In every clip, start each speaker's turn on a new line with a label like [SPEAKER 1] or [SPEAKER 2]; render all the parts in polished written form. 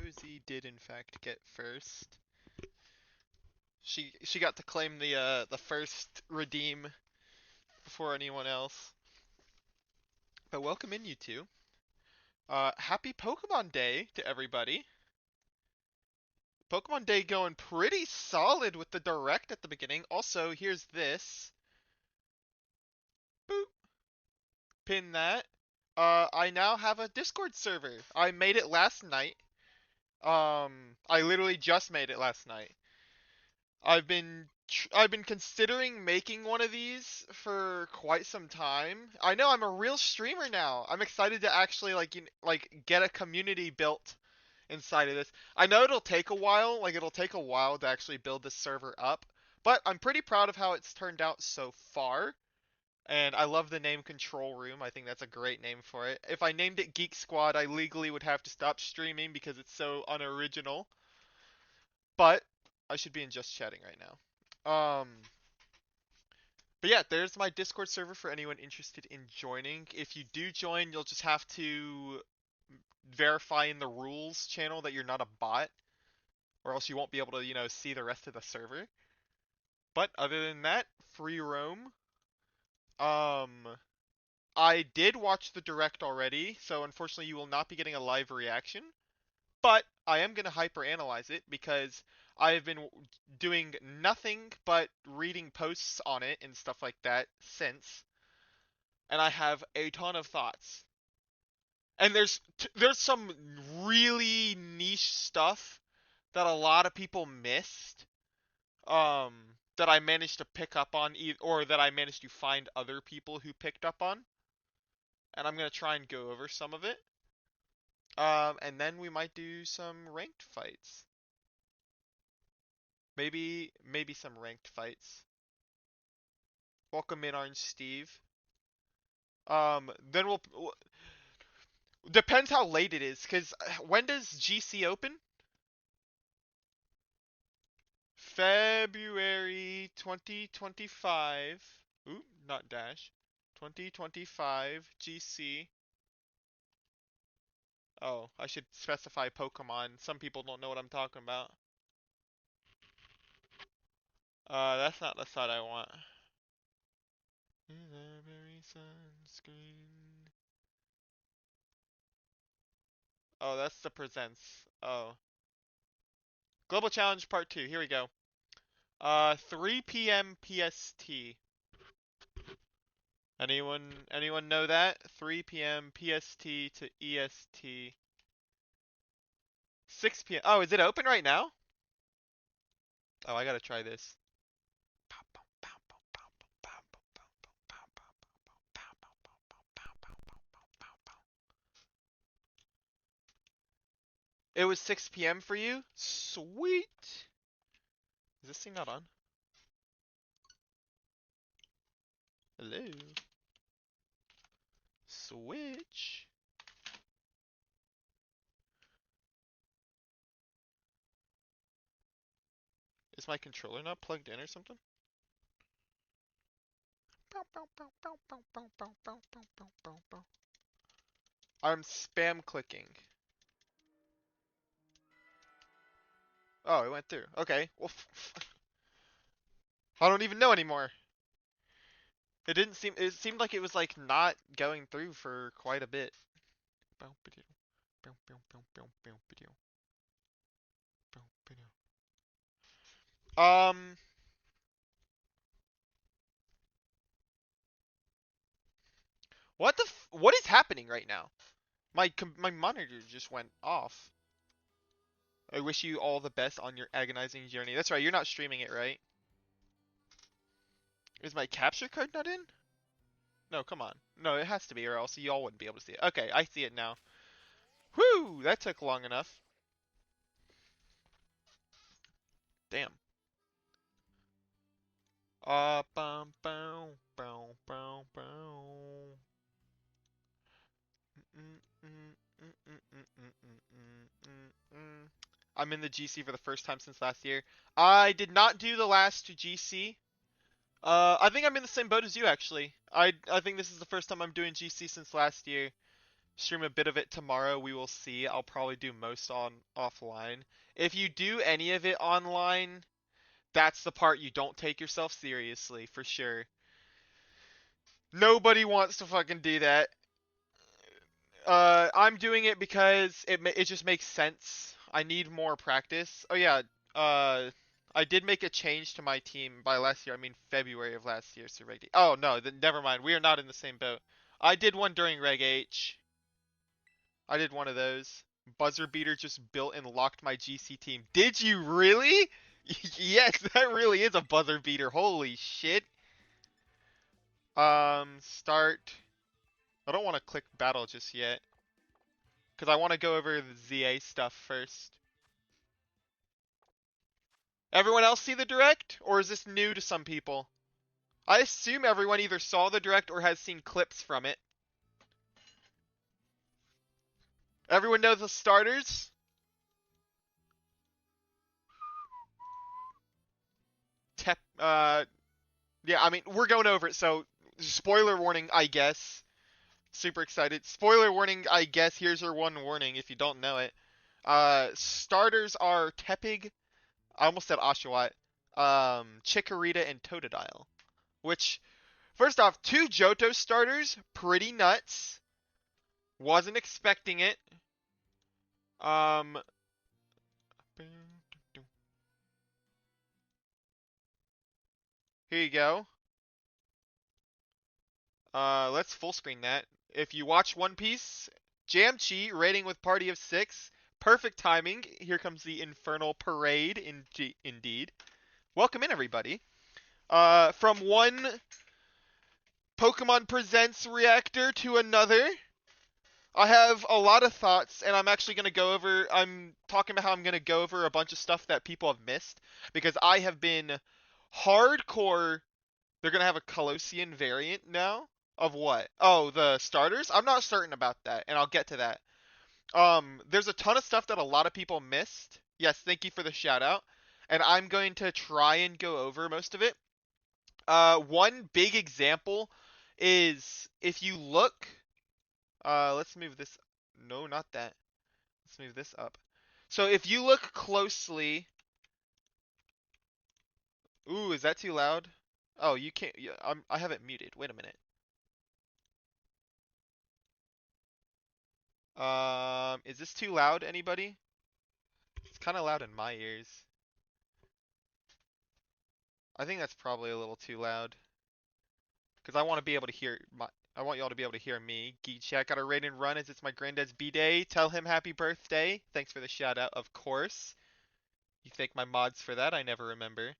[SPEAKER 1] Rosie did in fact get first. She got to claim the first redeem before anyone else. But welcome in, you two. Happy Pokemon Day to everybody. Pokemon Day going pretty solid with the direct at the beginning. Also, here's this. Boop. Pin that. I now have a Discord server. I made it last night. I literally just made it last night. I've been considering making one of these for quite some time. I know I'm a real streamer now. I'm excited to actually get a community built inside of this. I know it'll take a while, it'll take a while to actually build this server up, but I'm pretty proud of how it's turned out so far. And I love the name Control Room. I think that's a great name for it. If I named it Geek Squad, I legally would have to stop streaming because it's so unoriginal. But I should be in just chatting right now. But yeah, there's my Discord server for anyone interested in joining. If you do join, you'll just have to verify in the rules channel that you're not a bot, or else you won't be able to, see the rest of the server. But other than that, free roam. I did watch the direct already, so unfortunately you will not be getting a live reaction. But I am going to hyper-analyze it because I've been doing nothing but reading posts on it and stuff like that since. And I have a ton of thoughts. And there's some really niche stuff that a lot of people missed. That I managed to pick up on, or that I managed to find other people who picked up on. And I'm going to try and go over some of it. And then we might do some ranked fights. Maybe some ranked fights. Welcome in, Orange Steve. Then we'll depends how late it is, cause when does GC open? February 2025. Ooh, not dash. 2025 GC. Oh, I should specify Pokemon. Some people don't know what I'm talking about. That's not the side I want. Very sunscreen. Oh, that's the presents. Oh. Global Challenge Part 2. Here we go. 3 p.m. PST. Anyone know that? 3 p.m. PST to EST. 6 p.m. Oh, is it open right now? Oh, I gotta try this. It was 6 p.m. for you? Sweet! Is this thing not on? Hello? Switch? Is my controller not plugged in or something? I'm spam clicking. Oh, it went through. Okay. Well, I don't even know anymore. It seemed like it was not going through for quite a bit. Um, what is happening right now? My monitor just went off. I wish you all the best on your agonizing journey. That's right, you're not streaming it, right? Is my capture card not in? No, come on. No, it has to be, or else y'all wouldn't be able to see it. Okay, I see it now. Whew, that took long enough. Damn. Bum, bow, bow, bow, bow. I'm in the GC for the first time since last year. I did not do the last GC. I think I'm in the same boat as you, actually. I think this is the first time I'm doing GC since last year. stream a bit of it tomorrow. We will see. I'll probably do most on offline. If you do any of it online, that's the part you don't take yourself seriously, for sure. Nobody wants to fucking do that. I'm doing it because it just makes sense. I need more practice. Oh yeah, uh, I did make a change to my team by last year. I mean February of last year, so Reg. Oh no, then never mind. We are not in the same boat. I did one during Reg H. I did one of those. Buzzer beater just built and locked my GC team. Did you really? Yes, that really is a buzzer beater. Holy shit. Start. I don't want to click battle just yet. Because I want to go over the ZA stuff first. Everyone else see the direct? Or is this new to some people? I assume everyone either saw the direct or has seen clips from it. Everyone knows the starters? Yeah, I mean, we're going over it, so spoiler warning, I guess. Super excited. Spoiler warning, I guess. Here's your one warning if you don't know it. Starters are Tepig, I almost said Oshawott, Chikorita, and Totodile. Which, first off, two Johto starters, pretty nuts. Wasn't expecting it. Um, Here you go. Let's full screen that. If you watch One Piece, Jamchi rating with party of 6. Perfect timing. Here comes the Infernal Parade, indeed. Welcome in, everybody. From one Pokemon Presents reactor to another, I have a lot of thoughts, and I'm actually going to go over, I'm talking about how I'm going to go over a bunch of stuff that people have missed, because I have been hardcore. They're going to have a Colossian variant now? Of what? Oh, the starters? I'm not certain about that, and I'll get to that. There's a ton of stuff that a lot of people missed. Yes, thank you for the shout out. And I'm going to try and go over most of it. One big example is if you look, let's move this. No, not that. Let's move this up. So if you look closely, ooh, is that too loud? Oh, you can't. I have it muted. Wait a minute. Is this too loud? Anybody? It's kind of loud in my ears. I think that's probably a little too loud. Because I want to be able to hear I want y'all to be able to hear me. Geek Chat got a raid and run as it's my granddad's B-day. Tell him happy birthday. Thanks for the shout out, of course. You thank my mods for that, I never remember.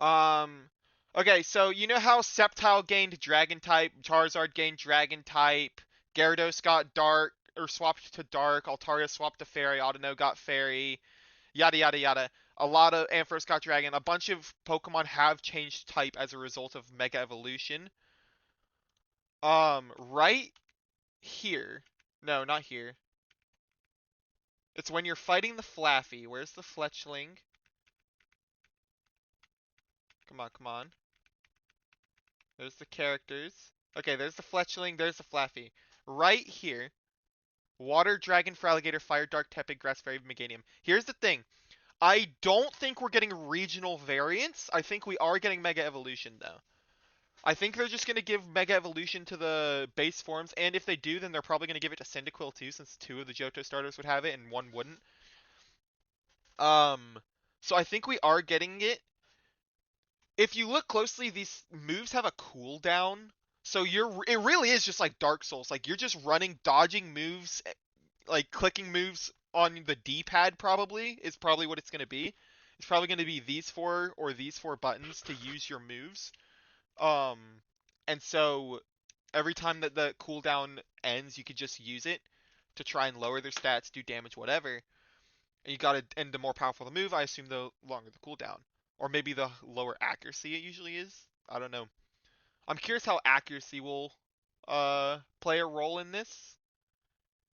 [SPEAKER 1] Um Okay, so you know how Sceptile gained Dragon type, Charizard gained Dragon type, Gyarados got Dark or swapped to Dark, Altaria swapped to Fairy, Audino got Fairy, yada yada yada. A lot of Ampharos got Dragon. A bunch of Pokemon have changed type as a result of Mega Evolution. Right here. No, not here. It's when you're fighting the Flaffy. Where's the Fletchling? Come on, come on. There's the characters. Okay, there's the Fletchling, there's the Flaffy. Right here. Water, Dragon, Feraligatr, Fire, Dark, Tepig, Grass, Fairy, Meganium. Here's the thing. I don't think we're getting regional variants. I think we are getting Mega Evolution, though. I think they're just going to give Mega Evolution to the base forms, and if they do, then they're probably going to give it to Cyndaquil too, since two of the Johto starters would have it and one wouldn't. So I think we are getting it. If you look closely, these moves have a cooldown, so it really is just like Dark Souls. Like you're just running, dodging moves, like clicking moves on the D-pad. Probably is probably what it's going to be. It's probably going to be these four or these four buttons to use your moves. Um, and so every time that the cooldown ends, you could just use it to try and lower their stats, do damage, whatever. And you gotta, and the more powerful the move, I assume the longer the cooldown. Or maybe the lower accuracy it usually is. I don't know. I'm curious how accuracy will play a role in this.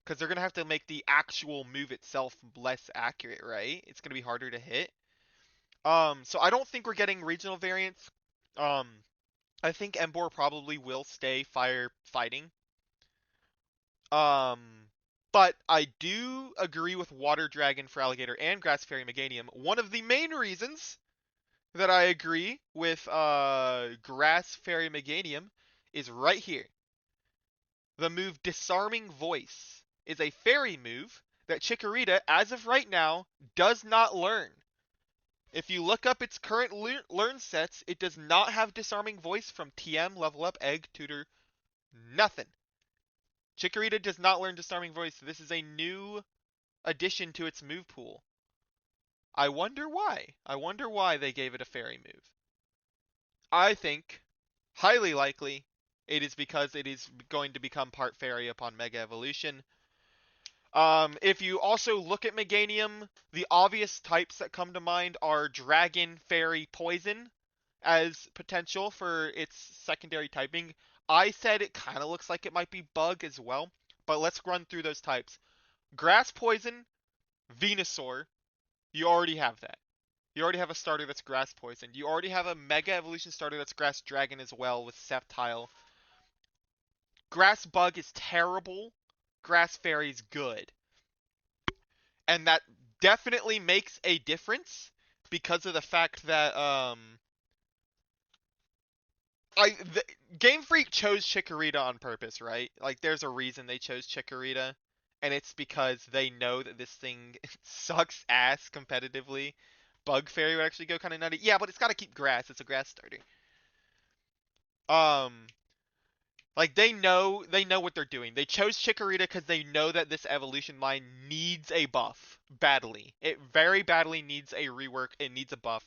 [SPEAKER 1] Because they're gonna have to make the actual move itself less accurate, right? It's gonna be harder to hit. So I don't think we're getting regional variants. I think Emboar probably will stay fire fighting. Um, but I do agree with Water Dragon for Alligator and Grass Fairy Meganium. One of the main reasons that I agree with Grass Fairy Meganium is right here. The move Disarming Voice is a fairy move that Chikorita, as of right now, does not learn. If you look up its current learn sets, it does not have Disarming Voice from TM, Level Up, Egg, Tutor, nothing. Chikorita does not learn Disarming Voice. This is a new addition to its move pool. I wonder why. I wonder why they gave it a fairy move. I think, highly likely, it is because it is going to become part fairy upon Mega Evolution. If you also look at Meganium, the obvious types that come to mind are Dragon, Fairy, Poison as potential for its secondary typing. I said it kind of looks like it might be Bug as well, but let's run through those types. Grass Poison, Venusaur, you already have that. You already have a starter that's Grass Poison. You already have a Mega Evolution starter that's Grass Dragon as well with Sceptile. Grass Bug is terrible. Grass Fairy is good. And that definitely makes a difference because of the fact that Game Freak chose Chikorita on purpose, right? Like there's a reason they chose Chikorita, and it's because they know that this thing sucks ass competitively. Bug Fairy would actually go kind of nutty. Yeah, but it's got to keep grass. It's a grass starter. Um, like they know what they're doing. They chose Chikorita because they know that this evolution line needs a buff badly. It very badly needs a rework. It needs a buff.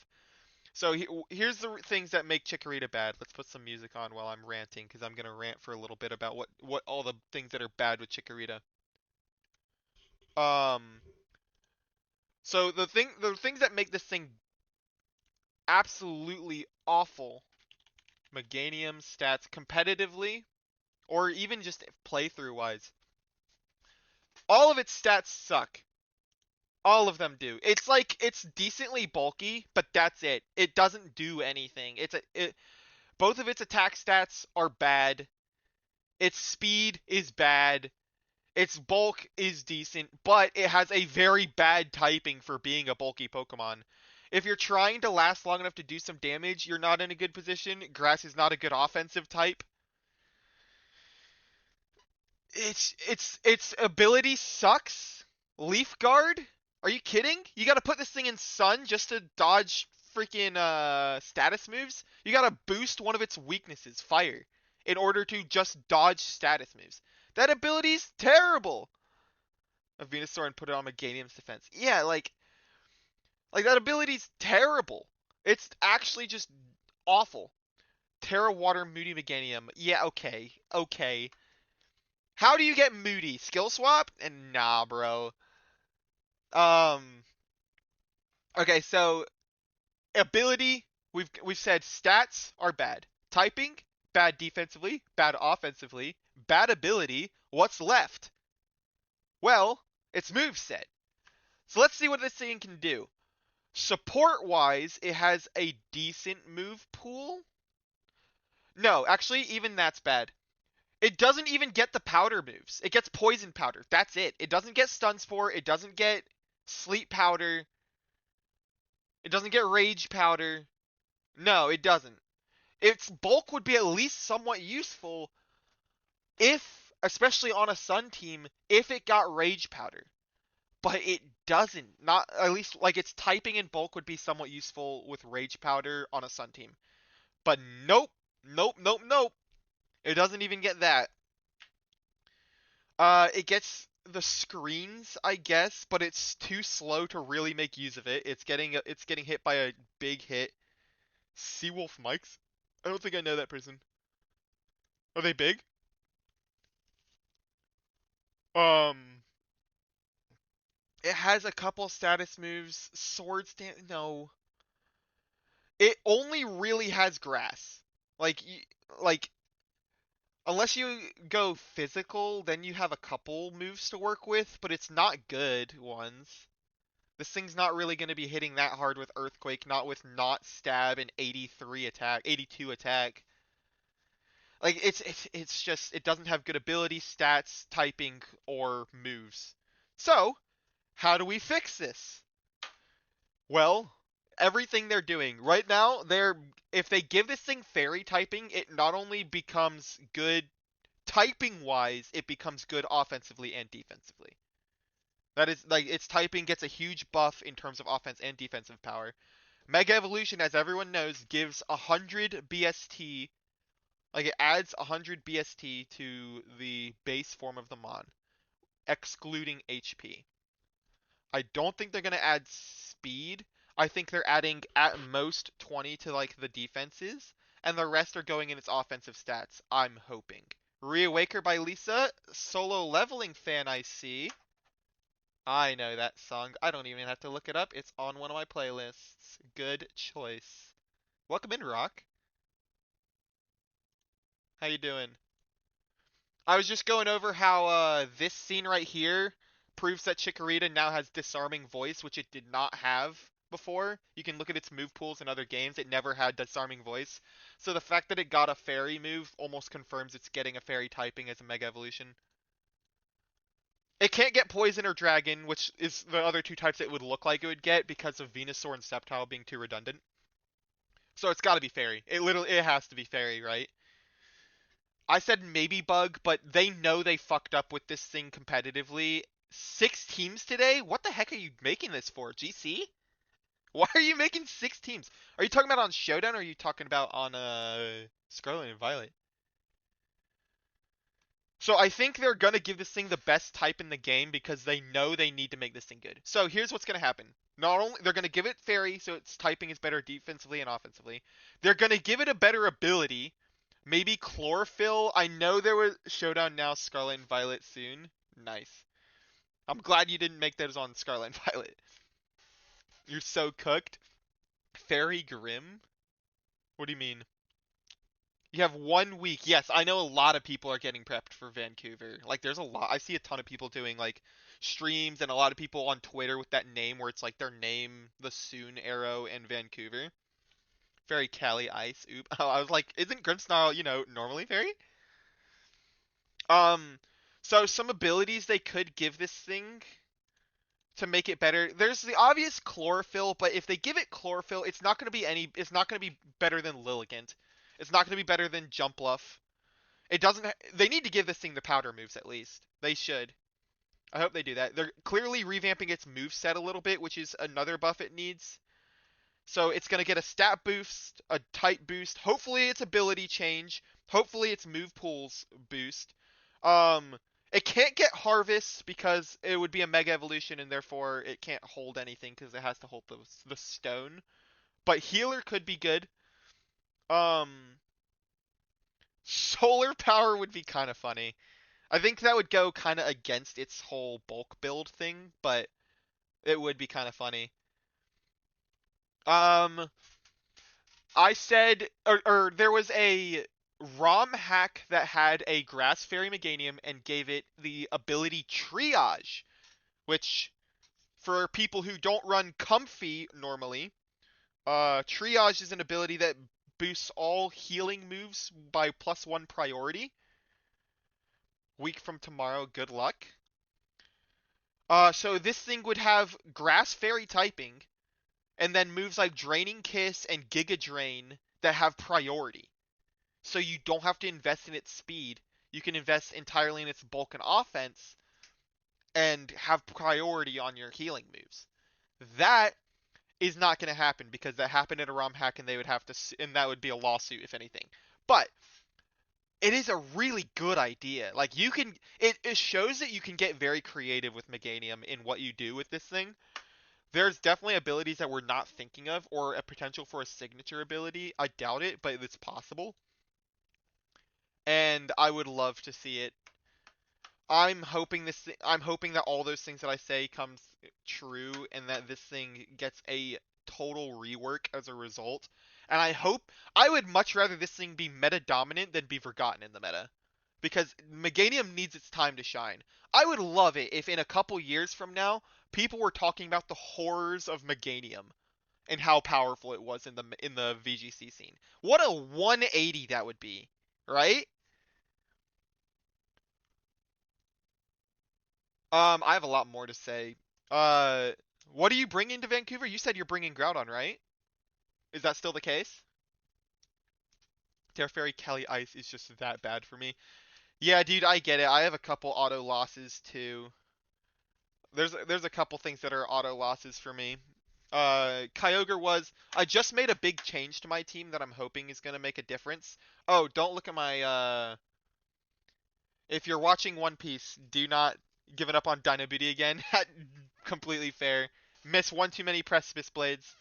[SPEAKER 1] So here's the things that make Chikorita bad. Let's put some music on while I'm ranting because I'm gonna rant for a little bit about what all the things that are bad with Chikorita. Um, so the things that make this thing absolutely awful, Meganium stats competitively or even just playthrough wise, all of its stats suck. All of them do. It's like it's decently bulky, but that's it. It doesn't do anything. Both of its attack stats are bad. Its speed is bad. Its bulk is decent, but it has a very bad typing for being a bulky Pokemon. If you're trying to last long enough to do some damage, you're not in a good position. Grass is not a good offensive type. Its ability sucks. Leaf Guard? Are you kidding? You gotta put this thing in Sun just to dodge freaking status moves? You gotta boost one of its weaknesses, Fire, in order to just dodge status moves. That ability's terrible! A Venusaur and put it on Meganium's defense. Yeah, like that ability's terrible. It's actually just awful. Terra Water Moody Meganium. Yeah, okay. Okay. How do you get Moody? Skill swap? And nah, bro. Um. Okay, so ability. We've said stats are bad. Typing bad defensively, bad offensively, bad ability. What's left? Well, it's moveset. So let's see what this thing can do. Support wise, it has a decent move pool. No, actually, even that's bad. It doesn't even get the powder moves. It gets poison powder. That's it. It doesn't get stun spore. It doesn't get sleep powder. It doesn't get rage powder. No, it doesn't. Its bulk would be at least somewhat useful if, especially on a sun team, if it got rage powder. But it doesn't. Not at least like its typing and bulk would be somewhat useful with rage powder on a sun team. But nope, nope, nope, nope. It doesn't even get that. It gets the screens, I guess, but it's too slow to really make use of it. It's getting hit by a big hit. Seawolf Mikes? I don't think I know that person. Are they big? Um, it has a couple status moves. Sword stand? No. It only really has grass. Like, like unless you go physical, then you have a couple moves to work with, but it's not good ones. This thing's not really going to be hitting that hard with Earthquake, not with Not Stab and 83 attack, 82 attack. Like it's just it doesn't have good ability, stats, typing, or moves. So, how do we fix this? Well, everything they're doing right now, they're if they give this thing fairy typing, it not only becomes good typing wise, it becomes good offensively and defensively. That is like its typing gets a huge buff in terms of offense and defensive power. Mega Evolution, as everyone knows, gives 100 BST. Like it adds 100 BST to the base form of the Mon, excluding HP. I don't think they're gonna add speed. I think they're adding at most 20 to like the defenses, and the rest are going in its offensive stats. I'm hoping. Reawaker by Lisa, solo leveling fan I see. I know that song. I don't even have to look it up. It's on one of my playlists. Good choice. Welcome in, Rock. How you doing? I was just going over how this scene right here proves that Chikorita now has disarming voice, which it did not have before. You can look at its move pools in other games. It never had disarming voice. So the fact that it got a fairy move almost confirms it's getting a fairy typing as a Mega Evolution. It can't get Poison or Dragon, which is the other two types it would look like it would get because of Venusaur and Sceptile being too redundant. So it's got to be Fairy. It has to be Fairy, right? I said maybe Bug, but they know they fucked up with this thing competitively. 6 teams today? What the heck are you making this for? GC? Why are you making 6 teams? Are you talking about on Showdown or are you talking about on Scarlet and Violet? So I think they're gonna give this thing the best type in the game because they know they need to make this thing good. So here's what's gonna happen. Not only they're gonna give it Fairy, so its typing is better defensively and offensively. They're gonna give it a better ability. Maybe Chlorophyll. I know there was Showdown now, Scarlet and Violet soon. Nice. I'm glad you didn't make those on Scarlet and Violet. You're so cooked. Fairy Grim? What do you mean? You have 1 week. Yes, I know a lot of people are getting prepped for Vancouver. Like, there's a lot. I see a ton of people doing, like, streams and a lot of people on Twitter with that name where it's, like, their name, the Soon Arrow, and Vancouver. Very Cali Ice. Oop. Oh, I was like, isn't Grimmsnarl, normally fairy? Um, so some abilities they could give this thing to make it better. There's the obvious Chlorophyll, but if they give it Chlorophyll, it's not gonna be better than Lilligant. It's not gonna be better than Jumpluff. It doesn't. They need to give this thing the powder moves at least. They should. I hope they do that. They're clearly revamping its move set a little bit, which is another buff it needs. So it's gonna get a stat boost, a type boost. Hopefully its ability change. Hopefully its move pools boost. Um, it can't get Harvest because it would be a Mega Evolution and therefore it can't hold anything because it has to hold the stone. But Healer could be good. Um, Solar Power would be kind of funny. I think that would go kind of against its whole bulk build thing, but it would be kind of funny. Um, I said, or there was a ROM hack that had a Grass Fairy Meganium and gave it the ability Triage, which for people who don't run Comfy normally, Triage is an ability that boosts all healing moves by +1 priority. Week from tomorrow, good luck. So this thing would have Grass Fairy typing, and then moves like Draining Kiss and Giga Drain that have priority. So you don't have to invest in its speed. You can invest entirely in its bulk and offense and have priority on your healing moves. That is not going to happen because that happened in a ROM hack and they would have to, and that would be a lawsuit if anything. But it is a really good idea. Like it shows that you can get very creative with Meganium in what you do with this thing. There's definitely abilities that we're not thinking of, or a potential for a signature ability. I doubt it, but it's possible. And I would love to see it. I'm hoping that all those things that I say comes true, and that this thing gets a total rework as a result. And I would much rather this thing be meta dominant than be forgotten in the meta. Because Meganium needs its time to shine. I would love it if in a couple years from now, people were talking about the horrors of Meganium and how powerful it was in the VGC scene. What a 180 that would be, right? I have a lot more to say. Uh, what do you bring into Vancouver? You said you're bringing Groudon, right? Is that still the case? Teferi Kelly Ice is just that bad for me. Yeah, dude, I get it. I have a couple auto losses too. There's a couple things that are auto losses for me. Kyogre was. I just made a big change to my team that I'm hoping is gonna make a difference. Oh, don't look at my. If you're watching One Piece, do not give it up on Dino Beauty again. Completely fair. Miss one too many Precipice Blades.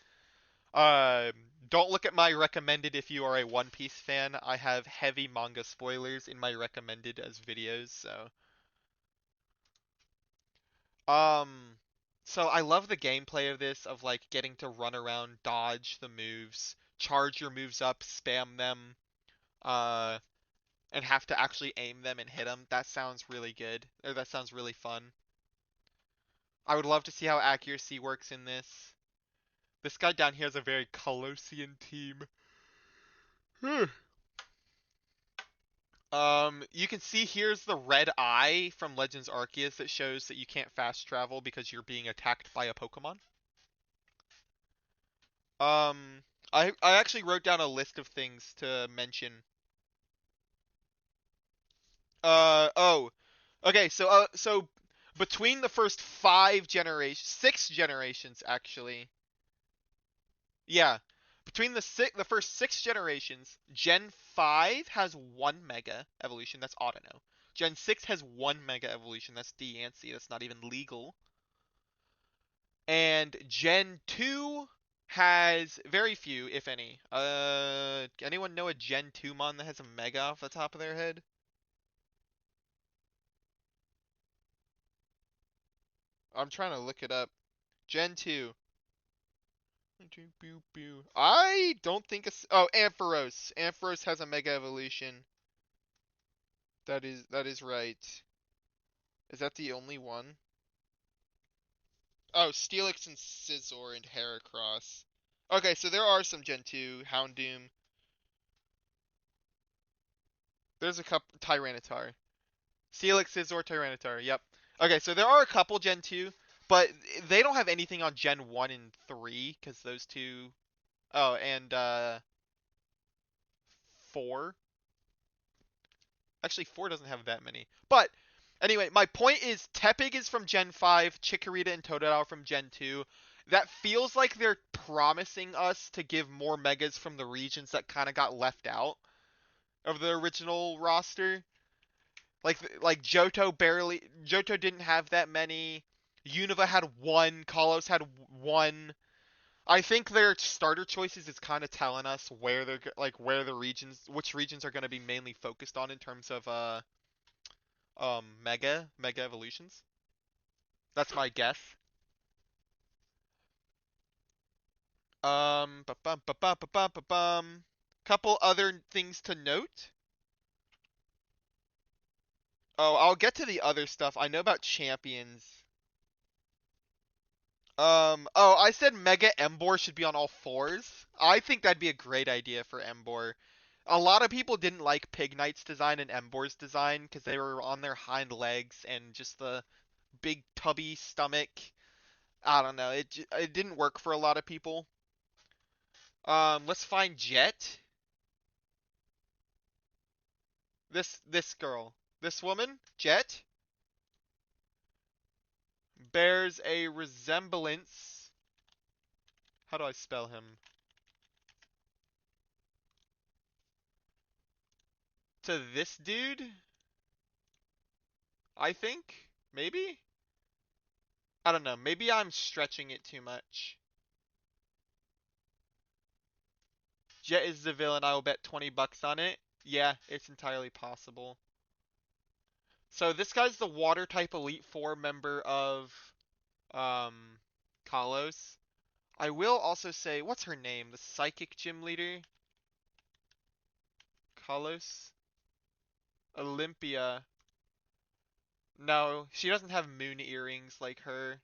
[SPEAKER 1] Uh, don't look at my recommended if you are a One Piece fan. I have heavy manga spoilers in my recommended as videos, so. Um, so I love the gameplay of this, of like getting to run around, dodge the moves, charge your moves up, spam them, uh, and have to actually aim them and hit them. That sounds really good, or that sounds really fun. I would love to see how accuracy works in this. This guy down here is a very Colossian team. You can see here's the red eye from Legends Arceus that shows that you can't fast travel because you're being attacked by a Pokemon. Um, I actually wrote down a list of things to mention. Oh, okay. So between the first 5 generations, 6 generations actually, yeah, between the first 6 generations, Gen 5 has 1 Mega Evolution. That's Audino. Gen 6 has 1 Mega Evolution. That's Deancey. That's not even legal. And Gen 2 has very few, if any. Anyone know a Gen 2 mon that has a Mega off the top of their head? I'm trying to look it up. Gen 2. I don't think it's. Oh, Ampharos. Ampharos has a Mega Evolution. That is right. Is that the only one? Oh, Steelix and Scizor and Heracross. Okay, so there are some Gen 2. Houndoom. There's a couple. Tyranitar. Steelix, Scizor, Tyranitar. Yep. Okay, so there are a couple Gen 2, but they don't have anything on Gen 1 and 3, because those two. Oh, and 4. Actually, 4 doesn't have that many. But anyway, my point is Tepig is from Gen 5, Chikorita and Totodile from Gen 2. That feels like they're promising us to give more Megas from the regions that kind of got left out of the original roster. Like Johto didn't have that many. Unova had 1, Kalos had 1. I think their starter choices is kind of telling us where they're where the regions, which regions are going to be mainly focused on in terms of mega evolutions. That's my guess. Ba-bum, ba-bum, ba-bum, ba-bum. Couple other things to note. Oh, I'll get to the other stuff. I know about champions. Oh, I said Mega Emboar should be on all 4s. I think that'd be a great idea for Emboar. A lot of people didn't like Pignite's design and Emboar's design because they were on their hind legs and just the big tubby stomach. I don't know. It didn't work for a lot of people. Let's find Jet. This girl. This woman, Jet, bears a resemblance. How do I spell him? To this dude? I think? Maybe? I don't know. Maybe I'm stretching it too much. Jet is the villain. I will bet 20 bucks on it. Yeah, it's entirely possible. So this guy's the water type Elite Four member of um Kalos. I will also say, what's her name? The psychic gym leader? Kalos? Olympia. No, she doesn't have moon earrings like her.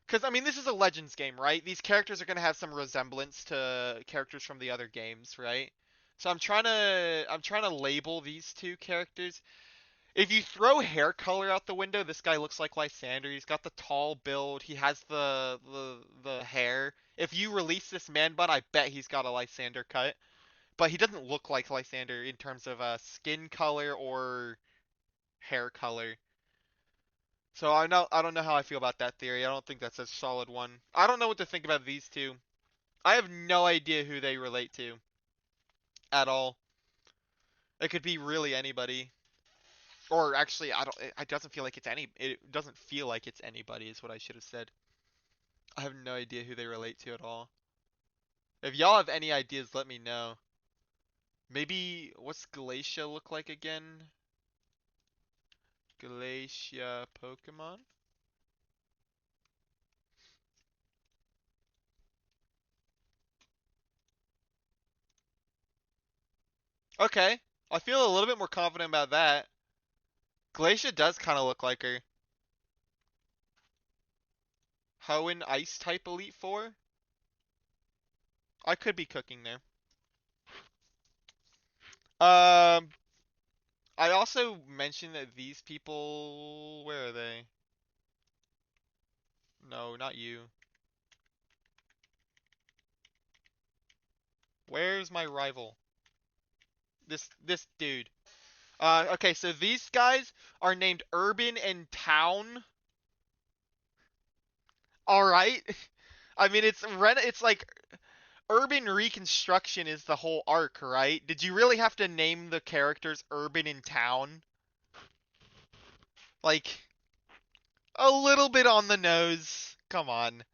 [SPEAKER 1] Because, I mean, this is a Legends game, right? These characters are going to have some resemblance to characters from the other games, right? So I'm trying to label these two characters. If you throw hair color out the window, this guy looks like Lysander. He's got the tall build. He has the hair. If you release this man bun, I bet he's got a Lysander cut. But he doesn't look like Lysander in terms of skin color or hair color. So I don't know how I feel about that theory. I don't think that's a solid one. I don't know what to think about these two. I have no idea who they relate to at all. It could be really anybody. Or actually, I don't. It doesn't feel like it's any. It doesn't feel like it's anybody. Is what I should have said. I have no idea who they relate to at all. If y'all have any ideas, let me know. Maybe what's Glacia look like again? Glacia Pokemon. Okay, I feel a little bit more confident about that. Glacia does kind of look like her. Hoenn Ice type Elite Four. I could be cooking there. Um, I also mentioned that these people. Where are they? No, not you. Where's my rival? This dude. Okay, so these guys are named Urban and Town. All right. I mean, it's like urban reconstruction is the whole arc, right? Did you really have to name the characters Urban and Town? Like a little bit on the nose. Come on.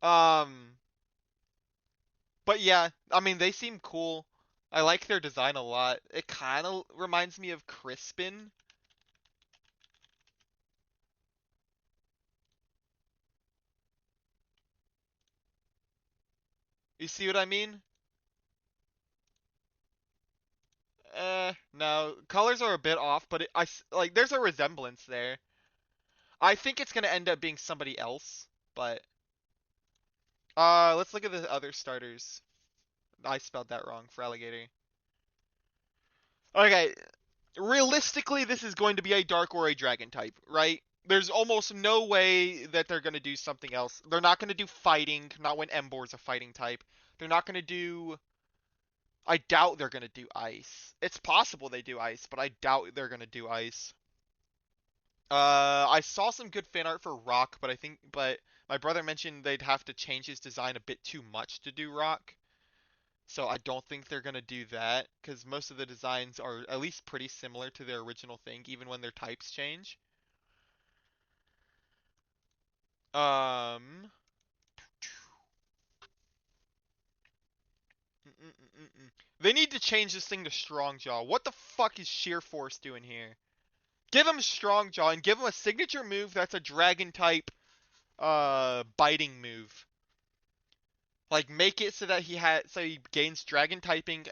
[SPEAKER 1] Um, but yeah, I mean, they seem cool. I like their design a lot. It kind of reminds me of Crispin. You see what I mean? No, colors are a bit off, but like there's a resemblance there. I think it's gonna end up being somebody else, but let's look at the other starters. I spelled that wrong for alligator. Okay, realistically, this is going to be a dark or a dragon type, right? There's almost no way that they're gonna do something else. They're not gonna do fighting, not when Embor's a fighting type. They're not gonna do. I doubt they're gonna do ice. It's possible they do ice, but I doubt they're gonna do ice. I saw some good fan art for Rock, but my brother mentioned they'd have to change his design a bit too much to do Rock. So I don't think they're gonna do that, because most of the designs are at least pretty similar to their original thing, even when their types change. Um, they need to change this thing to Strong Jaw. What the fuck is Sheer Force doing here? Give him Strong Jaw and give him a signature move that's a dragon type, biting move. Like make it so he gains dragon typing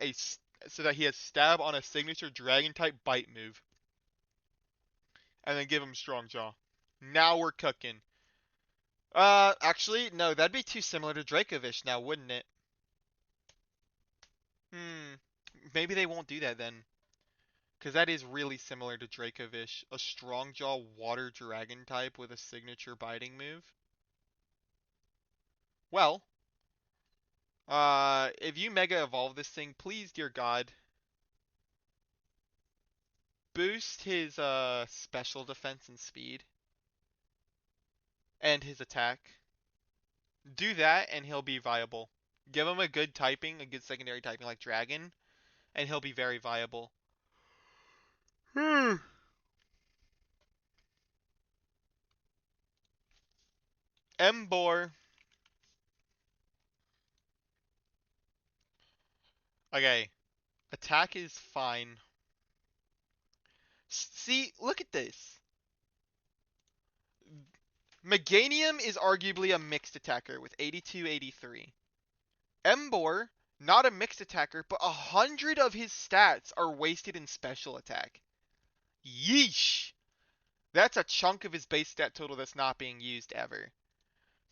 [SPEAKER 1] so that he has stab on a signature dragon type bite move. And then give him Strong Jaw. Now we're cooking. Actually, no, that'd be too similar to Dracovish now, wouldn't it? Hmm. Maybe they won't do that then. Because that is really similar to Dracovish. A Strong Jaw water dragon type with a signature biting move. Well, if you Mega Evolve this thing, please, dear God, boost his, special defense and speed. And his attack. Do that and he'll be viable. Give him a good typing, a good secondary typing like Dragon, and he'll be very viable. Embor. Okay. Attack is fine. See, look at this. Meganium is arguably a mixed attacker with 82, 83. Embor, not a mixed attacker, but 100 of his stats are wasted in special attack. Yeesh. That's a chunk of his base stat total that's not being used ever.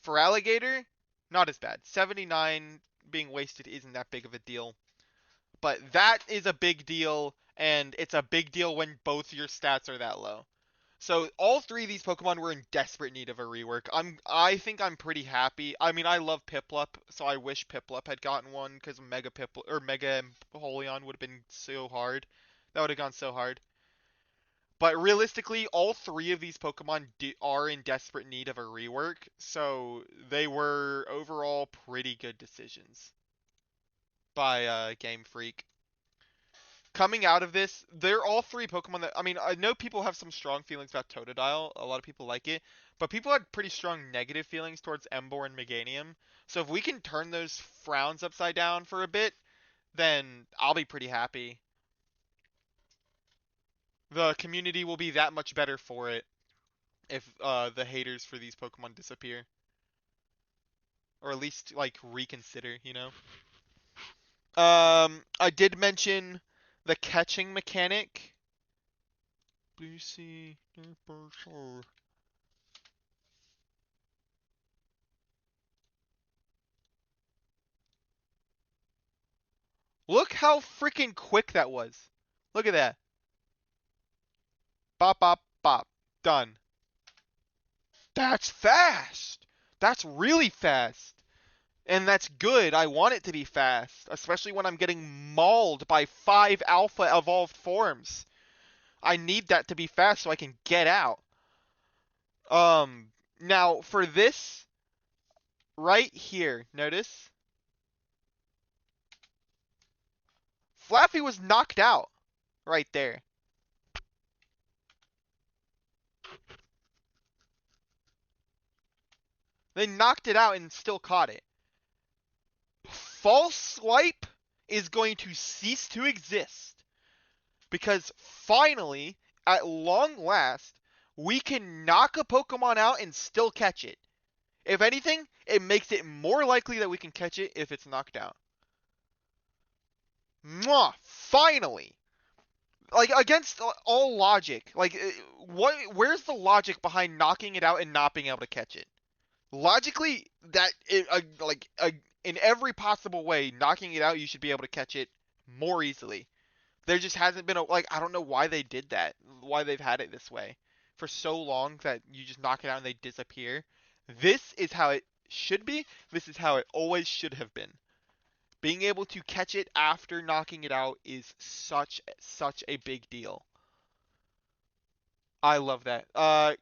[SPEAKER 1] For Alligator, not as bad. 79 being wasted isn't that big of a deal. But that is a big deal, and it's a big deal when both your stats are that low. So all three of these Pokemon were in desperate need of a rework. I think I'm pretty happy. I mean, I love Piplup, so I wish Piplup had gotten one because Mega Piplup or Mega Empoleon would have been so hard. That would have gone so hard. But realistically, all three of these Pokemon are in desperate need of a rework, so they were overall pretty good decisions by Game Freak. Coming out of this, they're all three Pokemon that, I mean, I know people have some strong feelings about Totodile. A lot of people like it, but people had pretty strong negative feelings towards Emboar and Meganium. So if we can turn those frowns upside down for a bit, then I'll be pretty happy. The community will be that much better for it if the haters for these Pokemon disappear. Or at least, like, reconsider, you know? I did mention the catching mechanic. BC. Look how freaking quick that was. Look at that. Bop, bop, bop. Done. That's fast. That's really fast. And that's good. I want it to be fast, especially when I'm getting mauled by 5 alpha evolved forms. I need that to be fast so I can get out. Now for this right here, notice Flappy was knocked out right there. They knocked it out and still caught it. False Swipe is going to cease to exist because finally, at long last, we can knock a Pokemon out and still catch it. If anything, it makes it more likely that we can catch it if it's knocked out. Mwah! Finally! Like, against all logic. Like, where's the logic behind knocking it out and not being able to catch it? Logically, in every possible way, knocking it out, you should be able to catch it more easily. There just hasn't been I don't know why they did that, why they've had it this way for so long that you just knock it out and they disappear. This is how it should be. This is how it always should have been. Being able to catch it after knocking it out is such a big deal. I love that.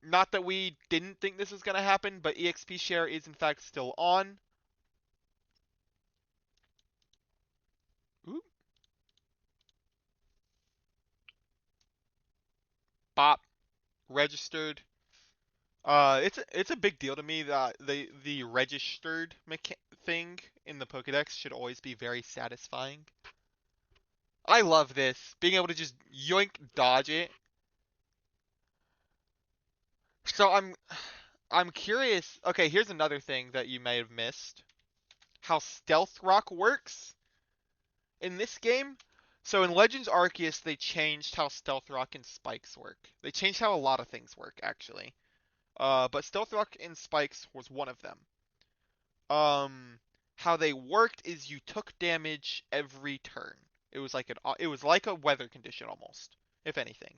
[SPEAKER 1] Not that we didn't think this was going to happen, but EXP share is in fact still on. Ooh. Bop. Registered. It's a big deal to me that the registered thing in the Pokédex should always be very satisfying. I love this. Being able to just yoink dodge it. So I'm curious. Okay, here's another thing that you may have missed. How Stealth Rock works in this game. So in Legends Arceus, they changed how Stealth Rock and Spikes work. They changed how a lot of things work, actually. But Stealth Rock and Spikes was one of them. How they worked is you took damage every turn. It was like a weather condition almost, if anything.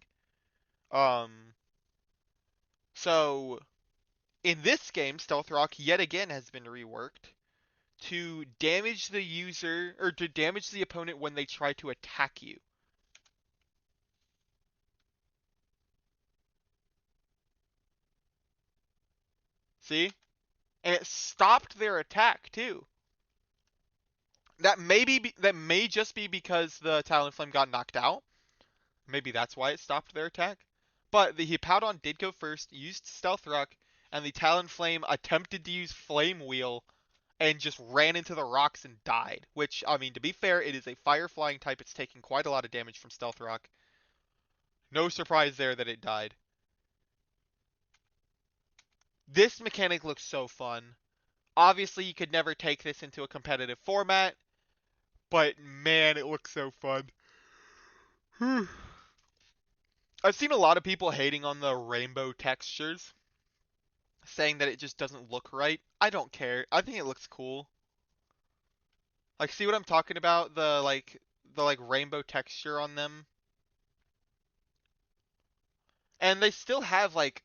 [SPEAKER 1] Um, so in this game, Stealth Rock yet again has been reworked to damage the user or to damage the opponent when they try to attack you. See? And it stopped their attack too. That may just be because the Talonflame got knocked out. Maybe that's why it stopped their attack. But the Hippowdon did go first, used Stealth Rock, and the Talonflame attempted to use Flame Wheel and just ran into the rocks and died. Which, I mean, to be fair, it is a fire flying type. It's taking quite a lot of damage from Stealth Rock. No surprise there that it died. This mechanic looks so fun. Obviously, you could never take this into a competitive format, but man, it looks so fun. I've seen a lot of people hating on the rainbow textures. saying that it just doesn't look right. I don't care. I think it looks cool. Like, see what I'm talking about? The rainbow texture on them. And they still have like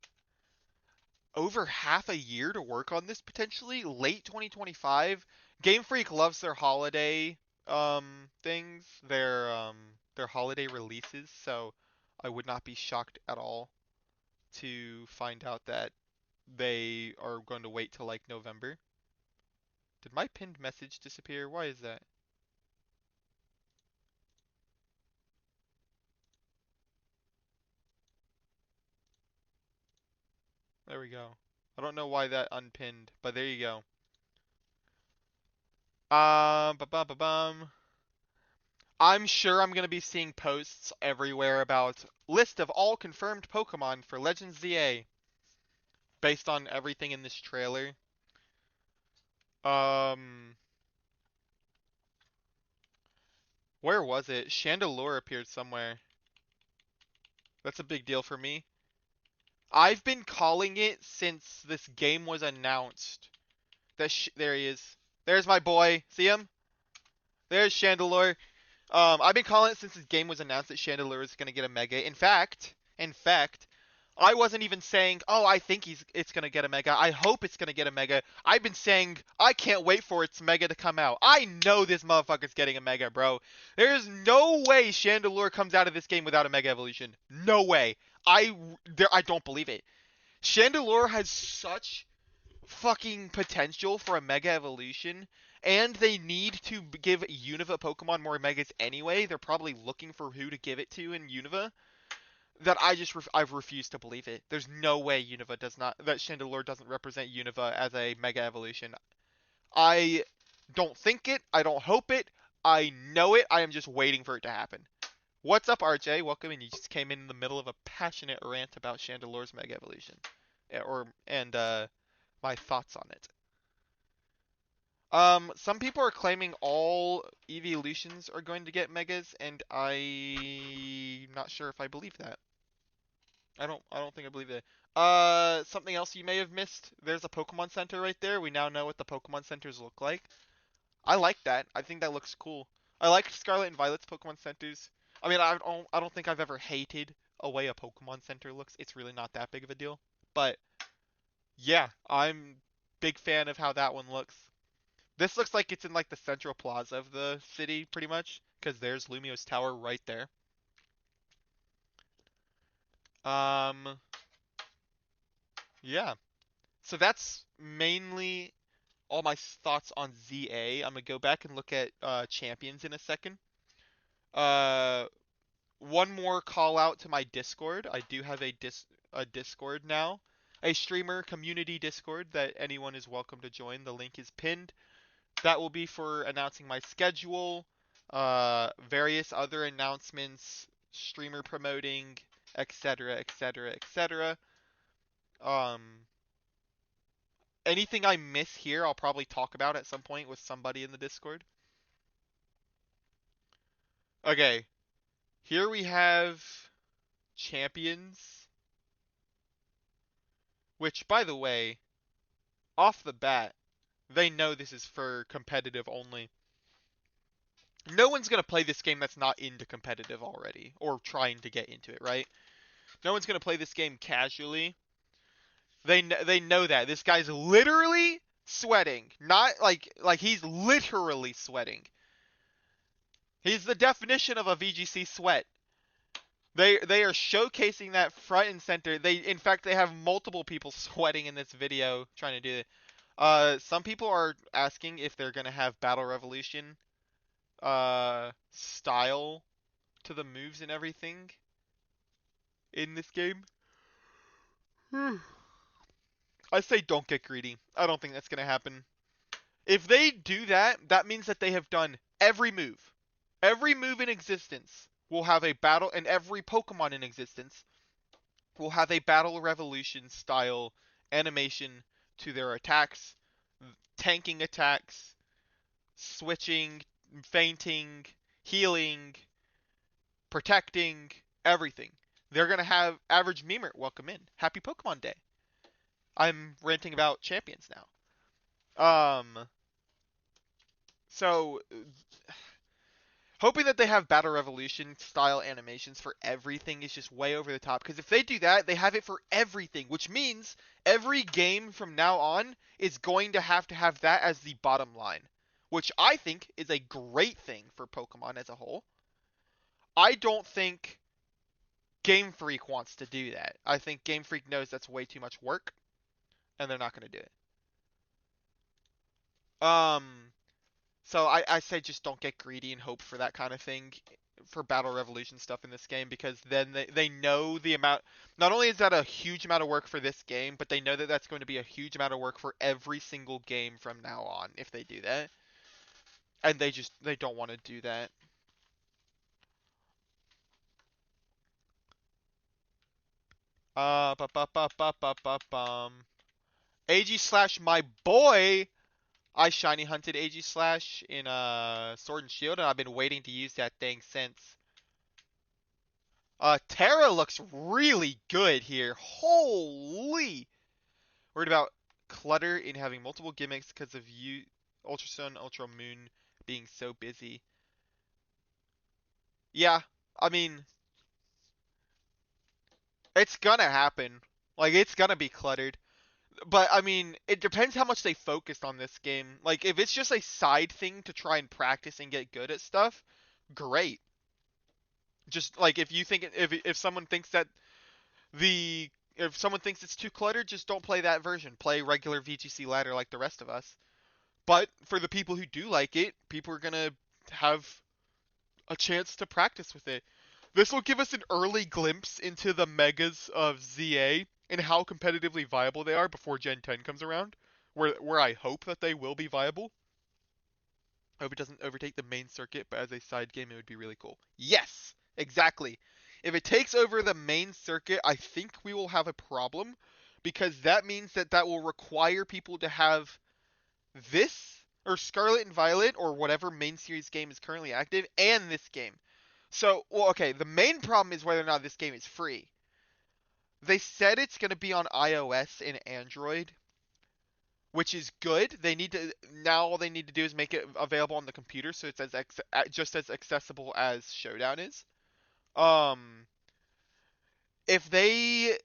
[SPEAKER 1] over half a year to work on this potentially, late 2025. Game Freak loves their holiday things, their holiday releases, so I would not be shocked at all to find out that they are going to wait till like November. Did my pinned message disappear? Why is that? There we go. I don't know why that unpinned, but there you go. Ba-bum. I'm sure I'm gonna be seeing posts everywhere about list of all confirmed Pokemon for Legends ZA based on everything in this trailer. Um, where was it? Chandelure appeared somewhere. That's a big deal for me. I've been calling it since this game was announced. There he is. There's my boy. See him? There's Chandelure. I've been calling it since this game was announced that Chandelure is gonna get a Mega. In fact, I wasn't even saying, oh, I think it's gonna get a Mega. I hope it's gonna get a Mega. I've been saying I can't wait for its Mega to come out. I know this motherfucker's getting a Mega, bro. There's no way Chandelure comes out of this game without a Mega Evolution. No way. I don't believe it. Chandelure has such fucking potential for a Mega Evolution, and they need to give Unova Pokemon more Megas anyway. They're probably looking for who to give it to in Unova. That I've refused to believe it. There's no way that Chandelure doesn't represent Unova as a Mega Evolution. I don't think it. I don't hope it. I know it. I am just waiting for it to happen. What's up, RJ? Welcome, and you just came in the middle of a passionate rant about Chandelure's Mega Evolution, my thoughts on it. Some people are claiming all evolutions are going to get megas, and I'm not sure if I believe that. I don't think I believe that. Something else you may have missed. There's a Pokemon Center right there. We now know what the Pokemon Centers look like. I like that. I think that looks cool. I like Scarlet and Violet's Pokemon Centers. I mean, I don't think I've ever hated a way a Pokemon Center looks. It's really not that big of a deal. But yeah, I'm big fan of how that one looks. This looks like it's in like the central plaza of the city, pretty much, because there's Lumio's tower right there. Um, yeah. So that's mainly all my thoughts on ZA. I'm gonna go back and look at champions in a second. Uh, one more call out to my Discord. I do have a Discord now, a streamer community Discord that anyone is welcome to join. The link is pinned. That will be for announcing my schedule, various other announcements, streamer promoting, etc., etc., etc. Um, anything I miss here, I'll probably talk about at some point with somebody in the Discord. Okay, here we have champions, which, by the way, off the bat, they know this is for competitive only. No one's going to play this game that's not into competitive already, or trying to get into it, right? No one's going to play this game casually. They know that. This guy's literally sweating. Not like he's literally sweating. He's the definition of a VGC sweat. They are showcasing that front and center. In fact they have multiple people sweating in this video trying to do it. Some people are asking if they're gonna have Battle Revolution style to the moves and everything in this game. I say don't get greedy. I don't think that's gonna happen. If they do that, that means that they have done every move. Every move in existence will have a battle, and every Pokemon in existence will have a Battle Revolution style animation to their attacks, tanking attacks, switching, fainting, healing, protecting, everything. They're going to have Average Memer welcome in. Happy Pokemon Day. I'm ranting about champions now. So hoping that they have Battle Revolution style animations for everything is just way over the top. Because if they do that, they have it for everything, which means every game from now on is going to have that as the bottom line, which I think is a great thing for Pokemon as a whole. I don't think Game Freak wants to do that. I think Game Freak knows that's way too much work, and they're not going to do it. So I say just don't get greedy and hope for that kind of thing for Battle Revolution stuff in this game, because then they know the amount. Not only is that a huge amount of work for this game, but they know that that's going to be a huge amount of work for every single game from now on if they do that. And they don't want to do that. Ba ba ba ba ba ba bum. AG slash my boy. I shiny hunted AG slash in Sword and Shield, and I've been waiting to use that thing since. Terra looks really good here. Holy! Worried about clutter in having multiple gimmicks because of you, Ultra Sun, Ultra Moon being so busy. Yeah, I mean, it's gonna happen. Like, it's gonna be cluttered. But, I mean, it depends how much they focused on this game. Like, if it's just a side thing to try and practice and get good at stuff, great. Just, like, if you think, if someone thinks that the if someone thinks it's too cluttered, just don't play that version. Play regular VGC ladder like the rest of us. But for the people who do like it, people are gonna have a chance to practice with it. This will give us an early glimpse into the megas of ZA and how competitively viable they are before Gen 10 comes around, where I hope that they will be viable. I hope it doesn't overtake the main circuit, but as a side game, it would be really cool. Yes, exactly. If it takes over the main circuit, I think we will have a problem, because that means that will require people to have this, or Scarlet and Violet, or whatever main series game is currently active, and this game. So, well, okay, the main problem is whether or not this game is free. They said it's going to be on iOS and Android, which is good. They need to now all they need to do is make it available on the computer, so it's just as accessible as Showdown is. Um, if they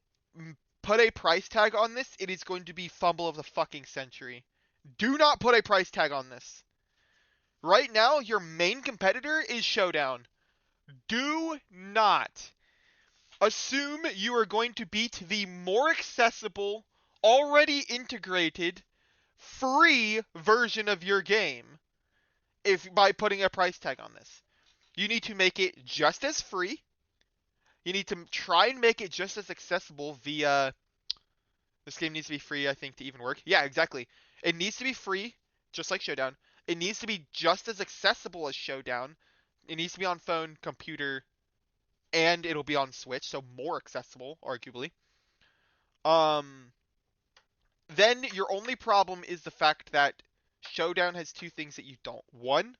[SPEAKER 1] put a price tag on this, it is going to be fumble of the fucking century. Do not put a price tag on this. Right now, your main competitor is Showdown. Do not assume you are going to beat the more accessible, already integrated, free version of your game if by putting a price tag on this. You need to make it just as free. You need to try and make it just as accessible via. This game needs to be free, I think, to even work. Yeah, exactly. It needs to be free, just like Showdown. It needs to be just as accessible as Showdown. It needs to be on phone, computer, and it'll be on Switch, so more accessible, arguably. Um, then your only problem is the fact that Showdown has two things that you don't. One,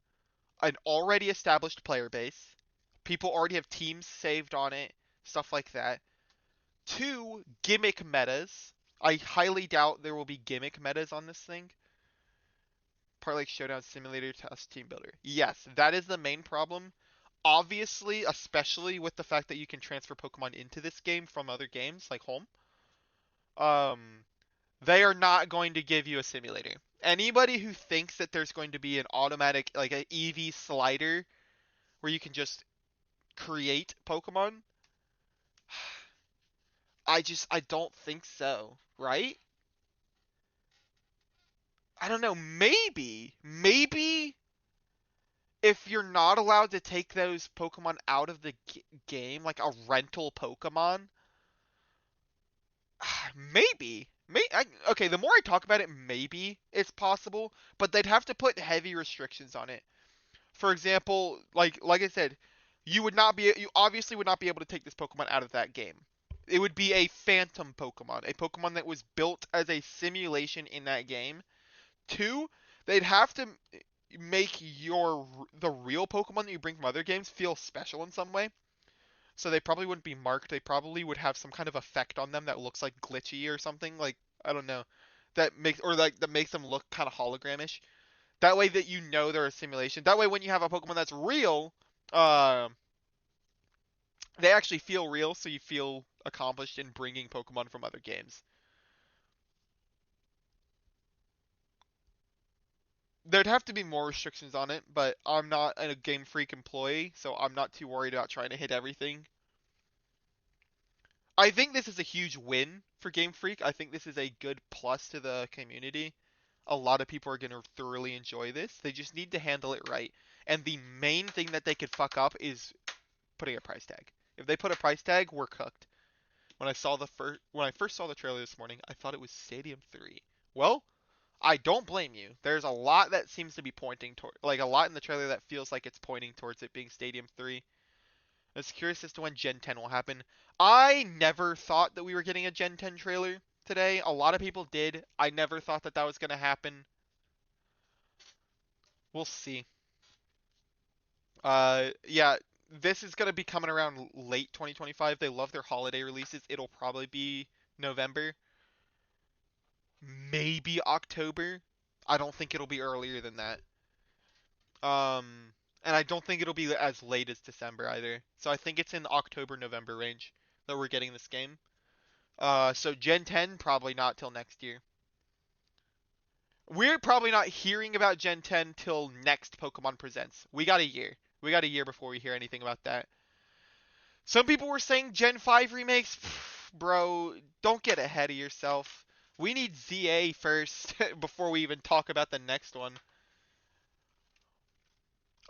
[SPEAKER 1] an already established player base. People already have teams saved on it, stuff like that. Two, gimmick metas. I highly doubt there will be gimmick metas on this thing. Part like Showdown Simulator Test Team Builder. Yes, that is the main problem. Obviously, especially with the fact that you can transfer Pokemon into this game from other games like Home. Um, they are not going to give you a simulator. Anybody who thinks that there's going to be an automatic, like an EV slider where you can just create Pokemon, I don't think so, right? I don't know, maybe if you're not allowed to take those Pokemon out of the game, like a rental Pokemon, maybe. Okay, the more I talk about it, maybe it's possible, but they'd have to put heavy restrictions on it. For example, like I said, you obviously would not be able to take this Pokemon out of that game. It would be a phantom Pokemon, a Pokemon that was built as a simulation in that game. Two, they'd have to make the real Pokemon that you bring from other games feel special in some way. So they probably wouldn't be marked. They probably would have some kind of effect on them that looks like glitchy or something. Like, I don't know. That makes them look kind of hologramish. That way that you know they're a simulation. That way when you have a Pokemon that's real, uh, they actually feel real, so you feel accomplished in bringing Pokemon from other games. There'd have to be more restrictions on it, but I'm not a Game Freak employee, so I'm not too worried about trying to hit everything. I think this is a huge win for Game Freak. I think this is a good plus to the community. A lot of people are going to thoroughly enjoy this. They just need to handle it right. And the main thing that they could fuck up is putting a price tag. If they put a price tag, we're cooked. When I first saw the trailer this morning, I thought it was Stadium 3. Well, I don't blame you. There's a lot that seems to be pointing toward, like a lot in the trailer that feels like it's pointing towards it being Stadium 3. I was curious as to when Gen 10 will happen. I never thought that we were getting a Gen 10 trailer today. A lot of people did. I never thought that that was going to happen. We'll see. Yeah, this is going to be coming around late 2025. They love their holiday releases. It'll probably be November, maybe October. I don't think it'll be earlier than that. And I don't think it'll be as late as December either. So I think it's in the October November range that we're getting this game. So Gen 10 probably not till next year. We're probably not hearing about Gen 10 till next Pokemon Presents. We got a year. We got a year before we hear anything about that. Some people were saying Gen 5 remakes. Bro, don't get ahead of yourself. We need ZA first before we even talk about the next one.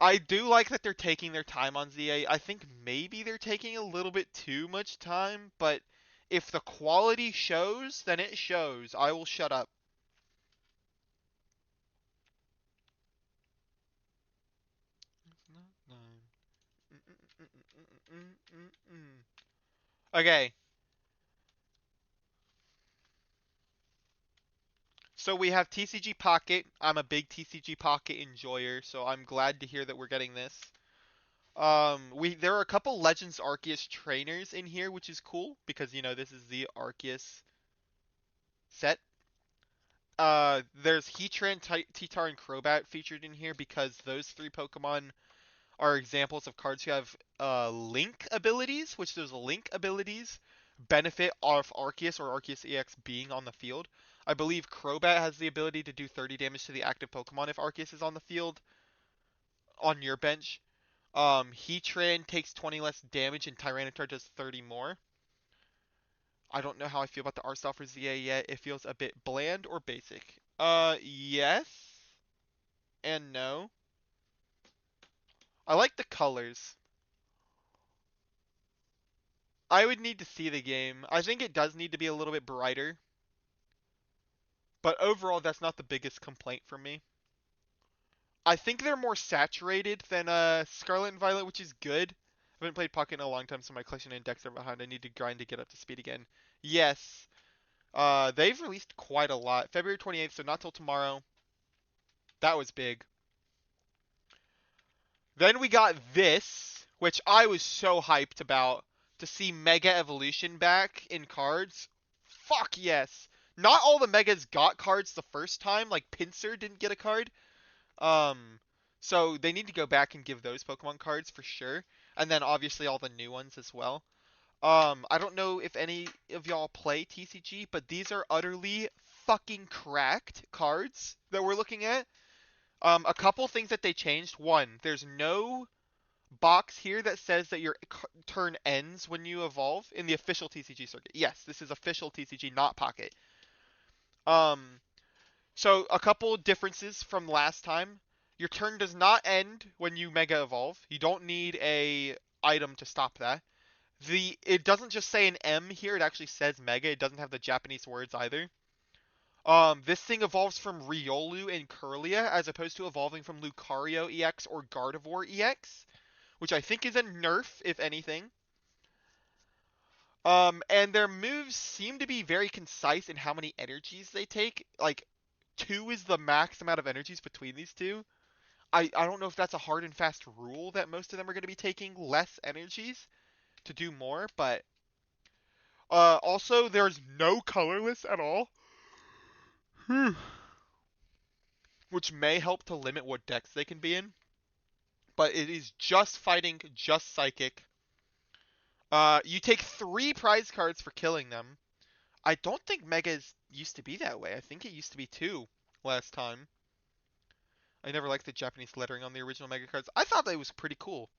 [SPEAKER 1] I do like that they're taking their time on ZA. I think maybe they're taking a little bit too much time, but if the quality shows, then it shows. I will shut up. Okay, so we have TCG Pocket. I'm a big TCG Pocket enjoyer, so I'm glad to hear that we're getting this. There are a couple Legends Arceus trainers in here, which is cool because this is the Arceus set. There's Heatran, Titar, and Crobat featured in here because those three Pokemon are examples of cards who have link abilities, which those link abilities benefit off Arceus or Arceus EX being on the field. I believe Crobat has the ability to do 30 damage to the active Pokemon if Arceus is on the field on your bench. Heatran takes 20 less damage and Tyranitar does 30 more. I don't know how I feel about the art style for ZA yet. It feels a bit bland or basic. Yes and no. I like the colors. I would need to see the game. I think it does need to be a little bit brighter. But overall, that's not the biggest complaint for me. I think they're more saturated than Scarlet and Violet, which is good. I haven't played Pocket in a long time, so my collection index are behind. I need to grind to get up to speed again. Yes. They've released quite a lot. February 28th, so not till tomorrow. That was big. Then we got this, which I was so hyped about, to see Mega Evolution back in cards. Fuck yes. Not all the Megas got cards the first time, like Pinsir didn't get a card. Um, so they need to go back and give those Pokemon cards for sure. And then obviously all the new ones as well. I don't know if any of y'all play TCG, but these are utterly fucking cracked cards that we're looking at. A couple things that they changed. One, there's no box here that says that your turn ends when you evolve in the official TCG circuit. Yes, this is official TCG, not Pocket. Um, so a couple differences from last time. Your turn does not end when you Mega Evolve. You don't need a item to stop that. It doesn't just say an M here, it actually says Mega. It doesn't have the Japanese words either. This thing evolves from Riolu and Kirlia as opposed to evolving from Lucario EX or Gardevoir EX, which I think is a nerf, if anything. And their moves seem to be very concise in how many energies they take. Like, 2 is the max amount of energies between these two. I don't know if that's a hard and fast rule that most of them are going to be taking less energies to do more, but also there's no colorless at all. which may help to limit what decks they can be in. But it is just fighting, just psychic. You take 3 prize cards for killing them. I don't think Megas used to be that way. I think it used to be 2 last time. I never liked the Japanese lettering on the original Mega cards. I thought that was pretty cool.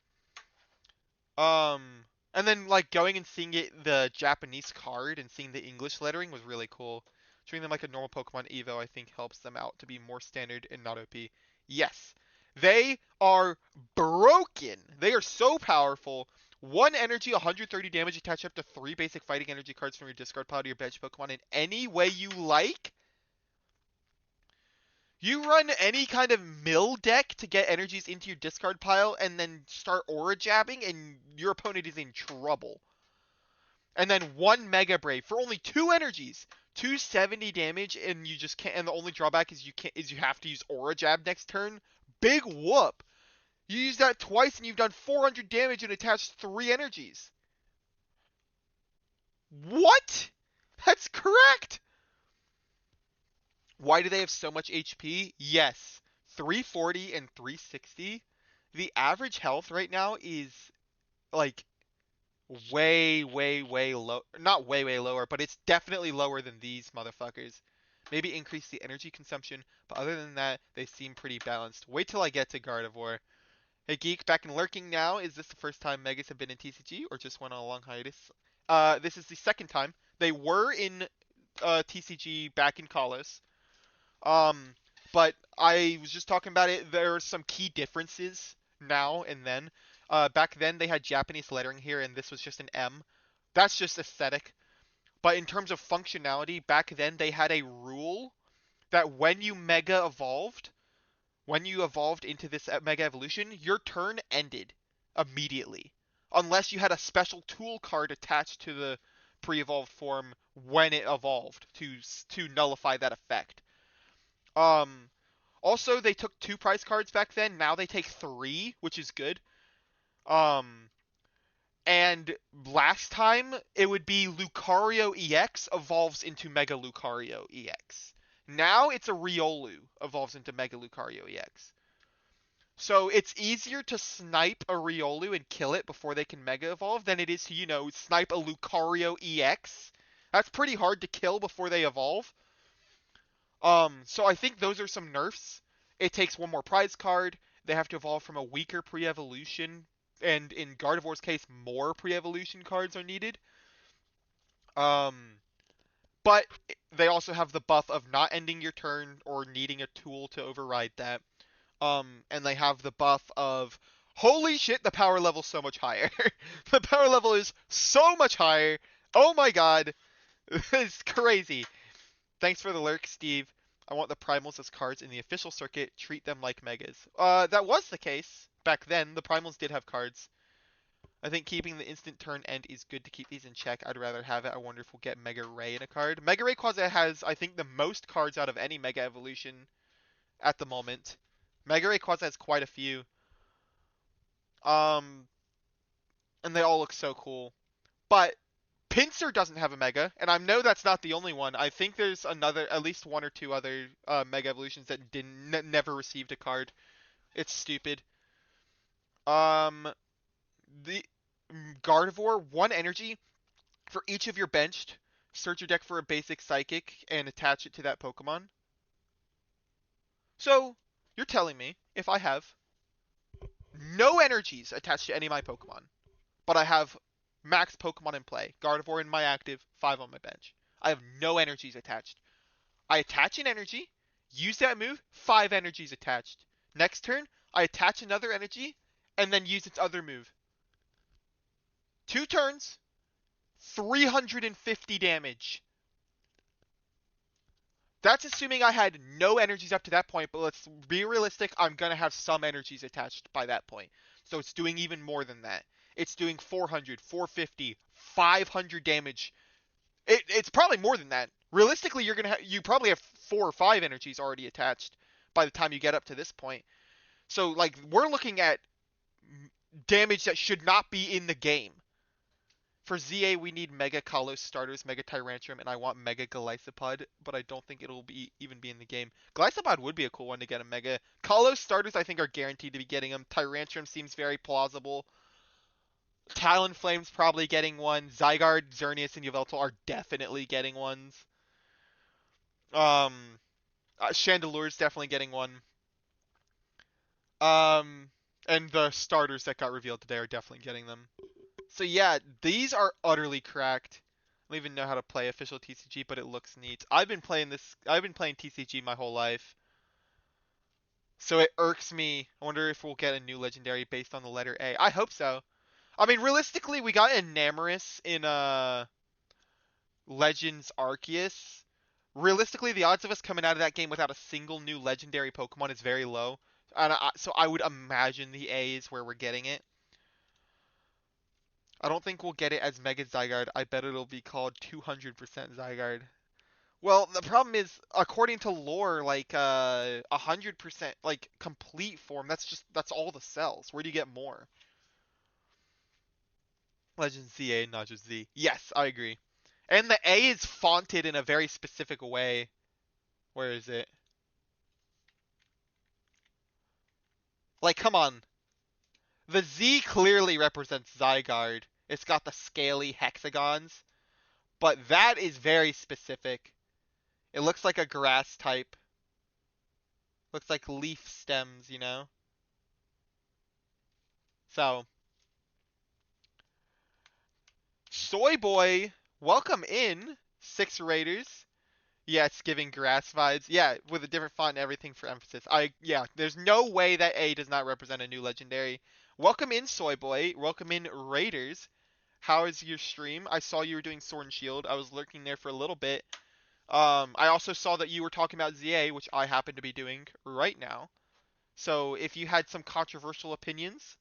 [SPEAKER 1] Um, and then like going and seeing the Japanese card and seeing the English lettering was really cool. Treating them like a normal Pokemon Evo, I think, helps them out to be more standard and not OP. Yes, they are broken. They are so powerful. 1 energy, 130 damage, attach up to 3 basic fighting energy cards from your discard pile to your bench Pokemon in any way you like. You run any kind of mill deck to get energies into your discard pile and then start aura jabbing, and your opponent is in trouble. And then 1 Mega Brave for only 2 energies, 270 damage, and you just can't. And the only drawback is you have to use aura jab next turn. Big whoop! You use that twice, and you've done 400 damage and attached 3 energies. What? That's correct. Why do they have so much HP? Yes, 340 and 360. The average health right now is like way, way low. Not way lower, but it's definitely lower than these motherfuckers. Maybe increase the energy consumption, but other than that, they seem pretty balanced. Wait till I get to Gardevoir. Hey Geek, back in lurking now. Is this the first time Megas have been in TCG, or just went on a long hiatus? This is the second time. They were in TCG back in Kalos. Um, but I was just talking about it. There are some key differences now and then. Back then they had Japanese lettering here, and this was just an M. That's just aesthetic. But in terms of functionality, back then they had a rule that when you evolved into this Mega Evolution, your turn ended immediately, unless you had a special tool card attached to the pre-evolved form when it evolved to nullify that effect. Um, Also, they took 2 prize cards back then. Now they take 3, which is good. Um, and last time it would be Lucario EX evolves into Mega Lucario EX. Now it's a Riolu evolves into Mega Lucario EX. So it's easier to snipe a Riolu and kill it before they can Mega Evolve than it is to, snipe a Lucario EX. That's pretty hard to kill before they evolve. So I think those are some nerfs. It takes 1 more prize card. They have to evolve from a weaker pre-evolution, and in Gardevoir's case, more pre-evolution cards are needed. But they also have the buff of not ending your turn or needing a tool to override that. And they have the buff of, holy shit, the power level's so much higher. The power level is so much higher. Oh my god. It's crazy. Thanks for the lurk, Steve. I want the primals as cards in the official circuit. Treat them like megas. That was the case back then. The primals did have cards. I think keeping the instant turn end is good to keep these in check. I'd rather have it. I wonder if we'll get Mega Ray in a card. Mega Rayquaza has, I think, the most cards out of any Mega Evolution at the moment. Mega Rayquaza has quite a few. And they all look so cool. But Pinsir doesn't have a Mega, and I know that's not the only one. I think there's at least 1 or 2 other Mega Evolutions that never received a card. It's stupid. The Gardevoir, 1 energy for each of your benched. Search your deck for a basic Psychic and attach it to that Pokemon. So, you're telling me if I have no energies attached to any of my Pokemon, but I have max Pokemon in play, Gardevoir in my active, 5 on my bench. I have no energies attached. I attach an energy, use that move, 5 energies attached. Next turn, I attach another energy, and then use its other move. 2 turns, 350 damage. That's assuming I had no energies up to that point, but let's be realistic, I'm going to have some energies attached by that point. So it's doing even more than that. It's doing 400, 450, 500 damage. It's probably more than that. Realistically, you probably have 4 or 5 energies already attached by the time you get up to this point. So, like, we're looking at damage that should not be in the game. For ZA, we need Mega Kalos starters, Mega Tyrantrum, and I want Mega Golisopod, but I don't think it'll even be in the game. Golisopod would be a cool one to get a Mega. Kalos starters, I think, are guaranteed to be getting them. Tyrantrum seems very plausible. Talonflame's probably getting one. Zygarde, Xerneas, and Yveltal are definitely getting ones. Chandelure's definitely getting one. Um, and the starters that got revealed today are definitely getting them. So yeah, these are utterly cracked. I don't even know how to play official TCG, but it looks neat. I've been playing TCG my whole life. So it irks me. I wonder if we'll get a new legendary based on the letter A. I hope so. I mean, realistically, we got Enamorus in Legends Arceus. Realistically, the odds of us coming out of that game without a single new legendary Pokemon is very low. So I would imagine the A is where we're getting it. I don't think we'll get it as Mega Zygarde. I bet it'll be called 200% Zygarde. Well, the problem is, according to lore, like 100%, like complete form. That's all the cells. Where do you get more? Legend ZA, not just Z. Yes, I agree. And the A is fonted in a very specific way. Where is it? Like, come on. The Z clearly represents Zygarde. It's got the scaly hexagons, but that is very specific. It looks like a grass type. Looks like leaf stems, you know? So, Soy Boy, welcome in, Six Raiders. Yeah, it's giving grass vibes. Yeah, with a different font and everything for emphasis. Yeah, there's no way that A does not represent a new legendary. Welcome in, Soy Boy. Welcome in, Raiders. How is your stream? I saw you were doing Sword and Shield. I was lurking there for a little bit. I also saw that you were talking about ZA, which I happen to be doing right now. So if you had some controversial opinions,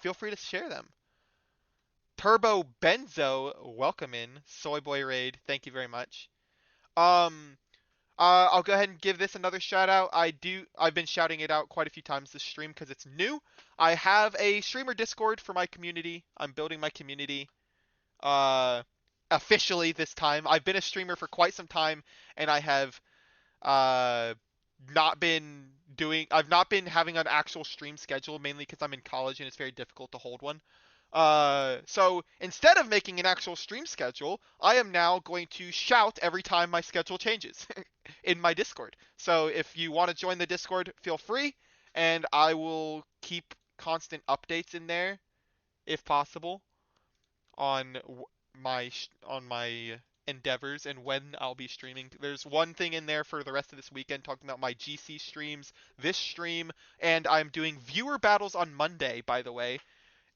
[SPEAKER 1] feel free to share them. Turbo Benzo, welcome in. Soy Boy Raid, thank you very much. Um, I'll go ahead and give this another shout out. I've been shouting it out quite a few times this stream because it's new. I have a streamer Discord for my community. I'm building my community. Uh, Officially this time. I've been a streamer for quite some time, and I have uh I've not been having an actual stream schedule, mainly because I'm in college and it's very difficult to hold one. So instead of making an actual stream schedule, I am now going to shout every time my schedule changes in my Discord. So if you want to join the Discord, feel free, and I will keep constant updates in there if possible on my endeavors and when I'll be streaming. There's one thing in there for the rest of this weekend talking about my GC streams, this stream, and I'm doing viewer battles on Monday, by the way.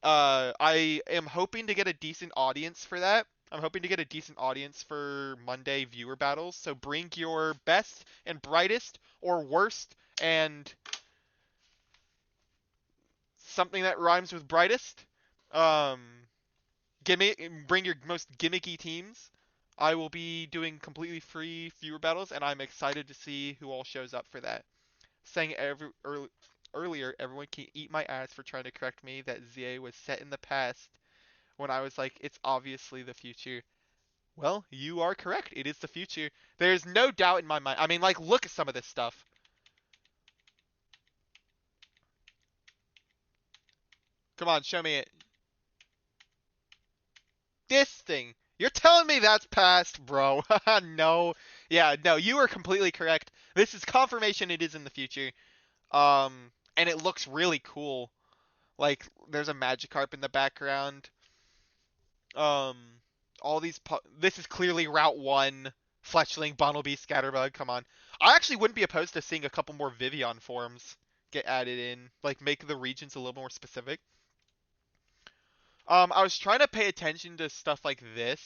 [SPEAKER 1] I am hoping to get a decent audience for that. I'm hoping to get a decent audience for Monday viewer battles. So bring your best and brightest or worst and something that rhymes with brightest. Um, bring your most gimmicky teams. I will be doing completely free viewer battles, and I'm excited to see who all shows up for that. Saying earlier, everyone can eat my ass for trying to correct me that ZA was set in the past when I was like, it's obviously the future. Well, you are correct. It is the future. There's no doubt in my mind. I mean, like, look at some of this stuff. Come on, show me it. This thing. You're telling me that's past, bro. No. Yeah, no, you are completely correct. This is confirmation it is in the future. And it looks really cool. Like, there's a Magikarp in the background. Um, this is clearly Route 1. Fletchling, Bunnelby, Scatterbug, come on. I actually wouldn't be opposed to seeing a couple more Vivian forms get added in. Like, make the regions a little more specific. I was trying to pay attention to stuff like this.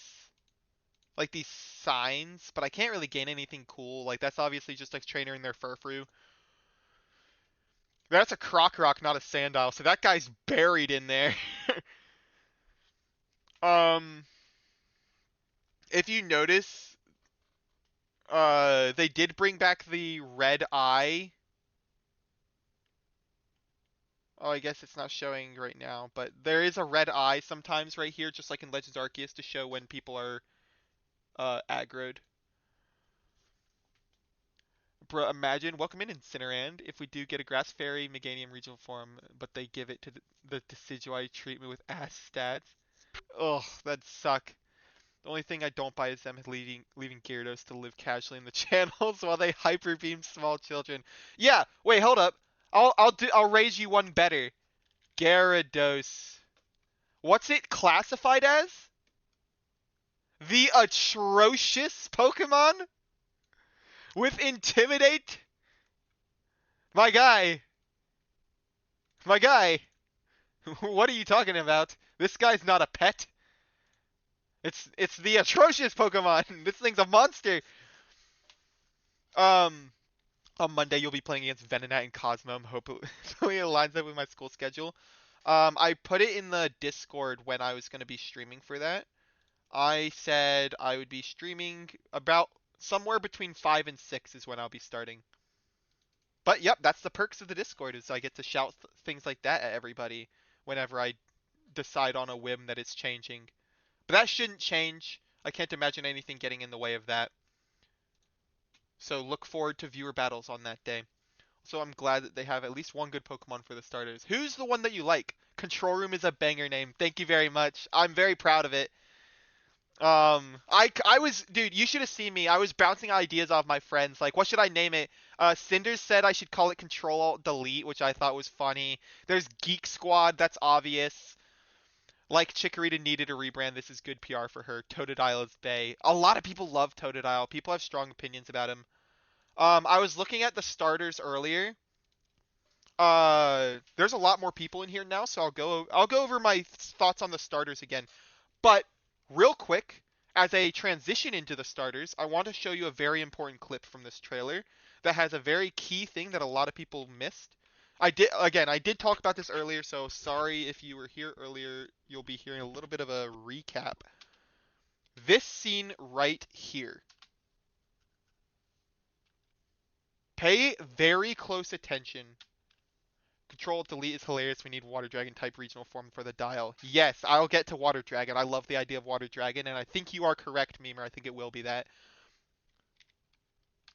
[SPEAKER 1] Like these signs, but I can't really gain anything cool. Like, that's obviously just a trainer in their Furfrou. That's a Croc, not a Sandile, so that guy's buried in there. um, if you notice, they did bring back the red eye. Oh, I guess it's not showing right now, but there is a red eye sometimes right here, just like in Legends Arceus, to show when people are aggroed. Bro, imagine, welcome in Incinerand, if we do get a Grass Fairy Meganium regional form, but they give it to the Decidueye treatment with ass stats. Ugh, that'd suck. The only thing I don't buy is them leaving Gyarados to live casually in the channels while they hyper beam small children. Yeah, wait, hold up. I'll raise you one better. Gyarados. What's it classified as? The atrocious Pokemon with Intimidate? My guy. My guy. What are you talking about? This guy's not a pet. It's the atrocious Pokemon. This thing's a monster. Um, on Monday you'll be playing against Venonat and Cosmo. Hopefully it lines up with my school schedule. I put it in the Discord when I was going to be streaming for that. I said I would be streaming about somewhere between 5 and 6 is when I'll be starting. But yep, that's the perks of the Discord is I get to shout things like that at everybody whenever I decide on a whim that it's changing. But that shouldn't change. I can't imagine anything getting in the way of that. So look forward to viewer battles on that day. So I'm glad that they have at least one good Pokemon for the starters. Who's the one that you like? Control Room is a banger name. Thank you very much. I'm very proud of it. I was, dude, you should have seen me. I was bouncing ideas off my friends. Like, what should I name it? Cinders said I should call it Control Alt Delete, which I thought was funny. There's Geek Squad, that's obvious. Like, Chikorita needed a rebrand. This is good PR for her. Totodile is bae. A lot of people love Totodile. People have strong opinions about him. I was looking at the starters earlier. There's a lot more people in here now, so I'll go over my thoughts on the starters again. But real quick, as a transition into the starters, I want to show you a very important clip from this trailer that has a very key thing that a lot of people missed. I did talk about this earlier, so sorry if you were here earlier, you'll be hearing a little bit of a recap. This scene right here. Pay very close attention. Control Delete is hilarious. We need Water Dragon type regional form for the dial. Yes, I'll get to Water Dragon. I love the idea of Water Dragon, and I think you are correct, Memer. I think it will be that.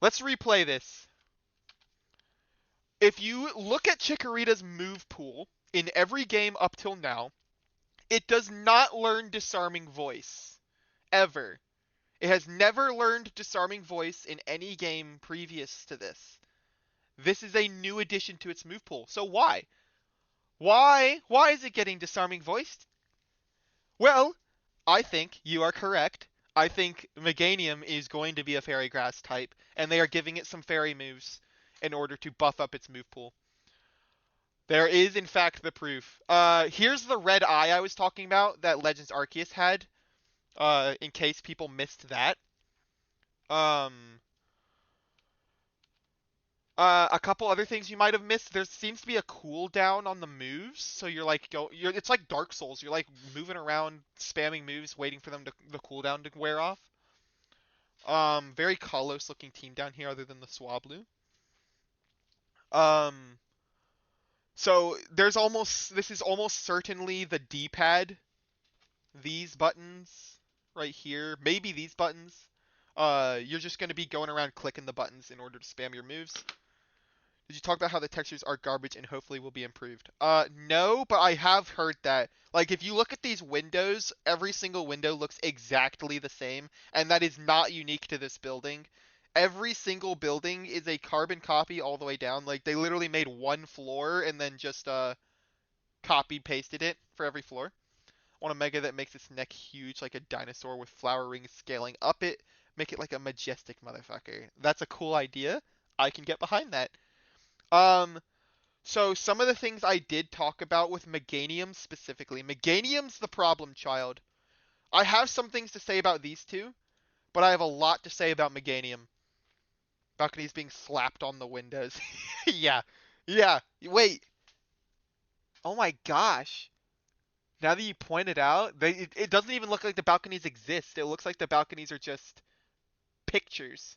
[SPEAKER 1] Let's replay this. If you look at Chikorita's move pool in every game up till now, it does not learn Disarming Voice. Ever. It has never learned Disarming Voice in any game previous to this. This is a new addition to its move pool. So why? Why is it getting Disarming Voiced? Well, I think you are correct. I think Meganium is going to be a Fairy Grass type, and they are giving it some Fairy moves in order to buff up its move pool. There is, in fact, the proof. Here's the red eye I was talking about that Legends Arceus had, in case people missed that. A couple other things you might have missed. There seems to be a cooldown on the moves, so it's like Dark Souls. You're like moving around, spamming moves, waiting for the cooldown to wear off. Very Kalos looking team down here, other than the Swablu. So this is almost certainly the D-pad. These buttons right here, maybe these buttons. You're just going to be going around clicking the buttons in order to spam your moves. Did you talk about how the textures are garbage and hopefully will be improved? No, but I have heard that. Like, if you look at these windows, every single window looks exactly the same, and that is not unique to this building. Every single building is a carbon copy all the way down. Like, they literally made one floor and then just, copy-pasted it for every floor. I want a Mega that makes its neck huge like a dinosaur with flower rings scaling up it. Make it like a majestic motherfucker. That's a cool idea. I can get behind that. So some of the things I did talk about with Meganium specifically. Meganium's the problem child. I have some things to say about these two, but I have a lot to say about Meganium. Balcony's being slapped on the windows. Yeah. Yeah. Wait. Oh my gosh. Now that you point it out, it doesn't even look like the balconies exist. It looks like the balconies are just pictures.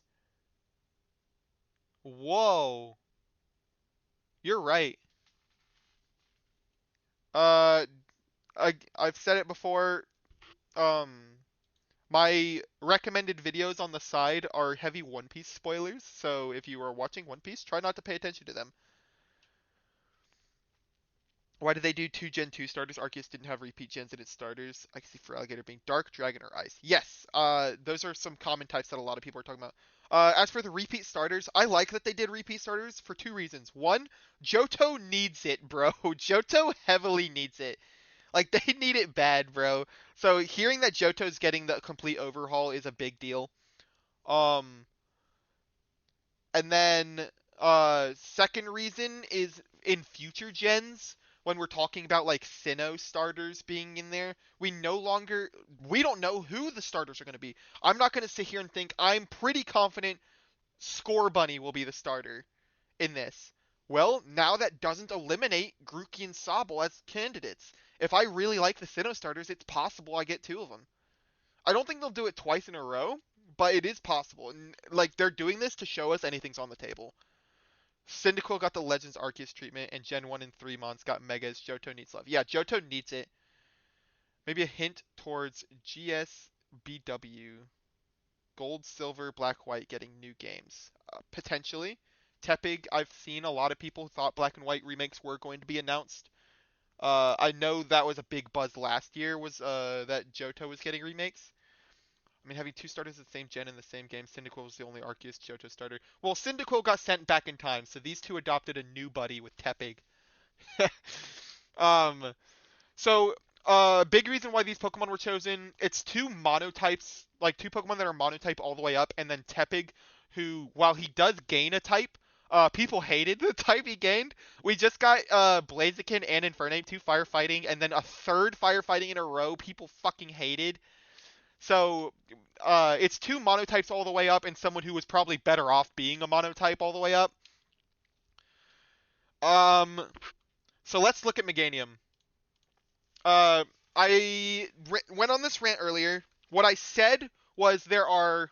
[SPEAKER 1] Whoa. You're right. Uh, I've said it before. Um, my recommended videos on the side are heavy One Piece spoilers, so if you are watching One Piece, try not to pay attention to them. Why did they do two Gen 2 starters? Arceus didn't have repeat gens in its starters. I can see for Alligator being Dark, Dragon, or Ice. Yes, those are some common types that a lot of people are talking about. As for the repeat starters, I like that they did repeat starters for two reasons. One, Johto needs it, bro. Johto heavily needs it. Like, they need it bad, bro. So hearing that Johto's getting the complete overhaul is a big deal. Um, and then second reason is in future gens when we're talking about like Sinnoh starters being in there, we don't know who the starters are going to be. I'm not going to sit here and think I'm pretty confident Score Bunny will be the starter in this. Well, now that doesn't eliminate Grookey and Sobble as candidates. If I really like the Sinnoh starters, it's possible I get two of them. I don't think they'll do it twice in a row, but it is possible. And like they're doing this to show us anything's on the table. Cyndaquil got the Legends Arceus treatment, and Gen 1 and 3 Mons got Megas. Johto needs love. Yeah, Johto needs it. Maybe a hint towards GSBW. Gold, Silver, Black, White getting new games. Potentially. Tepig, I've seen a lot of people who thought Black and White remakes were going to be announced. I know that was a big buzz last year, was that Johto was getting remakes. I mean, having two starters of the same gen in the same game, Cyndaquil was the only Arceus Johto starter. Well, Cyndaquil got sent back in time, so these two adopted a new buddy with Tepig. um, so, big reason why these Pokemon were chosen, it's two monotypes, like two Pokemon that are monotype all the way up, and then Tepig, who, while he does gain a type, people hated the type he gained. We just got, Blaziken and Infernape, two firefighting, and then a third firefighting in a row people fucking hated. So, it's two monotypes all the way up and someone who was probably better off being a monotype all the way up. Um, so let's look at Meganium. I went on this rant earlier. What I said was there are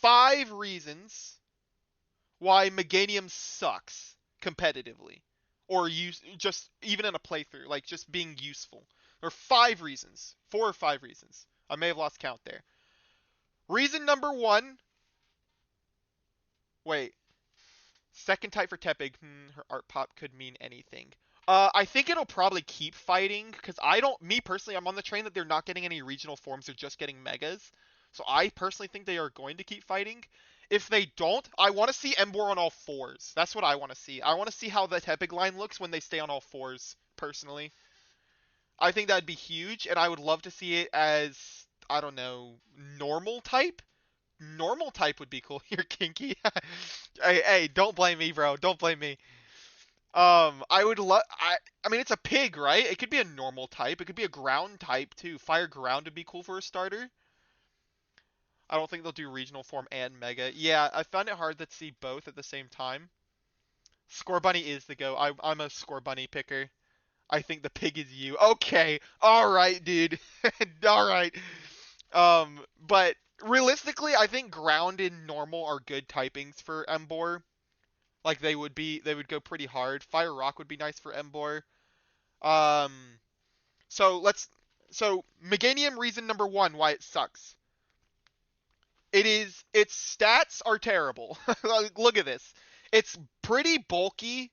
[SPEAKER 1] 5 reasons why Meganium sucks competitively, or just even in a playthrough, like just being useful. There are 5 reasons, 4 or 5 reasons. I may have lost count there. Reason number one. Wait. Second type for Tepig. Her art pop could mean anything. I think it'll probably keep fighting, because me personally, I'm on the train that they're not getting any regional forms, they're just getting megas. So I personally think they are going to keep fighting. If they don't, I want to see Emboar on all fours. That's what I want to see. I want to see how the Tepig line looks when they stay on all fours, personally. I think that'd be huge, and I would love to see it as, I don't know, normal type? Normal type would be cool. You're kinky. Hey, don't blame me, bro. Don't blame me. I would love. I mean, it's a pig, right? It could be a normal type. It could be a ground type too. Fire ground would be cool for a starter. I don't think they'll do regional form and mega. Yeah, I found it hard to see both at the same time. Scorbunny is the go. I'm a Scorbunny picker. I think the pig is you. Okay, all right, dude. All right. But realistically, I think ground and normal are good typings for Emboar. Like they would go pretty hard. Fire Rock would be nice for Emboar. Um, so Meganium reason number one why it sucks. Its stats are terrible. Look at this. It's pretty bulky.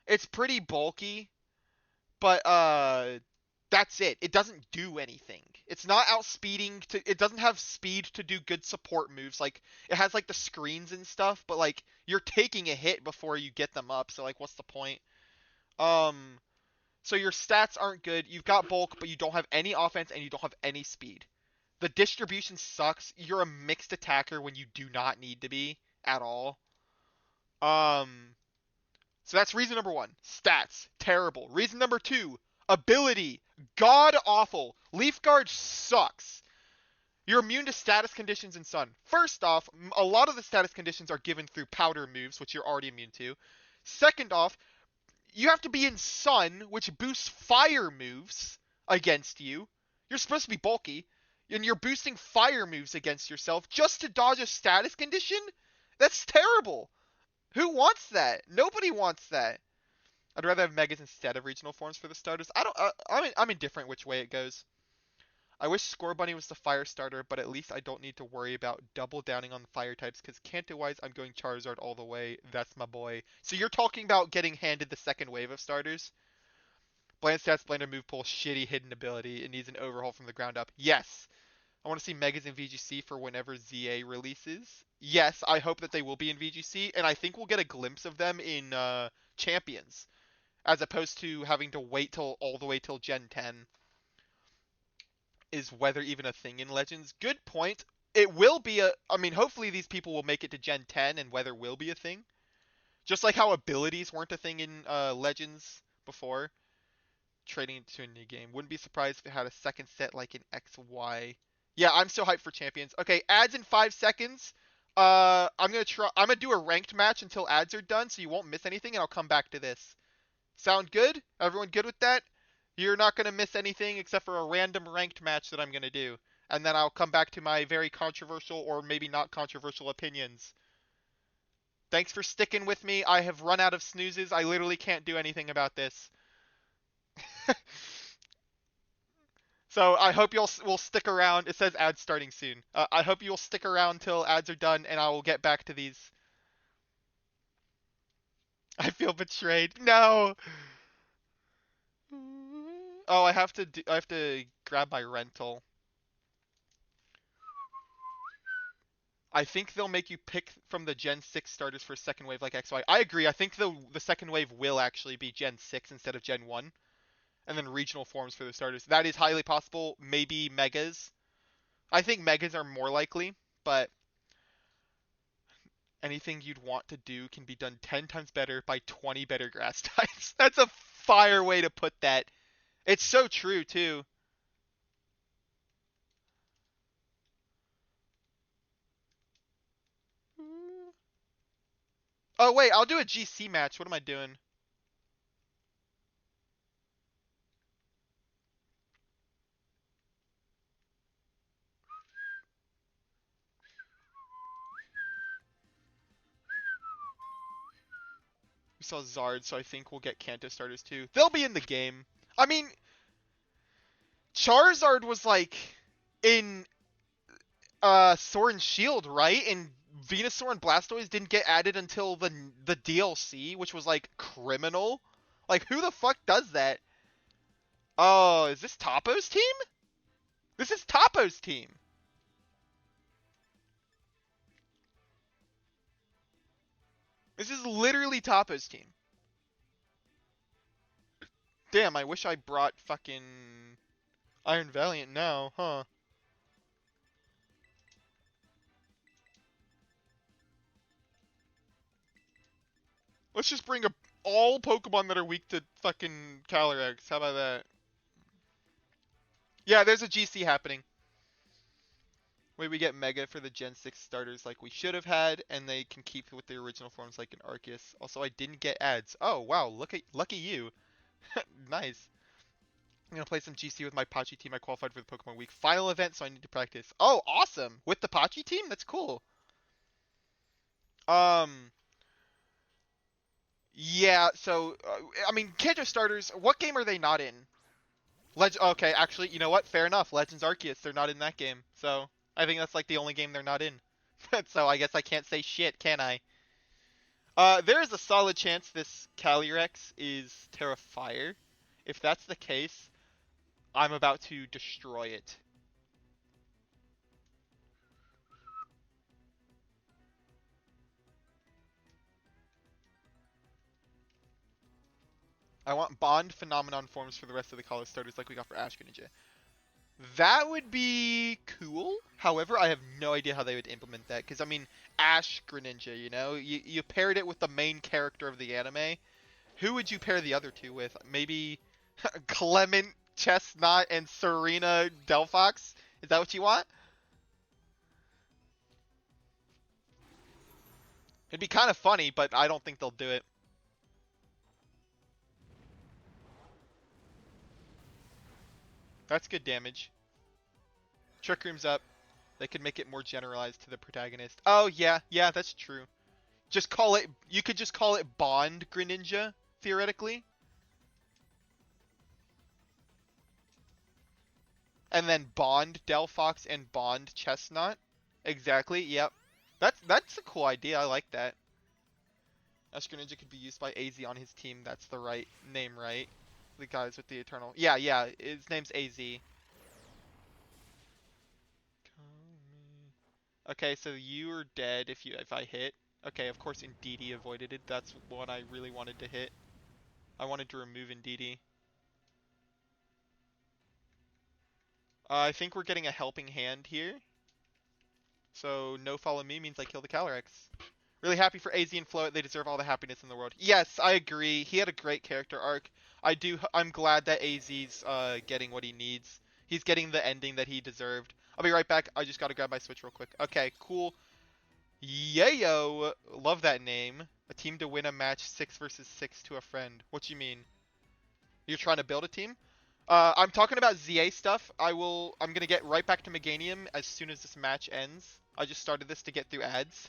[SPEAKER 1] It's pretty bulky, but that's it. It doesn't do anything. It's not outspeeding it doesn't have speed to do good support moves. Like it has like the screens and stuff, but like you're taking a hit before you get them up. So like what's the point? Um so your stats aren't good. You've got bulk, but you don't have any offense and you don't have any speed. The distribution sucks. You're a mixed attacker when you do not need to be at all. Um so that's reason number one. Stats, terrible. Reason number two, ability, god awful. Leaf Guard sucks. You're immune to status conditions in Sun. First off, a lot of the status conditions are given through powder moves, which you're already immune to. Second off, you have to be in Sun, which boosts fire moves against you. You're supposed to be bulky, and you're boosting fire moves against yourself just to dodge a status condition? That's terrible. Who wants that? Nobody wants that. I'd rather have megas instead of regional forms for the starters. I don't. I'm indifferent which way it goes. I wish Score Bunny was the fire starter, but at least I don't need to worry about double downing on the fire types, because Kanto-wise, I'm going Charizard all the way. That's my boy. So you're talking about getting handed the second wave of starters? Bland stats, blender move pool, shitty hidden ability. It needs an overhaul from the ground up. Yes. I want to see Megas in VGC for whenever ZA releases. Yes, I hope that they will be in VGC, and I think we'll get a glimpse of them in Champions, as opposed to having to wait till all the way till Gen 10. Is weather even a thing in Legends? Good point. It will be I mean, hopefully these people will make it to Gen 10 and weather will be a thing. Just like how abilities weren't a thing in Legends before. Trading into a new game. Wouldn't be surprised if it had a second set like in XY. Yeah, I'm so hyped for Champions. Okay, ads in 5 seconds. I'm gonna do a ranked match until ads are done, so you won't miss anything, and I'll come back to this. Sound good? Everyone good with that? You're not gonna miss anything except for a random ranked match that I'm gonna do, and then I'll come back to my very controversial or maybe not controversial opinions. Thanks for sticking with me. I have run out of snoozes. I literally can't do anything about this. So I hope you'll will stick around. It says ads starting soon. I hope you'll stick around till ads are done, and I will get back to these. I feel betrayed. No. Oh, I have to grab my rental. I think they'll make you pick from the Gen 6 starters for second wave like XY. I agree. I think the second wave will actually be Gen 6 instead of Gen 1. And then regional forms for the starters. That is highly possible. Maybe Megas. I think Megas are more likely, but anything you'd want to do can be done 10 times better by 20 better grass types. That's a fire way to put that. It's so true, too. Oh, wait, I'll do a GC match. What am I doing? We saw Zard, so I think we'll get Kanto starters, too. They'll be in the game. I mean, Charizard was, like, in Sword and Shield, right? And Venusaur and Blastoise didn't get added until the DLC, which was like criminal. Like who the fuck does that? Oh, is this Topo's team? This is Topo's team. This is literally Topo's team. Damn, I wish I brought fucking Iron Valiant now, huh? Let's just bring all Pokemon that are weak to fucking Calyrex. How about that? Yeah, there's a GC happening. Wait, we get Mega for the Gen 6 starters like we should have had, and they can keep with the original forms like an Arceus. Also, I didn't get ads. Oh, wow, lucky you. Nice. I'm gonna play some GC with my Pachi team. I qualified for the Pokemon Week final event, so I need to practice. Oh, awesome! With the Pachi team? That's cool. Um, yeah, so, I mean, Kanto starters, what game are they not in? Okay, actually, you know what? Fair enough. Legends Arceus, they're not in that game. So, I think that's like the only game they're not in. So, I guess I can't say shit, can I? There is a solid chance this Calyrex is Terrafire. If that's the case, I'm about to destroy it. I want Bond Phenomenon forms for the rest of the college starters like we got for Ash Greninja. That would be cool. However, I have no idea how they would implement that. Because, I mean, Ash Greninja, you know? You paired it with the main character of the anime. Who would you pair the other two with? Maybe Clement Chestnut and Serena Delphox? Is that what you want? It'd be kind of funny, but I don't think they'll do it. That's good damage. Trick Room's up. They could make it more generalized to the protagonist. Oh, yeah, that's true. Just call it, you could just call it Bond Greninja, theoretically. And then Bond Delphox and Bond Chestnut. Exactly, yep. That's a cool idea, I like that. Ash Greninja could be used by AZ on his team, that's the right name, right? The guys with the Eternal. Yeah, yeah, his name's AZ. Okay, so you are dead if I hit. Okay, of course Indeedee avoided it. That's what I really wanted to hit. I wanted to remove Indeedee. I think we're getting a helping hand here. So no follow me means I kill the Calyrex. Really happy for AZ and Float. They deserve all the happiness in the world. Yes, I agree. He had a great character arc. I'm glad that AZ's getting what he needs. He's getting the ending that he deserved. I'll be right back. I just gotta grab my Switch real quick. Okay, cool. Yayo, love that name. A team to win a match 6 versus 6 to a friend. What you mean? You're trying to build a team? I'm talking about ZA stuff. I'm gonna get right back to Meganium as soon as this match ends. I just started this to get through ads.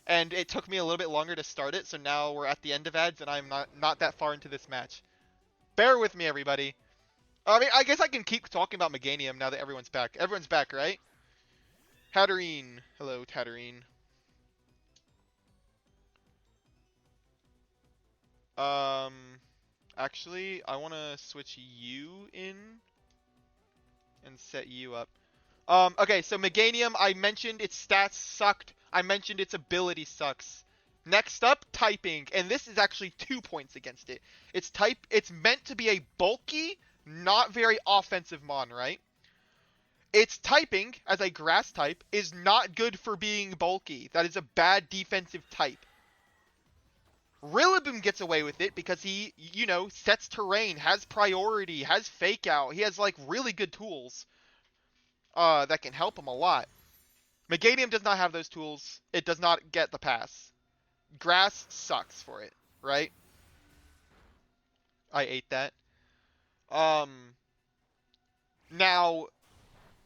[SPEAKER 1] And it took me a little bit longer to start it, so now we're at the end of ads and I'm not that far into this match. Bear with me, everybody. I mean, I guess I can keep talking about Meganium now that everyone's back. Everyone's back, right? Tatterine. Hello, Tatterine. Um, actually, I want to switch you in and set you up. Okay, so Meganium, I mentioned its stats sucked. I mentioned its ability sucks. Next up, typing, and this is actually 2 points against it. It's meant to be a bulky, not very offensive mon, right? Its typing, as a grass type, is not good for being bulky. That is a bad defensive type. Rillaboom gets away with it because he, sets terrain, has priority, has fake out. He has, like, really good tools that can help him a lot. Meganium does not have those tools. It does not get the pass. Grass sucks for it, right? I ate that. Now,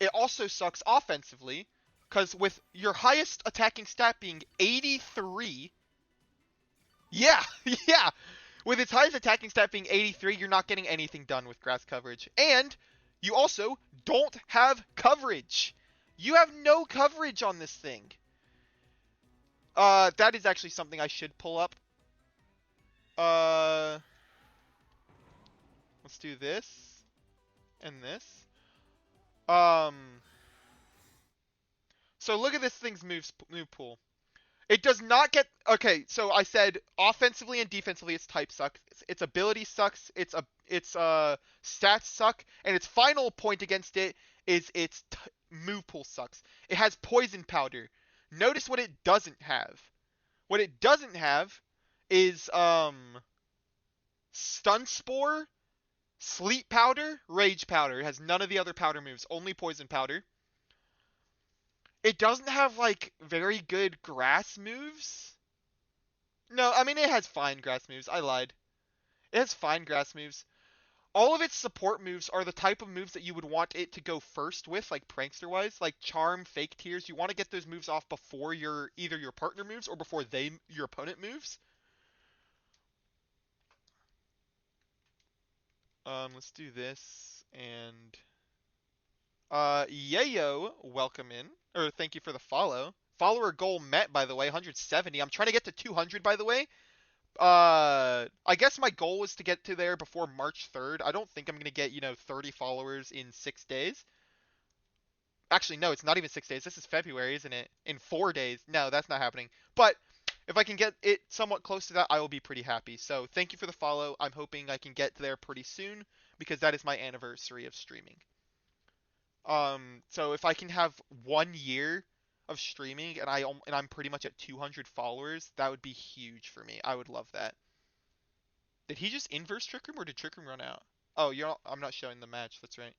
[SPEAKER 1] it also sucks offensively, because with your highest attacking stat being 83, yeah, yeah, with its highest attacking stat being 83, you're not getting anything done with grass coverage. And you also don't have coverage. You have no coverage on this thing. That is actually something I should pull up. Let's do this and this. So look at this thing's move pool. It does not get... Okay, so I said offensively and defensively its type sucks. Its ability sucks. Its stats suck. And its final point against it is its move pool sucks. It has poison powder. Notice what it doesn't have. What it doesn't have is stun spore, sleep powder, rage powder. It has none of the other powder moves, only poison powder. It doesn't have, like, very good grass moves. No, I mean, it has fine grass moves. I lied. It has fine grass moves. All of its support moves are the type of moves that you would want it to go first with, like prankster-wise, like Charm, Fake Tears. You want to get those moves off before either your partner moves or before your opponent moves. Let's do this, and Yayo, welcome in. Or thank you for the follow. Follower goal met, by the way, 170. I'm trying to get to 200, by the way. I guess my goal was to get to there before March 3rd. I don't think I'm going to get, 30 followers in 6 days. Actually, no, it's not even 6 days. This is February, isn't it? In 4 days. No, that's not happening. But if I can get it somewhat close to that, I will be pretty happy. So thank you for the follow. I'm hoping I can get there pretty soon because that is my anniversary of streaming. So if I can have 1 year of streaming and I'm pretty much at 200 followers, that would be huge for me. I would love that. Did he just inverse Trick Room or did Trick Room run out? Oh, I'm not showing the match. That's right.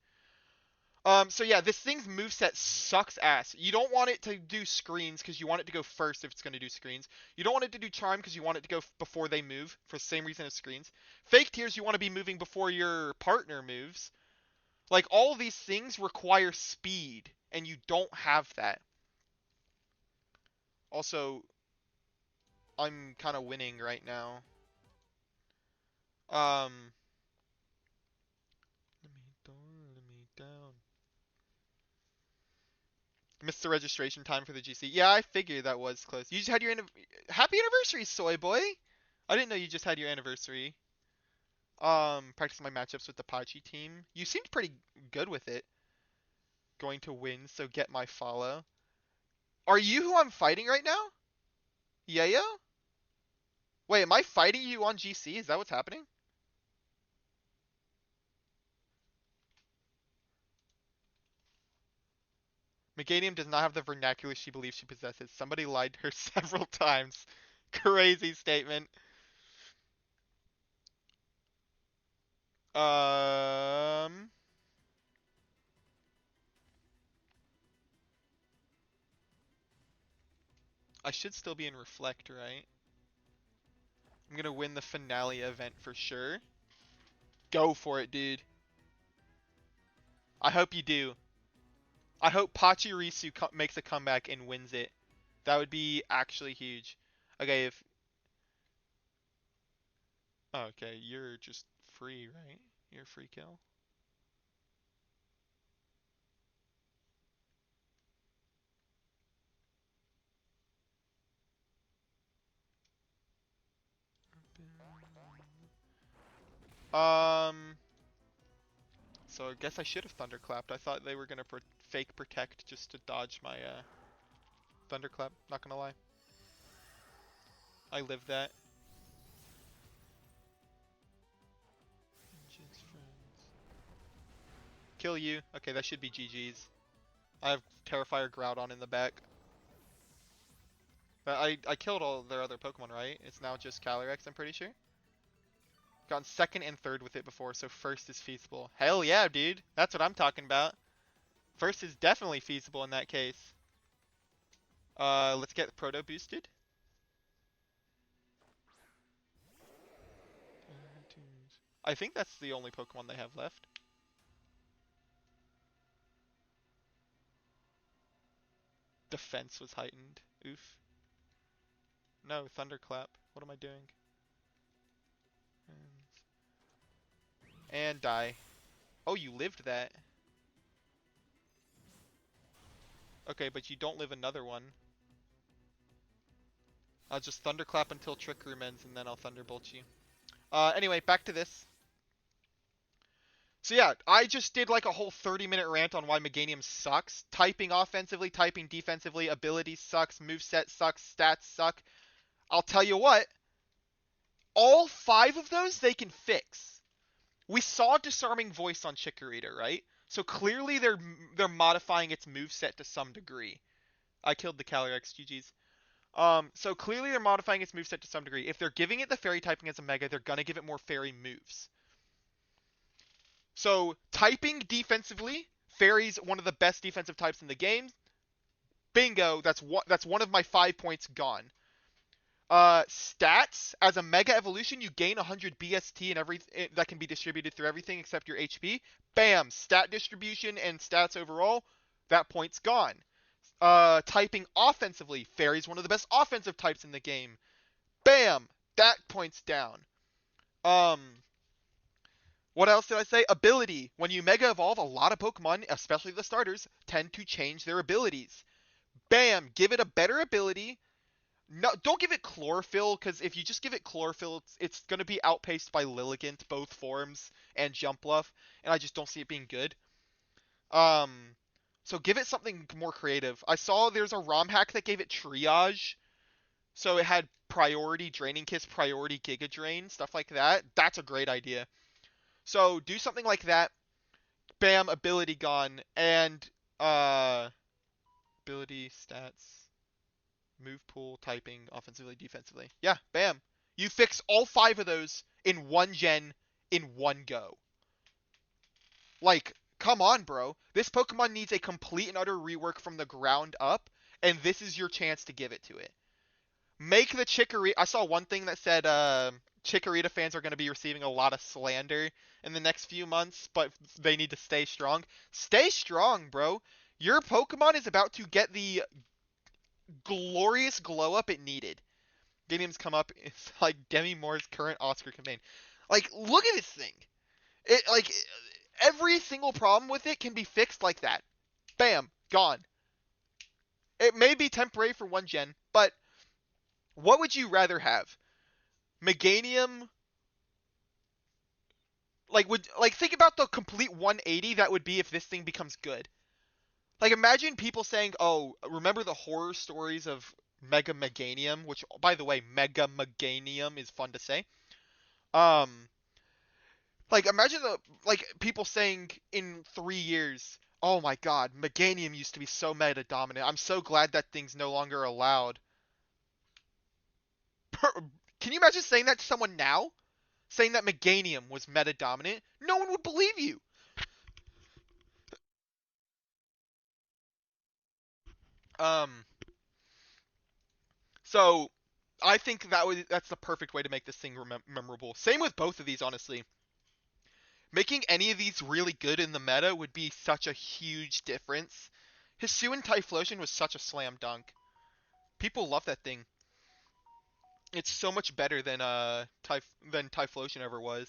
[SPEAKER 1] So yeah, this thing's moveset sucks ass. You don't want it to do screens because you want it to go first if it's going to do screens. You don't want it to do charm because you want it to go before they move for the same reason as screens. Fake Tears, you want to be moving before your partner moves. Like, all these things require speed, and you don't have that. Also, I'm kind of winning right now. Let me down. Missed the registration time for the GC. Yeah, I figured that was close. You just had your happy anniversary, soy boy. I didn't know you just had your anniversary. Practicing my matchups with the Pachi team. You seemed pretty good with it. Going to win, so get my follow. Are you who I'm fighting right now? Yayo? Wait, am I fighting you on GC? Is that what's happening? Meganium does not have the vernacular she believes she possesses. Somebody lied to her several times. Crazy statement. Um... I should still be in Reflect, right? I'm gonna win the finale event for sure. Go for it, dude. I hope you do. I hope Pachirisu makes a comeback and wins it. That would be actually huge. Okay, if... Oh, okay, you're just free, right? You're a free kill. Um... So I guess I should have Thunderclapped. I thought they were gonna fake protect just to dodge my Thunderclap. Not gonna lie. I lived that. Kill you. Okay, that should be GG's. I have Terrifier Groudon in the back. But I killed all their other Pokemon, right? It's now just Calyrex, I'm pretty sure. Gotten second and third with it before, so first is feasible. Hell yeah, dude. That's what I'm talking about. First is definitely feasible in that case. Let's get Proto boosted. I think that's the only Pokemon they have left. Defense was heightened. Oof. No, Thunderclap. What am I doing? And die. Oh, you lived that. Okay, but you don't live another one. I'll just Thunderclap until Trick Room ends, and then I'll Thunderbolt you. Anyway, back to this. So yeah, I just did like a whole 30-minute rant on why Meganium sucks. Typing offensively, typing defensively, ability sucks, moveset sucks, stats suck. I'll tell you what, all 5 of those they can fix. We saw Disarming Voice on Chikorita, right? So clearly they're modifying its moveset to some degree. I killed the Calyrex, GG's. So clearly they're modifying its moveset to some degree. If they're giving it the fairy typing as a mega, they're gonna give it more fairy moves. So typing defensively, fairy's one of the best defensive types in the game. Bingo, that's one of my 5 points gone. Stats, as a mega evolution, you gain 100 BST and that can be distributed through everything except your HP. Bam, stat distribution and stats overall, that point's gone. Typing offensively, fairy's one of the best offensive types in the game. Bam, that point's down. What else did I say? Ability. When you Mega Evolve, a lot of Pokemon, especially the starters, tend to change their abilities. Bam! Give it a better ability. No, don't give it Chlorophyll, because if you just give it Chlorophyll, it's going to be outpaced by Lilligant, both forms, and Jumpluff, and I just don't see it being good. So give it something more creative. I saw there's a ROM hack that gave it Triage, so it had Priority Draining Kiss, Priority Giga Drain, stuff like that. That's a great idea. So do something like that. Bam, ability gone, and ability, stats, move pool, typing, offensively, defensively. Yeah, bam. You fix all 5 of those in one gen in one go. Like, come on, bro. This Pokemon needs a complete and utter rework from the ground up, and this is your chance to give it to it. Make the Chikorita... I saw one thing that said Chikorita fans are going to be receiving a lot of slander in the next few months, but they need to stay strong. Stay strong, bro. Your Pokemon is about to get the glorious glow up it needed. Meganium's come up. It's like Demi Moore's current Oscar campaign. Like, look at this thing. It like every single problem with it can be fixed like that. Bam, gone. It may be temporary for one gen, but what would you rather have? Meganium, like think about the complete 180 that would be if this thing becomes good. Like imagine people saying, "Oh, remember the horror stories of Mega Meganium?" Which, by the way, Mega Meganium is fun to say. Um, like imagine like people saying in 3 years, "Oh my God, Meganium used to be so meta dominant. I'm so glad that thing's no longer allowed." Can you imagine saying that to someone now? Saying that Meganium was meta dominant? No one would believe you. Um, so I think that's the perfect way to make this thing memorable. Same with both of these, honestly. Making any of these really good in the meta would be such a huge difference. Hisuian Typhlosion was such a slam dunk. People love that thing. It's so much better than than Typhlosion ever was.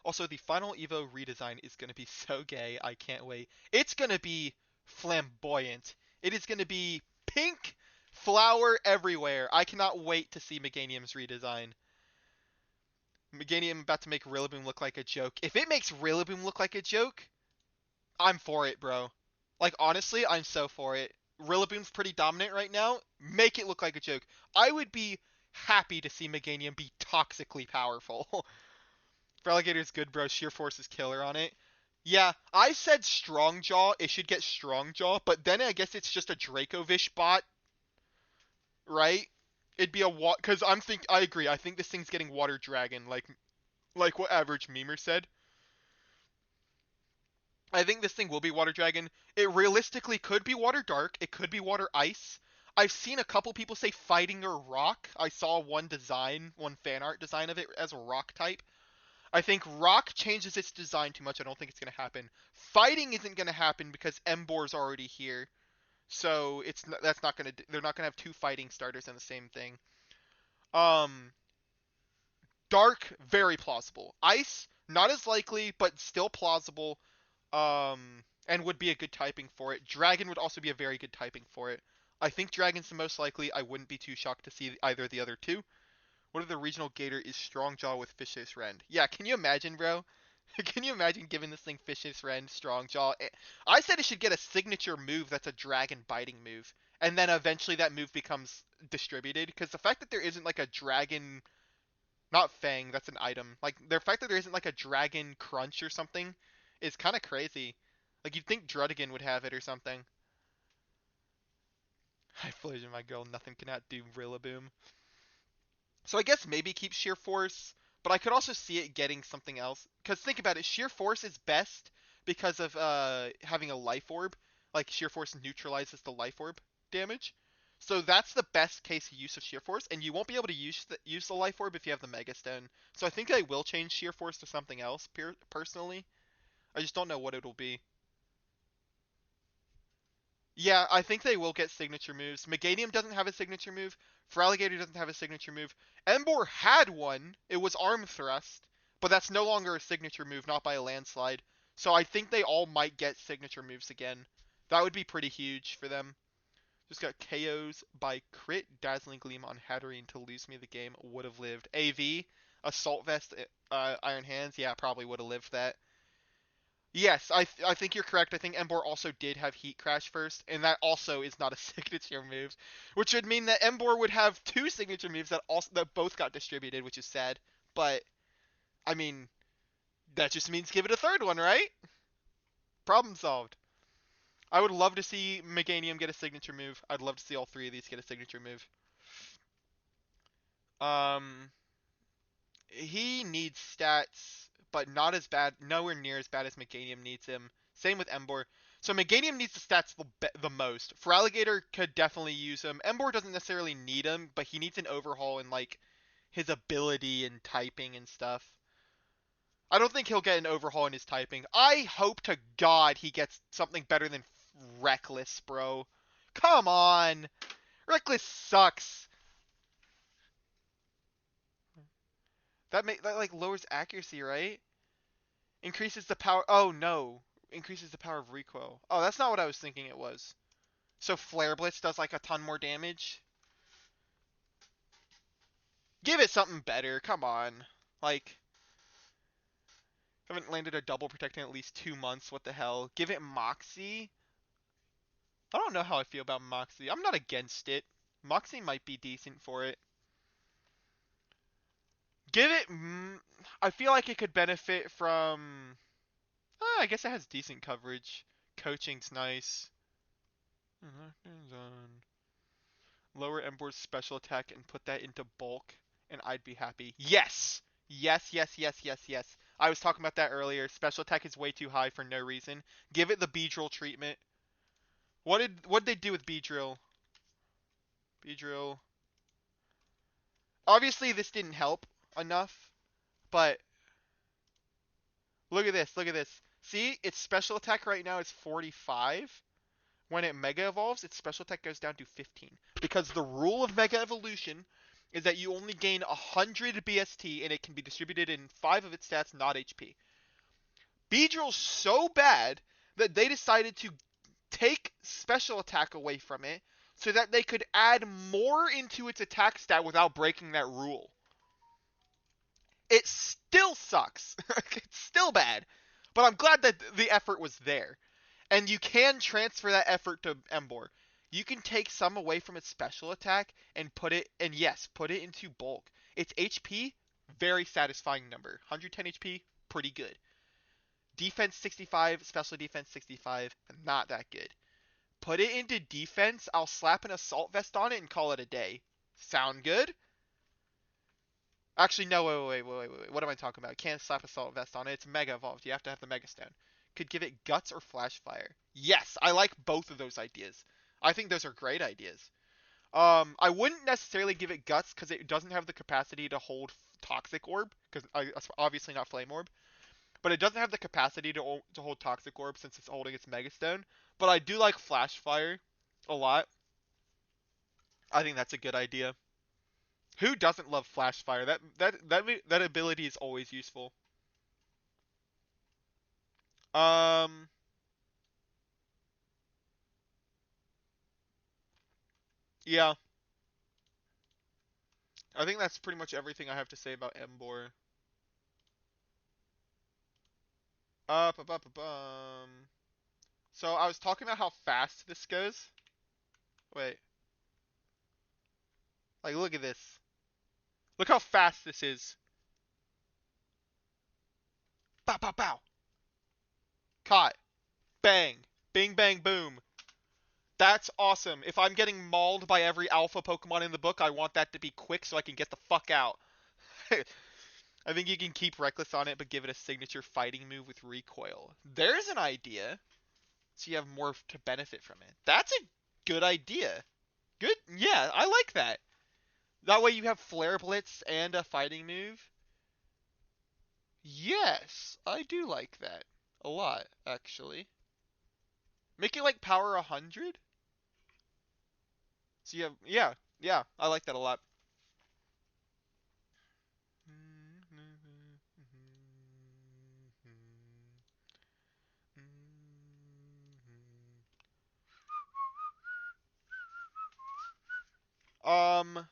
[SPEAKER 1] Also, the final Evo redesign is gonna be so gay. I can't wait. It's gonna be flamboyant. It is gonna be pink flower everywhere. I cannot wait to see Meganium's redesign. Meganium about to make Rillaboom look like a joke. If it makes Rillaboom look like a joke, I'm for it, bro. Like honestly, I'm so for it. Rillaboom's pretty dominant right now. Make it look like a joke. I would be happy to see Meganium be toxically powerful. Feraligator's good, bro. Sheer Force is killer on it. Yeah, I said Strong Jaw. It should get Strong Jaw, but then I guess it's just a Dracovish bot, right? It'd be a because I agree. I think this thing's getting Water Dragon, like what Average Memer said. I think this thing will be Water Dragon. It realistically could be Water Dark. It could be Water Ice. I've seen a couple people say Fighting or Rock. I saw one fan art design of it as a Rock type. I think Rock changes its design too much. I don't think it's going to happen. Fighting isn't going to happen because Embor's already here. So that's not going to they're not going to have two fighting starters in the same thing. Um Dark very plausible. Ice not as likely but still plausible. And would be a good typing for it. Dragon would also be a very good typing for it. I think Dragon's the most likely. I wouldn't be too shocked to see either of the other two. What if the regional gator is Strongjaw with Fish's Rend? Yeah, can you imagine, bro? Can you imagine giving this thing Fish's Rend, Strongjaw? I said it should get a signature move that's a dragon biting move. And then eventually that move becomes distributed. Because the fact that there isn't like a dragon, not Fang, that's an item. Like, the fact that there isn't like a dragon crunch or something is kind of crazy. Like, you'd think Druddigan would have it or something. High Flasion, my girl, nothing can outdo Rillaboom. So I guess maybe keep Sheer Force, but I could also see it getting something else. Because think about it, Sheer Force is best because of having a Life Orb. Like Sheer Force neutralizes the Life Orb damage. So that's the best case use of Sheer Force, and you won't be able to use the Life Orb if you have the Mega Stone. So I think I will change Sheer Force to something else personally. I just don't know what it'll be. Yeah, I think they will get signature moves. Meganium doesn't have a signature move. Feraligatr doesn't have a signature move. Emboar had one. It was Arm Thrust, but that's no longer a signature move, not by a landslide. So I think they all might get signature moves again. That would be pretty huge for them. Just got KOs by crit Dazzling Gleam on Hatterene to lose me the game. Would have lived. AV, Assault Vest, Iron Hands. Yeah, probably would have lived that. Yes, I think you're correct. I think Emboar also did have Heat Crash first, and that also is not a signature move, which would mean that Emboar would have two signature moves that both got distributed, which is sad. But I mean, that just means give it a third one, right? Problem solved. I would love to see Meganium get a signature move. I'd love to see all three of these get a signature move. Um, he needs stats, but not as bad, nowhere near as bad as Meganium needs him. Same with Emboar. So Meganium needs the stats the most. Feraligatr could definitely use him. Emboar doesn't necessarily need him, but he needs an overhaul in like his ability and typing and stuff. I don't think he'll get an overhaul in his typing. I hope to God he gets something better than Reckless, bro. Come on. Reckless sucks. That like lowers accuracy, right? Increases the power. Oh no, increases the power of recoil. Oh, that's not what I was thinking it was. So Flare Blitz does like a ton more damage. Give it something better. Come on. Like, haven't landed a double protect in at least 2 months. What the hell? Give it Moxie. I don't know how I feel about Moxie. I'm not against it. Moxie might be decent for it. Give it. I feel like it could benefit from. I guess it has decent coverage. Coaching's nice. Lower Embor's special attack and put that into bulk, and I'd be happy. Yes! Yes, yes, yes, yes, yes. I was talking about that earlier. Special attack is way too high for no reason. Give it the Beedrill treatment. What did they do with Beedrill? Beedrill. Obviously, this didn't help enough, but look at this. Look at this. See, its special attack right now is 45. When it Mega Evolves, its special attack goes down to 15. Because the rule of Mega Evolution is that you only gain 100 BST and it can be distributed in 5 of its stats, not HP. Beedrill's so bad that they decided to take special attack away from it so that they could add more into its attack stat without breaking that rule. It still sucks. It's still bad. But I'm glad that the effort was there. And you can transfer that effort to Embor. You can take some away from its special attack and put it, and yes, put it into bulk. Its HP, very satisfying number. 110 HP, pretty good. Defense 65, special defense 65, not that good. Put it into defense, I'll slap an assault vest on it and call it a day. Sound good? Actually, no, wait. What am I talking about? Can't slap assault vest on it. It's mega evolved. You have to have the mega stone. Could give it guts or flash fire. Yes, I like both of those ideas. I think those are great ideas. I wouldn't necessarily give it guts because it doesn't have the capacity to hold toxic orb, because it's obviously not flame orb. But it doesn't have the capacity to hold toxic orb since it's holding its mega stone. But I do like flash fire a lot. I think that's a good idea. Who doesn't love flash fire? That ability is always useful. Um, yeah, I think that's pretty much everything I have to say about Embor. So I was talking about how fast this goes. Wait, like look at this. Look how fast this is. Bow, bow, bow. Caught. Bang. Bing, bang, boom. That's awesome. If I'm getting mauled by every alpha Pokemon in the book, I want that to be quick so I can get the fuck out. I think you can keep Reckless on it, but give it a signature fighting move with recoil. There's an idea. So you have more to benefit from it. That's a good idea. Good? Yeah, I like that. That way you have Flare Blitz and a fighting move. Yes, I do like that. A lot, actually. Make it like power 100? So you have, yeah, I like that a lot. Um,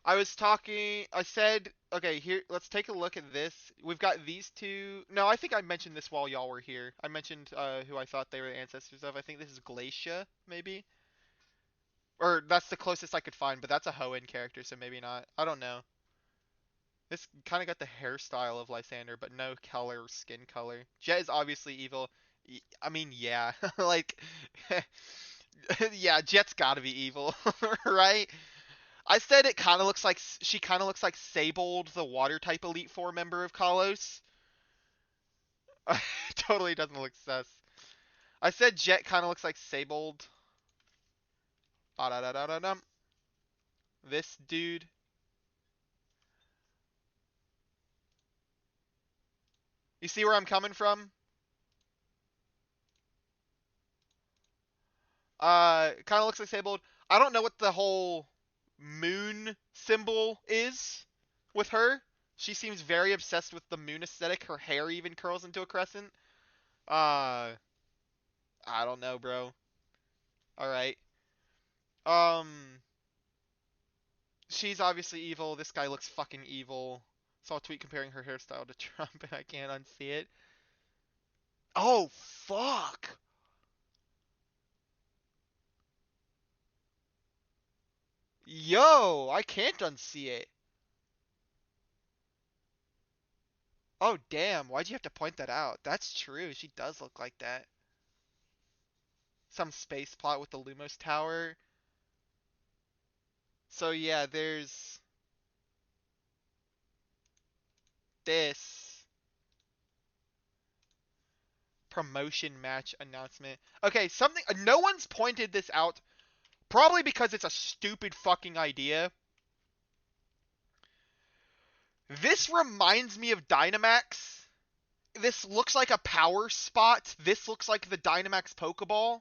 [SPEAKER 1] I said, okay, here, let's take a look at this. We've got these two. No, I think I mentioned this while y'all were here. I mentioned who I thought they were the ancestors of. I think this is Glacia, maybe? Or that's the closest I could find, but that's a Hoenn character, so maybe not. I don't know. This kind of got the hairstyle of Lysander, but no color or skin color. Jet is obviously evil. I mean, yeah. Like, yeah, Jet's gotta be evil, right? I said it kind of looks like she kind of looks like Sabold, the water type Elite Four member of Kalos. Totally doesn't look sus. I said Jet kind of looks like Sabold. Ba-da-da-da-da-dum. This dude. You see where I'm coming from? Kind of looks like Sabold. I don't know what the whole moon symbol is with her. She seems very obsessed with the moon aesthetic. Her hair even curls into a crescent. Uh, I don't know, bro. All right. Um, she's obviously evil. This guy looks fucking evil. Saw a tweet comparing her hairstyle to Trump, and I can't unsee it. Oh fuck! Yo, I can't unsee it. Oh damn! Why'd you have to point that out? That's true. She does look like that. Some space plot with the Lumos Tower. So yeah, there's this promotion match announcement. Okay, something no one's pointed this out, probably because it's a stupid fucking idea. This reminds me of Dynamax. This looks like a power spot. This looks like the Dynamax Pokeball.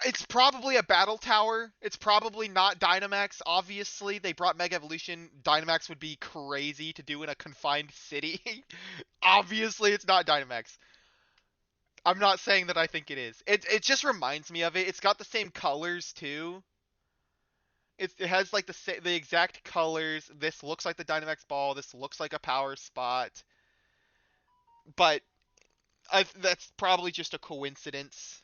[SPEAKER 1] It's probably a battle tower. It's probably not Dynamax. Obviously, they brought Mega Evolution. Dynamax would be crazy to do in a confined city. Obviously, it's not Dynamax. I'm not saying that I think it is. It just reminds me of it. It's got the same colors too. It has like the exact colors. This looks like the Dynamax ball. This looks like a power spot. But that's probably just a coincidence.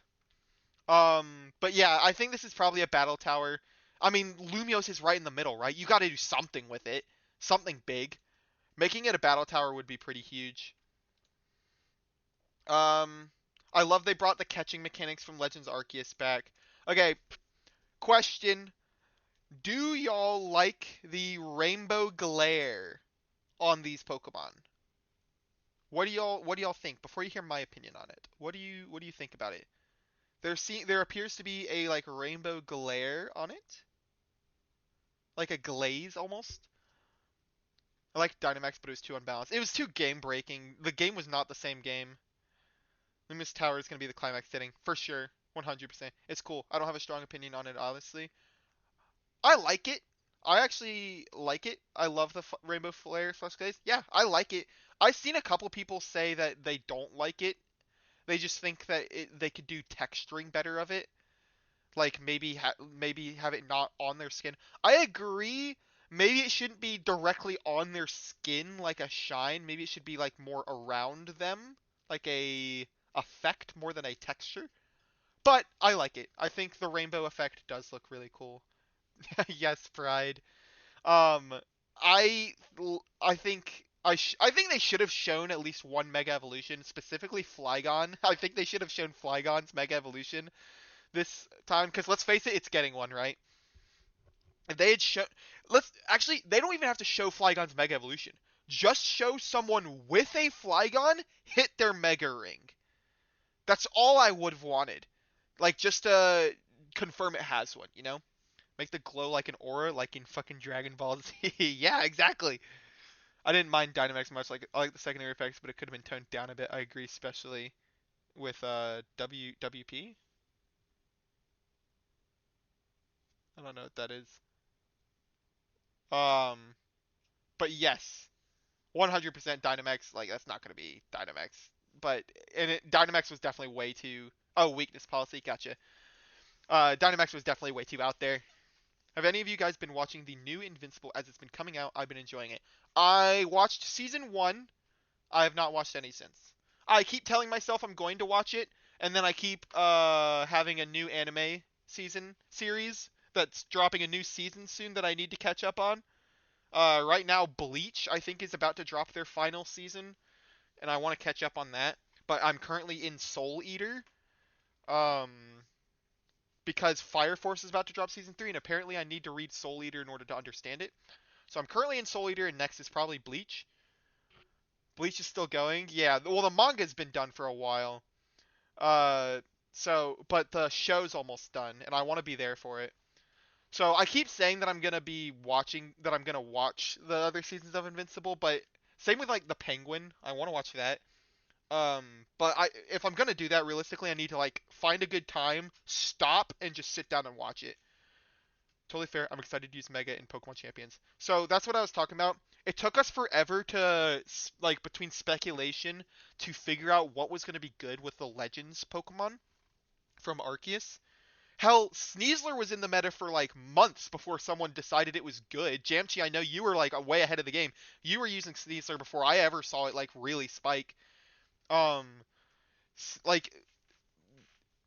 [SPEAKER 1] But yeah, I think this is probably a battle tower. I mean, Lumios is right in the middle, right? You got to do something with it, something big. Making it a battle tower would be pretty huge. Um, I love they brought the catching mechanics from Legends Arceus back. Okay, question: do y'all like the rainbow glare on these Pokemon? What do y'all think? Before you hear my opinion on it, what do you think about it? There appears to be a like rainbow glare on it, like a glaze almost. I like Dynamax, but it was too unbalanced. It was too game breaking. The game was not the same game. Luminous Tower is gonna be the climax setting for sure, 100%. It's cool. I don't have a strong opinion on it honestly. I like it. I actually like it. I love the rainbow flare slash glaze. Yeah, I like it. I've seen a couple people say that they don't like it. They just think that they could do texturing better of it. Like maybe have it not on their skin. I agree. Maybe it shouldn't be directly on their skin like a shine. Maybe it should be like more around them, like a effect more than a texture. But I like it. I think the rainbow effect does look really cool. Yes, Pride. Um, I I think I think they should have shown at least one Mega Evolution, specifically Flygon. I think they should have shown Flygon's Mega Evolution this time, because let's face it, it's getting one, right? If they had shown, let's actually, they don't even have to show Flygon's Mega Evolution. Just show someone with a Flygon hit their Mega Ring. That's all I would have wanted. Like, just to confirm it has one, you know? Make the glow like an aura, like in fucking Dragon Ball Z. Yeah, exactly. I didn't mind Dynamax much. Like, I like the secondary effects, but it could have been toned down a bit. I agree, especially with WP. I don't know what that is. Um, but yes, 100% Dynamax. Like that's not gonna be Dynamax. But Dynamax was definitely way too. Oh, weakness policy. Gotcha. Dynamax was definitely way too out there. Have any of you guys been watching the new Invincible as it's been coming out? I've been enjoying it. I watched season one. I have not watched any since. I keep telling myself I'm going to watch it, and then I keep having a new anime series that's dropping a new season soon that I need to catch up on. Right now, Bleach, I think, is about to drop their final season, and I want to catch up on that. But I'm currently in Soul Eater, um, because Fire Force is about to drop season 3, and apparently I need to read Soul Eater in order to understand it. So I'm currently in Soul Eater, and next is probably Bleach. Bleach is still going. Yeah, well, the manga's been done for a while. Uh, but the show's almost done, and I want to be there for it. So I keep saying that I'm gonna watch the other seasons of Invincible, but same with like the Penguin. I want to watch that. But if I'm gonna do that, realistically, I need to like find a good time, stop, and just sit down and watch it. Totally fair. I'm excited to use Mega in Pokemon Champions. So that's what I was talking about. It took us forever to, like, between speculation to figure out what was going to be good with the Legends Pokemon from Arceus. Hell, Sneasler was in the meta for like months before someone decided it was good. Jamchi, I know you were like way ahead of the game. You were using Sneasler before I ever saw it like really spike. Um, like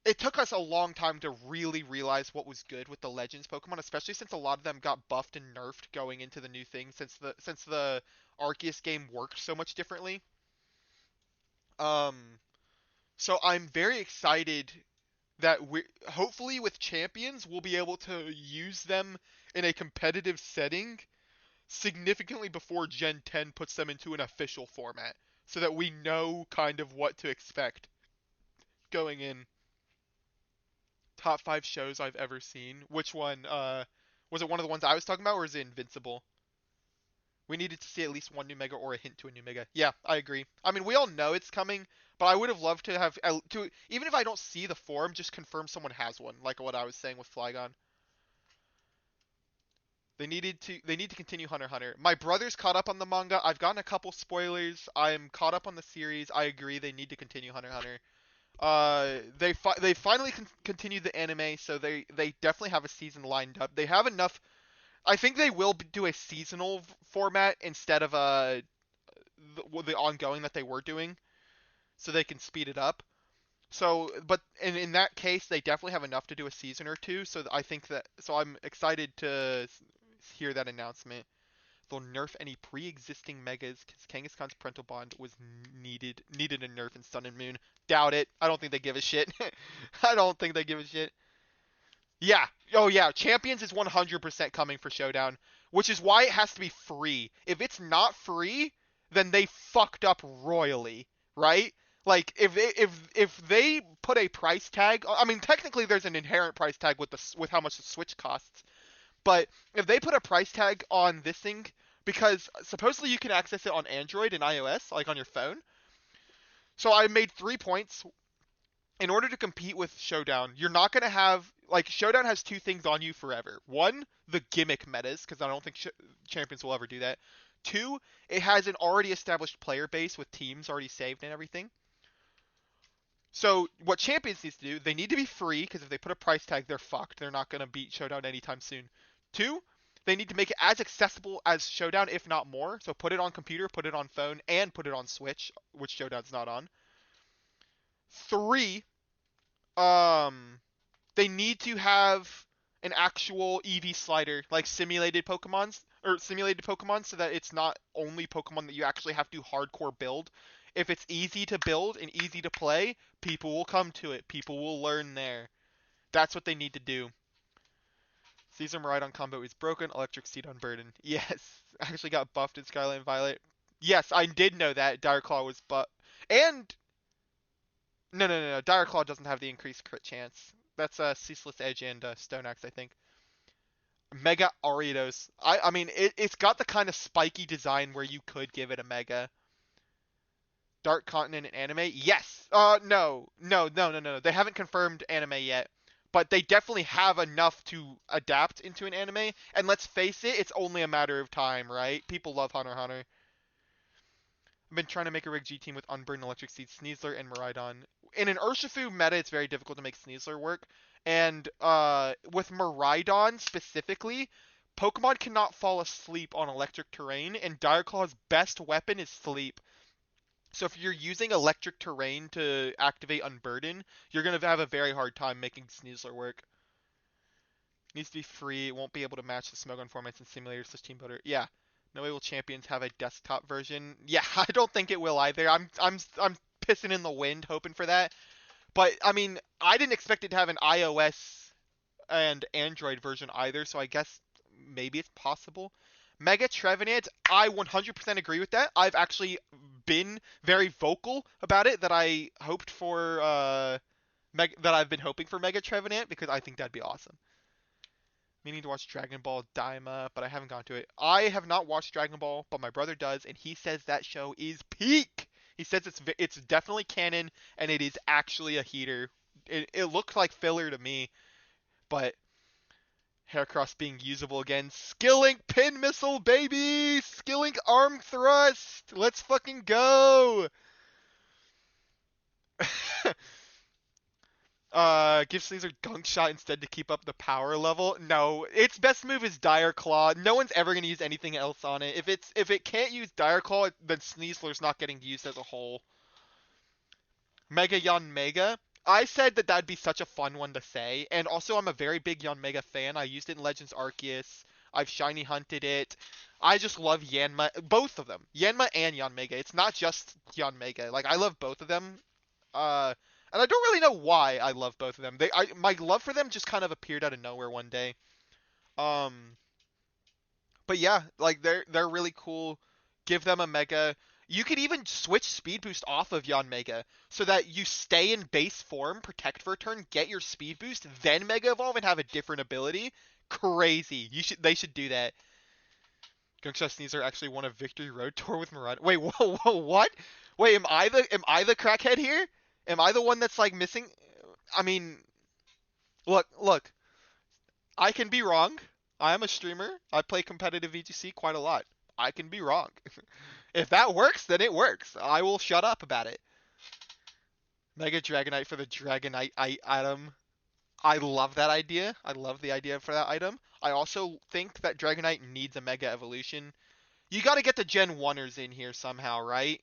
[SPEAKER 1] it took us a long time to really realize what was good with the Legends Pokemon, especially since a lot of them got buffed and nerfed going into the new thing since the Arceus game worked so much differently. Um, so I'm very excited that we hopefully with champions we'll be able to use them in a competitive setting significantly before Gen 10 puts them into an official format so that we know kind of what to expect going in. Top 5 shows I've ever seen. Which one? Was it one of the ones I was talking about, or is it Invincible? We needed to see at least one new mega or a hint to a new mega. Yeah, I agree. I mean, we all know it's coming, but I would have loved to have to even if I don't see the form, just confirm someone has one, like what I was saying with Flygon. They need to continue Hunter x Hunter. My brother's caught up on the manga. I've gotten a couple spoilers. I'm caught up on the series. I agree they need to continue Hunter x Hunter. They finally continued the anime, so they definitely have a season lined up. They have enough. I think they will do a seasonal format instead of the ongoing that they were doing, so they can speed it up. So, but in that case, they definitely have enough to do a season or two. So I think that. So I'm excited to hear that announcement. They'll nerf any pre-existing megas because Kangaskhan's parental bond was needed a nerf in Sun and Moon. Doubt it. I don't think they give a shit. I don't think they give a shit. Yeah. Oh yeah. Champions is 100% coming for Showdown, which is why it has to be free. If it's not free, then they fucked up royally, right? Like if they put a price tag, I mean technically there's an inherent price tag with how much the Switch costs, but if they put a price tag on this thing, because supposedly you can access it on Android and iOS, like on your phone. So I made 3 points. In order to compete with Showdown, you're not going to have, like, Showdown has two things on you forever. One, the gimmick metas, because I don't think Champions will ever do that. Two, it has an already established player base with teams already saved and everything. So what Champions needs to do, they need to be free, because if they put a price tag, they're fucked. They're not going to beat Showdown anytime soon. Two, they need to make it as accessible as Showdown, if not more. So put it on computer, put it on phone, and put it on Switch, which Showdown's not on. Three, um, they need to have an actual EV slider, like simulated Pokemon, so that it's not only Pokemon that you actually have to hardcore build. If it's easy to build and easy to play, people will come to it. People will learn there. That's what they need to do. Caesar Maridon combo is broken. Electric Seed on Burden. Yes, actually got buffed in Scarlet and Violet. Yes, I did know that Dire Claw was buffed. And no. Dire Claw doesn't have the increased crit chance. That's Ceaseless Edge and Stone Axe, I think. Mega Ariados. I mean, it's got the kind of spiky design where you could give it a Mega. Dark Continent and anime? Yes. No. They haven't confirmed anime yet, but they definitely have enough to adapt into an anime. And let's face it, it's only a matter of time, right? People love Hunter x Hunter. I've been trying to make a Rig G team with Unburdened Electric Seed, Sneasler, and Maridon. In an Urshifu meta, it's very difficult to make Sneasler work. And with Maridon specifically, Pokemon cannot fall asleep on electric terrain, and Direclaw's best weapon is sleep. So if you're using electric terrain to activate Unburden, you're going to have a very hard time making Sneasler work. Needs to be free. It won't be able to match the Smogon formats in simulators slash team builder. Yeah. No way will Champions have a desktop version. Yeah, I don't think it will either. I'm pissing in the wind hoping for that. But I mean, I didn't expect it to have an iOS and Android version either, so I guess maybe it's possible. Mega Trevenant, I 100% agree with that. I've actually been very vocal about it that I hoped for that I've been hoping for Mega Trevenant because I think that'd be awesome. Meaning to watch Dragon Ball Daima, but I haven't gone to it. I have not watched Dragon Ball, but my brother does, and he says that show is peak. He says it's definitely canon, and it is actually a heater. It looked like filler to me, but Heracross being usable again. Skillink pin missile, baby! Skillink arm thrust! Let's fucking go! Give Sneasler Gunk Shot instead to keep up the power level. No, its best move is Dire Claw. No one's ever gonna use anything else on it. If it can't use Dire Claw, then Sneasler's not getting used as a whole. Mega Yon Mega. I said that that'd be such a fun one to say, and also I'm a very big Yon Mega fan. I used it in Legends Arceus. I've shiny hunted it. I just love Yanma, both of them, Yanma and Yon Mega. It's not just Yon Mega. Like I love both of them. Uh, and I don't really know why I love both of them. My love for them just kind of appeared out of nowhere one day. Um, but yeah, like they're really cool. Give them a Mega. You could even switch Speed Boost off of Yon Mega so that you stay in base form, protect for a turn, get your Speed Boost, then Mega Evolve and have a different ability. Crazy. They should do that. Gunkshot Sneasler actually won a Victory Road Tour with Murata. Wait, whoa, what? Wait, am I the crackhead here? Am I the one that's like missing? I mean, look. I can be wrong. I am a streamer. I play competitive VGC quite a lot. I can be wrong. If that works, then it works. I will shut up about it. Mega Dragonite for the Dragonite item. I love that idea. I love the idea for that item. I also think that Dragonite needs a Mega Evolution. You got to get the Gen 1ers in here somehow, right?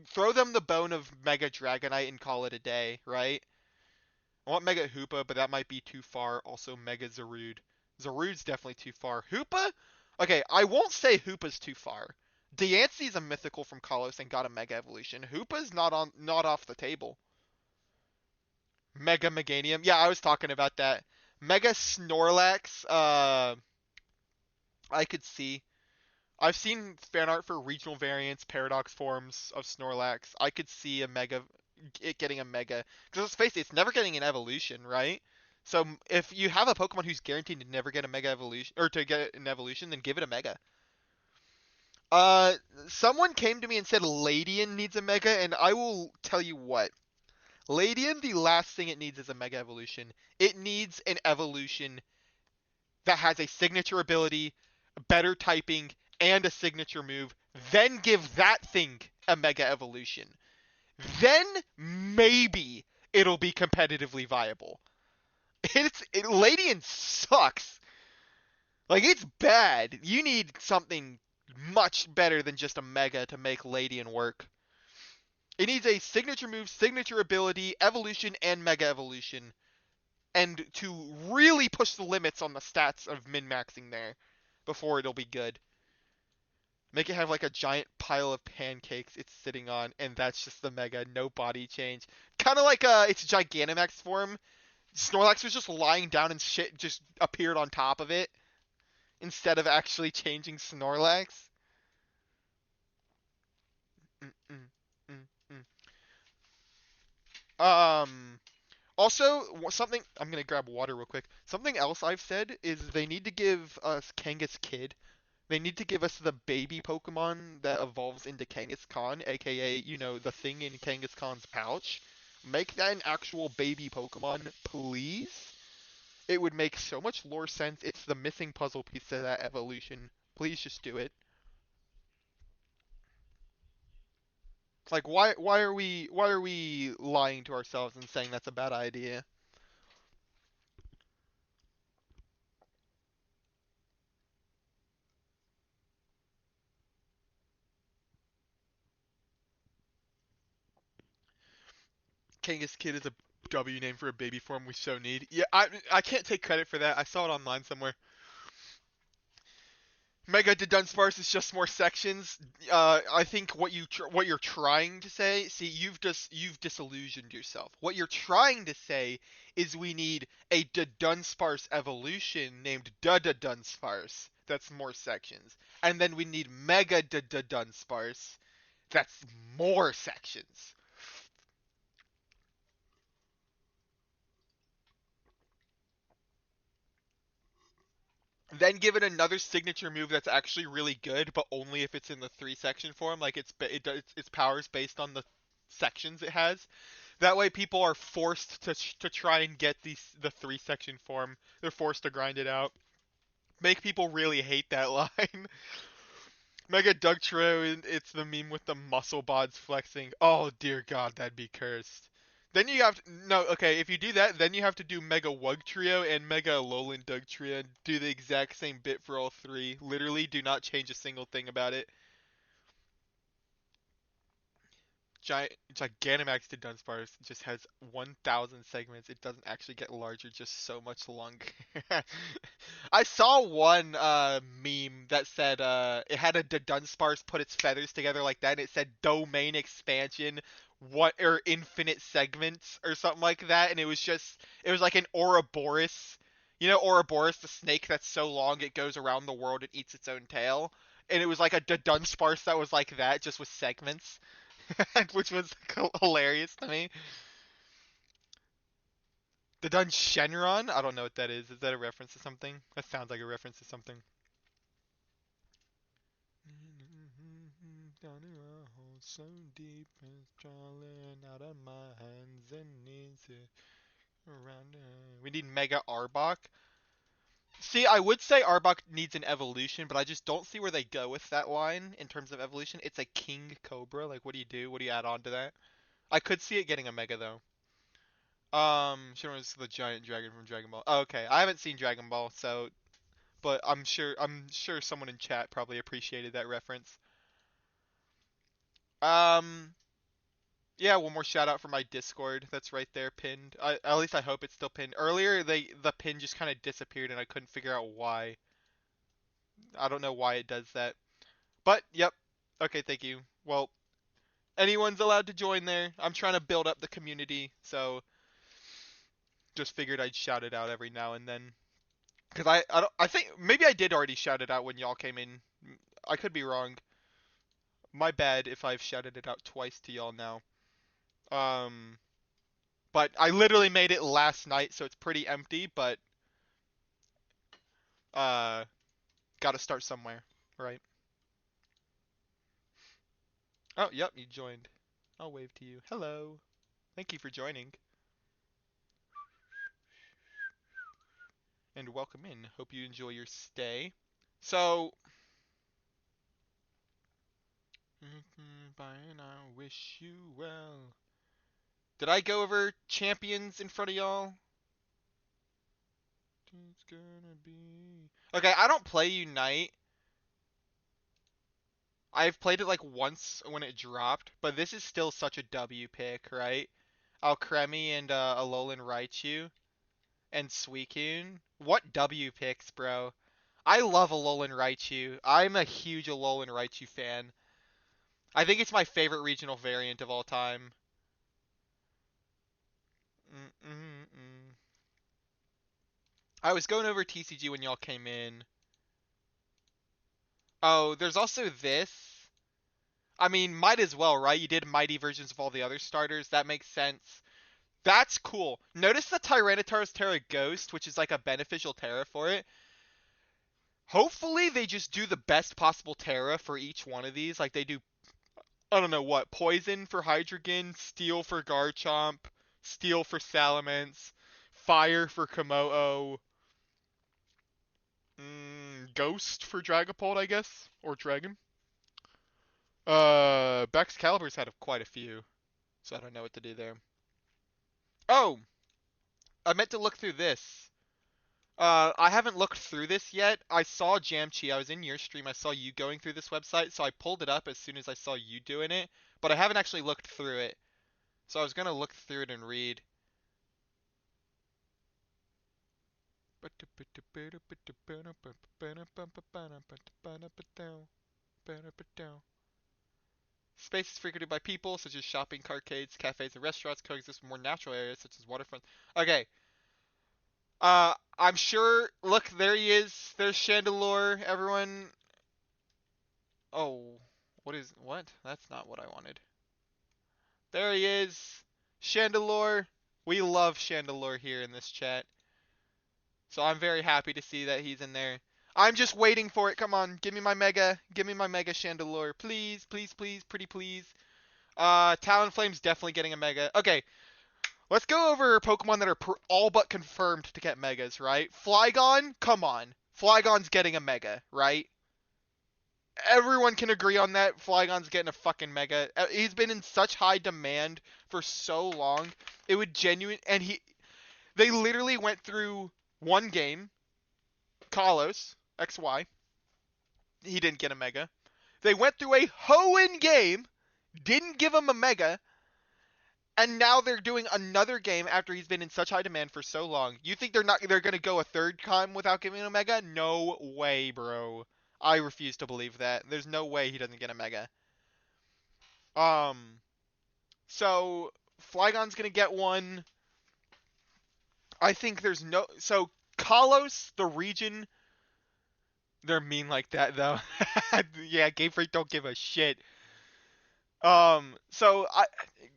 [SPEAKER 1] Throw them the bone of Mega Dragonite and call it a day, right? I want Mega Hoopa, but that might be too far. Also, Mega Zarude. Zarude's definitely too far. Hoopa? Okay, I won't say Hoopa's too far. Diancie's a mythical from Kalos and got a Mega Evolution. Hoopa's not off the table. Mega Meganium. Yeah, I was talking about that. Mega Snorlax. I could see. I've seen fan art for regional variants, paradox forms of Snorlax. I could see it getting a Mega. Because let's face it, it's never getting an evolution, right? So if you have a Pokemon who's guaranteed to never get a Mega Evolution, or to get an evolution, then give it a Mega. Someone came to me and said Ladian needs a Mega, and I will tell you what. Ladian, the last thing it needs is a Mega Evolution. It needs an evolution that has a signature ability, better typing, and a signature move. Then give that thing a Mega Evolution. Then maybe it'll be competitively viable. Ladian sucks. Like, it's bad. You need something much better than just a Mega to make Ladian work. It needs a signature move, signature ability, evolution, and Mega Evolution. And to really push the limits on the stats of min-maxing there before it'll be good. Make it have like a giant pile of pancakes it's sitting on, and that's just the Mega, no body change. Kind of like its Gigantamax form. Snorlax was just lying down and shit just appeared on top of it instead of actually changing Snorlax. Also, something I'm gonna grab water real quick. Something else I've said is they need to give us Kangas Kid. They need to give us the baby Pokemon that evolves into Kangaskhan, aka, you know, the thing in Kangaskhan's pouch. Make that an actual baby Pokemon, please. It would make so much lore sense. It's the missing puzzle piece to that evolution. Please just do it. Like, why are we lying to ourselves and saying that's a bad idea? Kangas Kid is a W name for a baby form we so need. Yeah, I can't take credit for that. I saw it online somewhere. Mega to Dunsparce is just more sections. I think what you're trying to say, see, you've disillusioned yourself. What you're trying to say is we need a Dunsparce evolution named Dunsparce. That's more sections, and then we need Mega Dunsparce. That's more sections. Then give it another signature move that's actually really good, but only if it's in the 3-section form. Like its powers based on the sections it has. That way, people are forced to try and get the 3-section form. They're forced to grind it out. Make people really hate that line. Mega Dugtrio, and it's the meme with the muscle bods flexing. Oh dear God, that'd be cursed. Then you have to, no, okay, if you do that, then you have to do Mega Wug Trio and Mega Alolan Dugtrio and do the exact same bit for all three. Literally, do not change a single thing about it. Gigantamax to Dunsparce just has 1,000 segments. It doesn't actually get larger, just so much longer. I saw one meme that said it had a Dunsparce put its feathers together like that, and it said domain expansion, what or infinite segments or something like that, and it was like an Ouroboros. You know Ouroboros, the snake that's so long it goes around the world and eats its own tail? And it was like a Dunsparce that was like that, just with segments. Which was hilarious to me. The Dun Shenron? I don't know what that is. Is that a reference to something? That sounds like a reference to something. Down in a hole so deep it's crawling out of my hands and needs it around. We need Mega Arbok. See, I would say Arbok needs an evolution, but I just don't see where they go with that line in terms of evolution. It's a King Cobra. Like, what do you do? What do you add on to that? I could see it getting a Mega though. Shinra's the giant dragon from Dragon Ball. Oh, okay, I haven't seen Dragon Ball, so but I'm sure someone in chat probably appreciated that reference. Um, yeah, one more shout out for my Discord. That's right there pinned. At least I hope it's still pinned. Earlier, the pin just kind of disappeared and I couldn't figure out why. I don't know why it does that. But yep. Okay, thank you. Well, anyone's allowed to join there. I'm trying to build up the community, so just figured I'd shout it out every now and then. Because I think maybe I did already shout it out when y'all came in. I could be wrong. My bad if I've shouted it out twice to y'all now. Um, but I literally made it last night, so it's pretty empty. But uh, gotta start somewhere, right? Oh, yep, you joined. I'll wave to you. Hello. Thank you for joining. And welcome in. Hope you enjoy your stay. So, and I wish you well. Did I go over champions in front of y'all? It's gonna be... Okay, I don't play Unite. I've played it like once when it dropped, but this is still such a W pick, right? Alcremie and Alolan Raichu and Suicune. What W picks, bro? I love Alolan Raichu. I'm a huge Alolan Raichu fan. I think it's my favorite regional variant of all time. Mm-mm-mm. I was going over TCG when y'all came in. Oh, there's also this. I mean, might as well, right? You did mighty versions of all the other starters. That makes sense. That's cool. Notice the Tyranitar's Terra Ghost, which is like a beneficial Terra for it. Hopefully they just do the best possible Terra for each one of these. Like they do, I don't know what, Poison for Hydreigon, Steel for Garchomp, Steel for Salamence, Fire for Komodo, Ghost for Dragapult, I guess, or Dragon. Baxcalibur's had quite a few, so I don't know what to do there. Oh, I meant to look through this. I haven't looked through this yet. I saw Jamchi. I was in your stream. I saw you going through this website, so I pulled it up as soon as I saw you doing it. But I haven't actually looked through it. So I was gonna look through it and read. Space is frequented by people, such as shopping, arcades, cafes, and restaurants, coexist with more natural areas, such as waterfront. Okay. I'm sure. Look, there he is. There's Chandelure. Everyone. Oh, what? That's not what I wanted. There he is. Chandelure. We love Chandelure here in this chat. So I'm very happy to see that he's in there. I'm just waiting for it. Come on, give me my Mega. Give me my Mega Chandelure. Please, please, please, pretty please. Talonflame's definitely getting a Mega. Okay, let's go over Pokemon that are all but confirmed to get Megas, right? Flygon, come on. Flygon's getting a Mega, right? Everyone can agree on that. Flygon's getting a fucking Mega. He's been in such high demand for so long. It would and they literally went through one game, Kalos XY. He didn't get a Mega. They went through a Hoenn game, didn't give him a Mega, and now they're doing another game after he's been in such high demand for so long. You think they're gonna go a third time without giving him a Mega? No way, bro. I refuse to believe that. There's no way he doesn't get a Mega. Um, so Flygon's gonna get one. I think there's no Kalos, the region, they're mean like that though. Yeah, Game Freak don't give a shit. So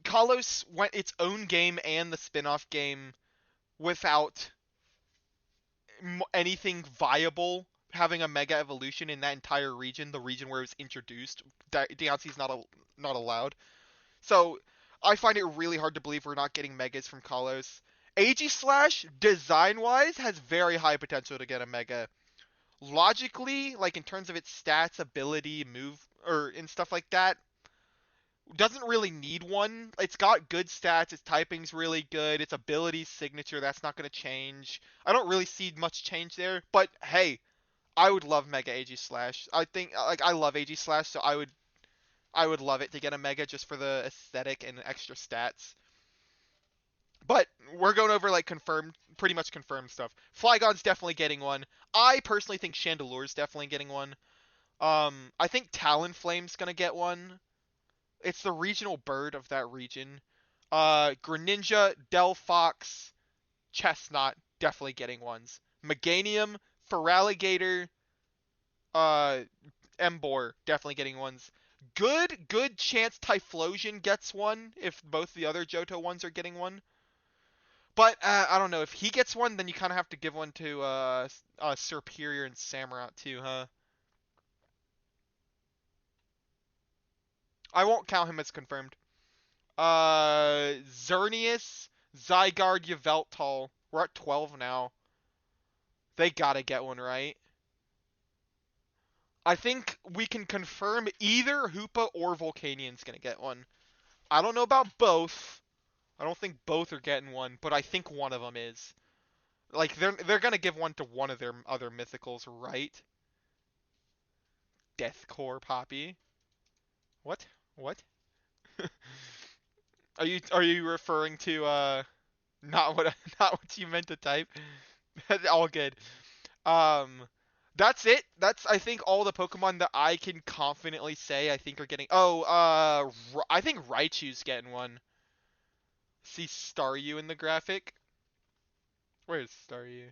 [SPEAKER 1] Kalos went its own game and the spin-off game without anything viable having a Mega Evolution in that entire region, the region where it was introduced. DLC's not allowed. So I find it really hard to believe we're not getting Megas from Kalos. Aegislash, design-wise, has very high potential to get a Mega. Logically, like in terms of its stats, ability, move, and stuff like that, doesn't really need one. It's got good stats. Its typing's really good. Its ability signature, that's not going to change. I don't really see much change there. But hey, I would love Mega Aegislash. I think I love Aegislash, so I would love it to get a Mega just for the aesthetic and extra stats. But we're going over like pretty much confirmed stuff. Flygon's definitely getting one. I personally think Chandelure's definitely getting one. I think Talonflame's gonna get one. It's the regional bird of that region. Greninja, Delphox, Chestnut definitely getting ones. Meganium, Feraligatr, uh, Emboar definitely getting ones. Good chance Typhlosion gets one if both the other Johto ones are getting one. But I don't know, if he gets one, then you kind of have to give one to Serperior and Samurott too, huh? I won't count him as confirmed. Xerneas, Zygarde, Yveltal. We're at 12 now. They gotta get one, right? I think we can confirm either Hoopa or Volcanian's gonna get one. I don't know about both. I don't think both are getting one, but I think one of them is. Like they're gonna give one to one of their other mythicals, right? Deathcore Poppy. What? What? Are you referring to not what not what you meant to type? All good. Um that's it. That's I think all the Pokemon that I can confidently say I think are getting. Oh, I think Raichu's getting one. See Staryu in the graphic? Where's Staryu?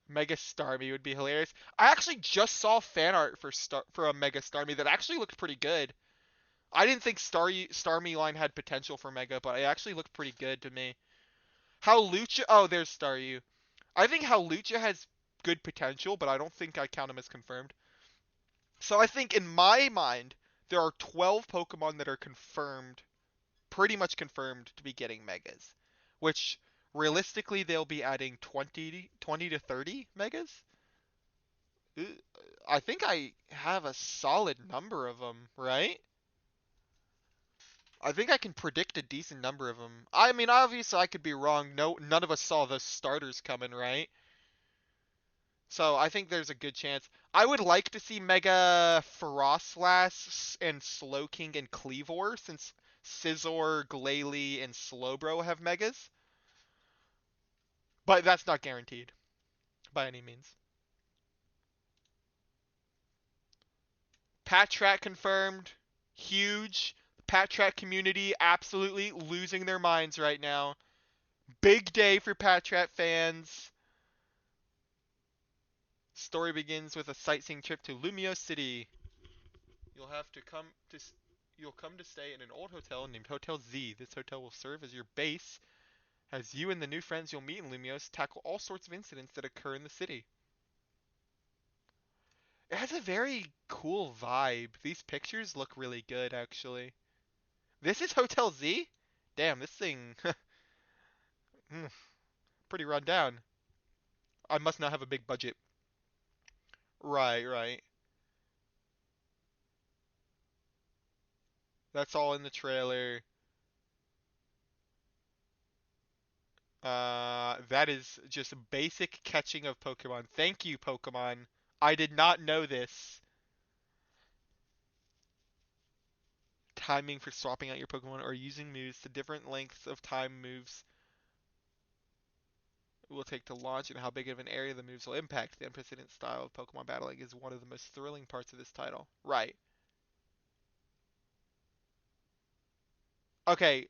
[SPEAKER 1] Mega Starmie would be hilarious. I actually just saw fan art for a Mega Starmie that actually looked pretty good. I didn't think Starmie line had potential for Mega, but it actually looked pretty good to me. Hawlucha, oh, there's Staryu. I think Hawlucha has good potential, but I don't think I count him as confirmed. So I think in my mind, there are 12 Pokemon that are confirmed, pretty much confirmed to be getting Megas, which realistically they'll be adding 20 to 30 Megas. I think I have a solid number of them, right? I think I can predict a decent number of them. I mean, obviously I could be wrong. No, none of us saw the starters coming, right? So I think there's a good chance. I would like to see Mega Frostlass and Slowking and Cleavor, since Scizor, Glalie, and Slowbro have Megas. But that's not guaranteed by any means. Patrat confirmed. Huge. Patrat community absolutely losing their minds right now. Big day for Patrat fans. Story begins with a sightseeing trip to Lumio City. You'll have to come to you'll come to stay in an old hotel named Hotel Z. This hotel will serve as your base as you and the new friends you'll meet in Lumios tackle all sorts of incidents that occur in the city. It has a very cool vibe. These pictures look really good, actually. This is Hotel Z? Damn, this thing pretty run down. I must not have a big budget. Right, right. That's all in the trailer. That is just basic catching of Pokemon. Thank you, Pokemon. I did not know this. Timing for swapping out your Pokemon or using moves to different lengths of time moves will take to launch and how big of an area the moves will impact. The unprecedented style of Pokemon battling is one of the most thrilling parts of this title. Right. Okay,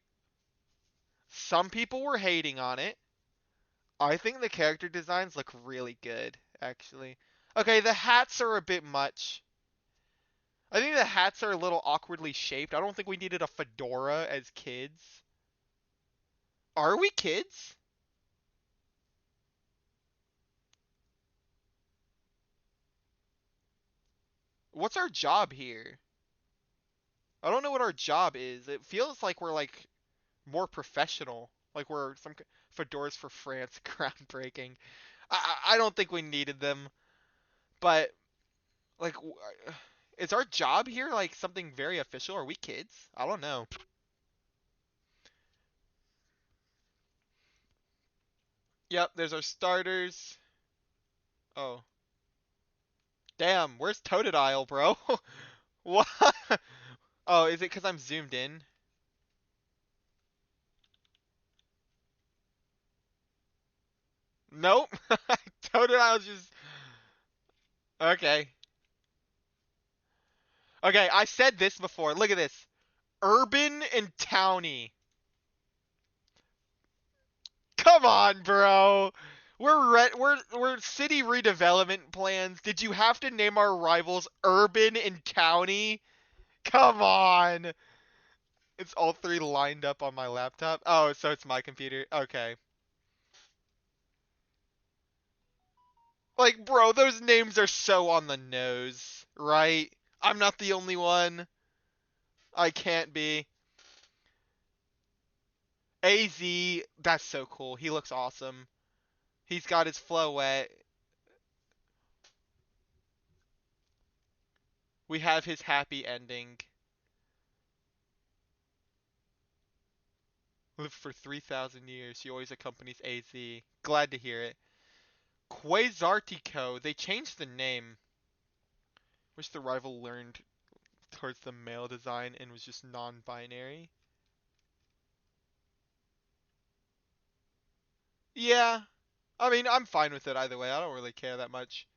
[SPEAKER 1] some people were hating on it. I think the character designs look really good, actually. Okay, the hats are a bit much. I think the hats are a little awkwardly shaped. I don't think we needed a fedora as kids. Are we kids? What's our job here? I don't know what our job is. It feels like we're like more professional. Like we're some fedoras for France, groundbreaking. I don't think we needed them, but like, is our job here like something very official? Are we kids? I don't know. Yep, there's our starters. Oh, damn, where's Totodile, bro? What? Oh, is it because I'm zoomed in? Nope. Totodile's just okay. Okay, I said this before. Look at this. Urban and towny. Come on, bro. We're city redevelopment plans. Did you have to name our rivals urban and towny? Come on. It's all three lined up on my laptop. Oh, so it's my computer. Okay. Like, bro, those names are so on the nose, right? I'm not the only one. I can't be. AZ, that's so cool. He looks awesome. He's got his Floette. We have his happy ending. Lived for 3,000 years. She always accompanies AZ. Glad to hear it. Quasartico. They changed the name. Wish the rival learned towards the male design and was just non-binary. Yeah. I mean, I'm fine with it either way. I don't really care that much.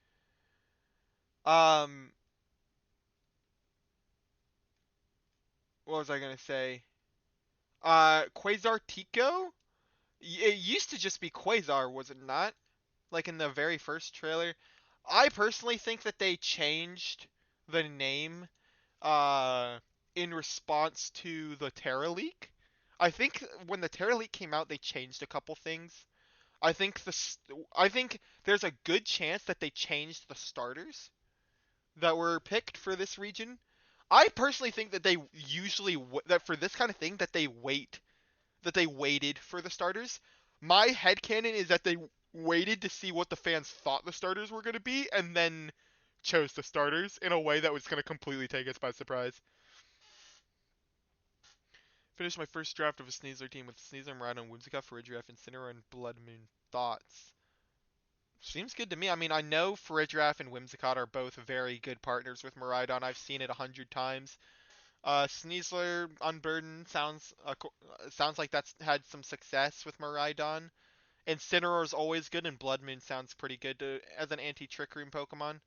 [SPEAKER 1] Um, what was I gonna say? Quasartico? It used to just be Quasar, was it not? Like in the very first trailer. I personally think that they changed the name uh in response to the Terra leak. I think when the Terra leak came out, they changed a couple things. I think there's a good chance that they changed the starters that were picked for this region. I personally think that they usually that for this kind of thing that they waited for the starters. My headcanon is that they waited to see what the fans thought the starters were going to be and then chose the starters in a way that was going to completely take us by surprise. Finished my first draft of a Sneasler team with Sneasler, Miraidon, Whimsicott, Farigiraf, Incineroar, and Blood Moon. Thoughts? Seems good to me. I mean, I know Farigiraf and Whimsicott are both very good partners with Miraidon. I've seen it 100 times. Sneasler Unburden sounds like that's had some success with Miraidon. Incineroar is always good, and Blood Moon sounds pretty good as an anti-Trick Room Pokemon.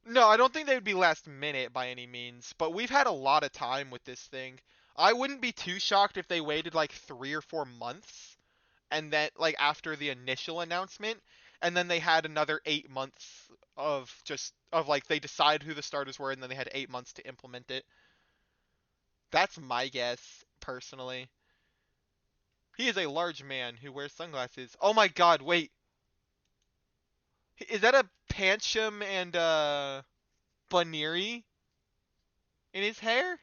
[SPEAKER 1] No, I don't think they would be last minute by any means, but we've had a lot of time with this thing. I wouldn't be too shocked if they waited like 3 or 4 months, and then like after the initial announcement, and then they had another 8 months of like they decided who the starters were, and then they had 8 months to implement it. That's my guess, personally. He is a large man who wears sunglasses. Oh my god, wait. Is that a Pancham and Baneri in his hair?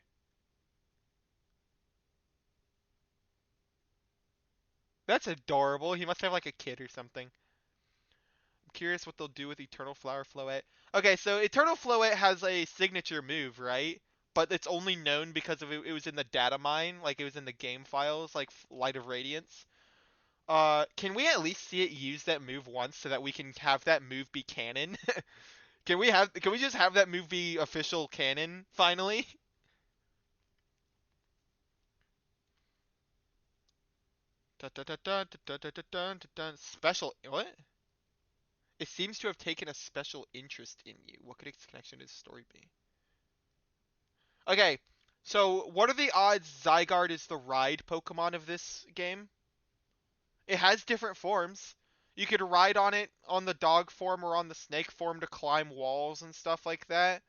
[SPEAKER 1] That's adorable. He must have like a kid or something. curious what they'll do with Eternal Flower Floette. Okay, so Eternal Floette has a signature move, right? But it's only known because of it was in the data mine, like it was in the game files, like Light of Radiance. Can we at least see it use that move once so that we can have that move be canon? Can we just have that move be official canon finally? Dun, dun, dun, dun, dun, dun, dun, dun, dun, dun. Special what? It seems to have taken a special interest in you. What could its connection to the story be? Okay, so what are the odds Zygarde is the ride Pokemon of this game? It has different forms. You could ride on it on the dog form or on the snake form to climb walls and stuff like that.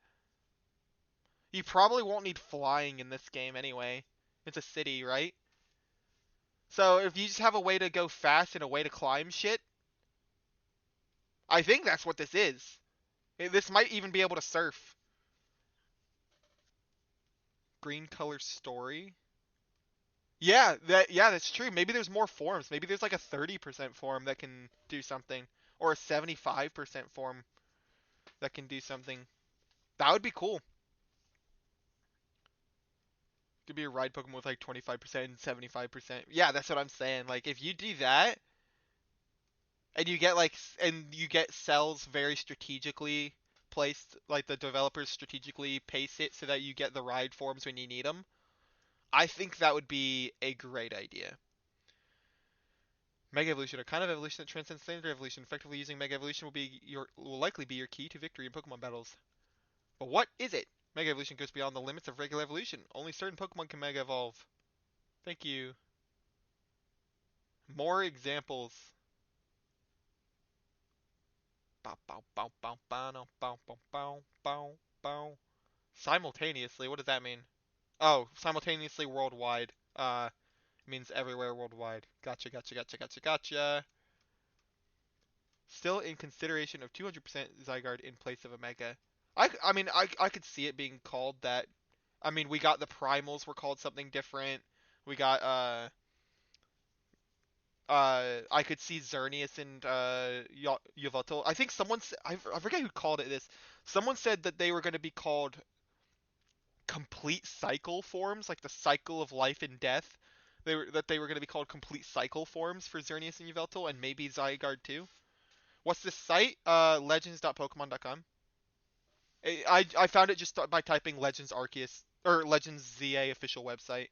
[SPEAKER 1] You probably won't need flying in this game anyway. It's a city, right? So if you just have a way to go fast and a way to climb shit, I think that's what this is. This might even be able to surf. Green color story. Yeah, that's true. Maybe there's more forms. Maybe there's like a 30% form that can do something, or a 75% form that can do something. That would be cool. Could be a ride Pokemon with like 25% and 75%. Yeah, that's what I'm saying. Like if you do that and you get cells very strategically placed, like the developers strategically pace it so that you get the ride forms when you need them. I think that would be a great idea. Mega Evolution, a kind of evolution that transcends standard evolution. Effectively using Mega Evolution will likely be your key to victory in Pokemon battles. But what is it? Mega Evolution goes beyond the limits of regular evolution. Only certain Pokemon can Mega Evolve. Thank you. More examples. Bow, bow, bow, bow, bow, bow, bow, bow, bow, bow. Simultaneously, what does that mean? Oh, simultaneously worldwide. Means everywhere worldwide. Gotcha, gotcha, gotcha, gotcha, gotcha. Still in consideration of 200% Zygarde in place of a Mega. I mean, I could see it being called that. I mean, we got the Primals were called something different. We got, I could see Xerneas and, Yveltal. I think I forget who called it this. Someone said that they were going to be called complete cycle forms, like the cycle of life and death. They were going to be called complete cycle forms for Xerneas and Yveltal, and maybe Zygarde too. What's this site? Legends.pokemon.com. I found it just by typing Legends Arceus or Legends ZA official website.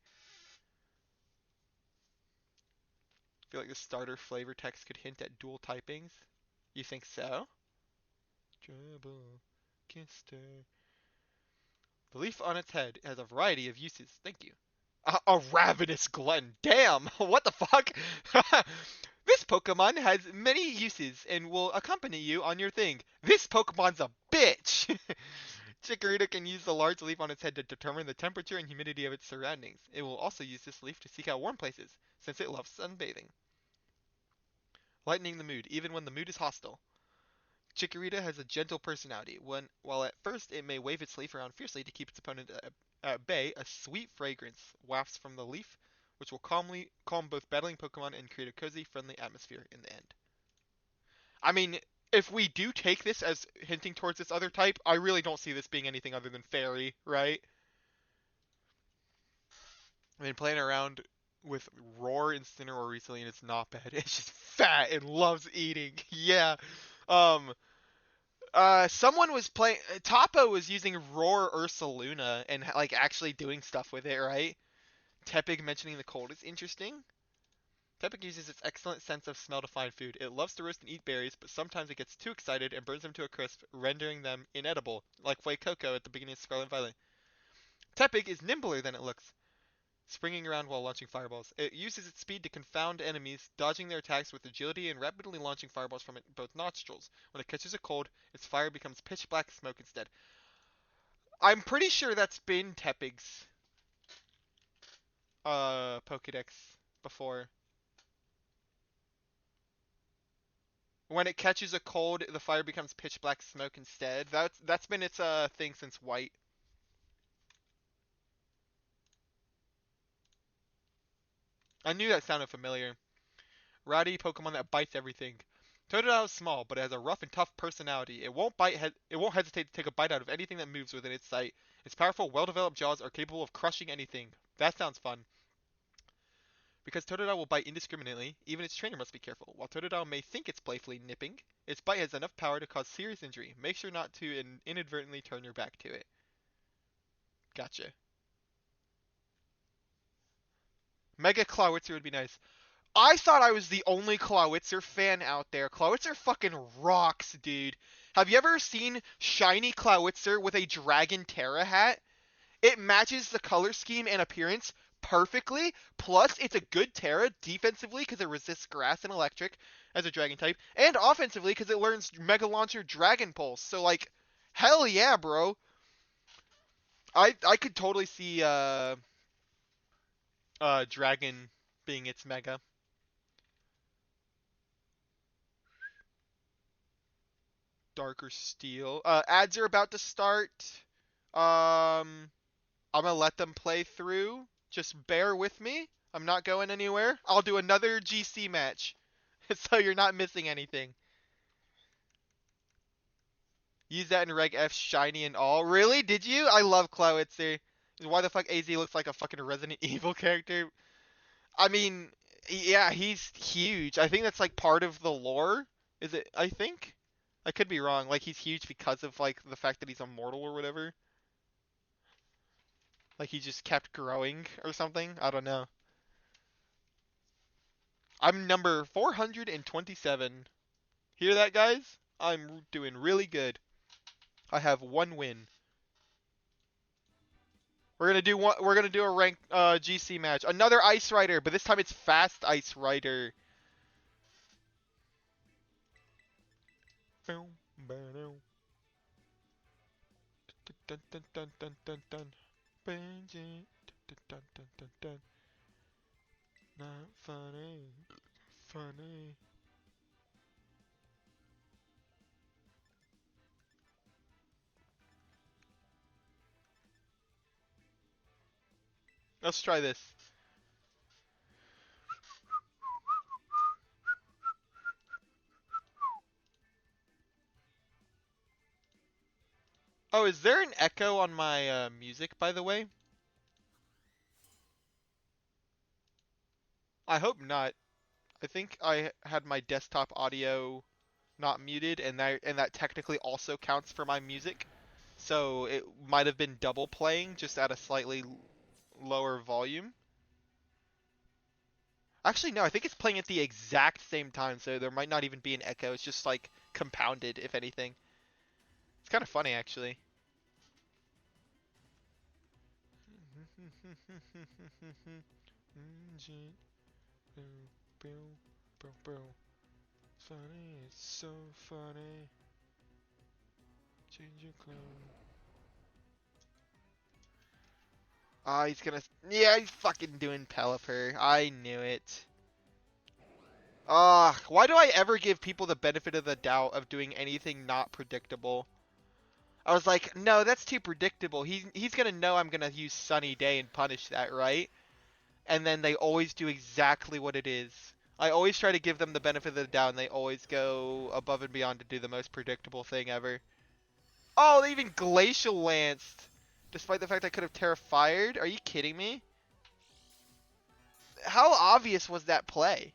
[SPEAKER 1] I feel like the starter flavor text could hint at dual typings. You think so? Trouble, Kister. The leaf on its head has a variety of uses. Thank you. A ravenous glutton. Damn! What the fuck? This Pokemon has many uses and will accompany you on your thing. This Pokemon's a bitch! Chikorita can use the large leaf on its head to determine the temperature and humidity of its surroundings. It will also use this leaf to seek out warm places, since it loves sunbathing. Lightening the mood, even when the mood is hostile. Chikorita has a gentle personality. While at first it may wave its leaf around fiercely to keep its opponent at bay, a sweet fragrance wafts from the leaf, which will calm both battling Pokemon and create a cozy, friendly atmosphere in the end. I mean, if we do take this as hinting towards this other type, I really don't see this being anything other than fairy, right? I've been playing around with Roar Incineroar recently, and it's not bad. It's just fat and loves eating. Yeah. Um. Someone was playing. Topo was using Roar Ursaluna and like actually doing stuff with it, right? Tepig mentioning the cold is interesting. Tepig uses its excellent sense of smell to find food. It loves to roast and eat berries, but sometimes it gets too excited and burns them to a crisp, rendering them inedible, like Fuecoco at the beginning of Scarlet Violet. Tepig is nimbler than it looks, springing around while launching fireballs. It uses its speed to confound enemies, dodging their attacks with agility and rapidly launching fireballs from both nostrils. When it catches a cold, its fire becomes pitch black smoke instead. I'm pretty sure that's been Tepig's Pokédex before. When it catches a cold, the fire becomes pitch black smoke instead. That's been its thing since White. I knew that sounded familiar. Rowdy Pokemon that bites everything. Totodile is small, but it has a rough and tough personality. It won't bite. It won't hesitate to take a bite out of anything that moves within its sight. Its powerful, well-developed jaws are capable of crushing anything. That sounds fun. Because Totodile will bite indiscriminately, even its trainer must be careful. While Totodile may think it's playfully nipping, its bite has enough power to cause serious injury. Make sure not to inadvertently turn your back to it. Gotcha. Mega Clawitzer would be nice. I thought I was the only Clawitzer fan out there. Clawitzer fucking rocks, dude. Have you ever seen shiny Clawitzer with a Dragon Terra hat? It matches the color scheme and appearance perfectly. Plus, it's a good Terra defensively because it resists grass and electric as a dragon type, and offensively because it learns Mega Launcher Dragon Pulse. So, like, hell yeah, bro. I could totally see Dragon being its Mega. Darker Steel. Ads are about to start. I'm gonna let them play through. Just bear with me. I'm not going anywhere. I'll do another GC match, so you're not missing anything. Use that in Reg F, shiny and all. Really? Did you? I love Clowitzer. Why the fuck AZ looks like a fucking Resident Evil character? I mean, yeah, he's huge. I think that's like part of the lore. Is it? I think. I could be wrong. Like he's huge because of like the fact that he's immortal or whatever. Like he just kept growing or something. I don't know. I'm number 427. Hear that, guys? I'm doing really good. I have one win. We're gonna do a ranked GC match. Another Ice Rider, but this time it's Fast Ice Rider. Not funny. Funny. Let's try this. Oh, is there an echo on my music, by the way? I hope not. I think I had my desktop audio not muted, and that technically also counts for my music. So it might have been double playing, just at a slightly lower volume. Actually, no, I think it's playing at the exact same time, so there might not even be an echo. It's just like compounded, if anything. It's kind of funny, actually. Funny, it's so funny. Change your clothes. Ah, he's gonna. Yeah, he's fucking doing Pelipper. I knew it. Ah, why do I ever give people the benefit of the doubt of doing anything not predictable? I was like, no, that's too predictable. He's gonna know I'm gonna use Sunny Day and punish that, right? And then they always do exactly what it is. I always try to give them the benefit of the doubt, and they always go above and beyond to do the most predictable thing ever. Oh, they even Glacial Lanced! Despite the fact I could have Terra-Fired? Are you kidding me? How obvious was that play?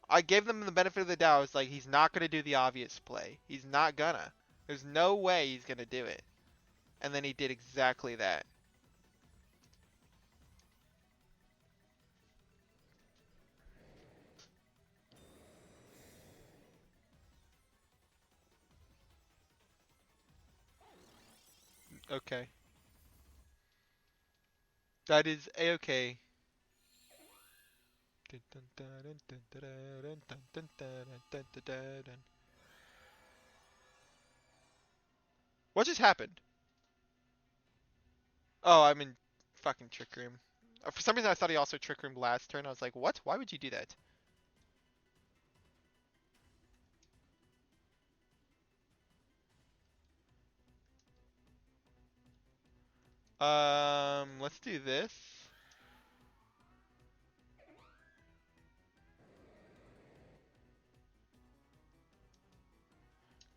[SPEAKER 1] I gave them the benefit of the doubt. I was like, he's not going to do the obvious play. He's not gonna. There's no way he's going to do it. And then he did exactly that. Okay. That is a-okay. What just happened? Oh, I'm in fucking Trick Room. For some reason I thought he also Trick Room last turn. I was like, what? Why would you do that? Let's do this.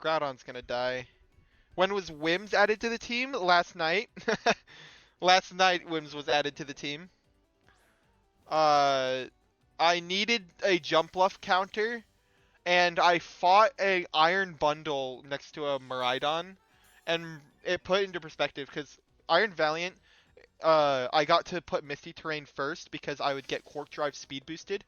[SPEAKER 1] Groudon's gonna die. When was Wims added to the team? Last night. Last night Wims was added to the team. Uh, I needed a jump bluff counter, and I fought a Iron Bundle next to a Miraidon, and it put into perspective, because Iron Valiant, I got to put Misty Terrain first because I would get Quark Drive speed boosted,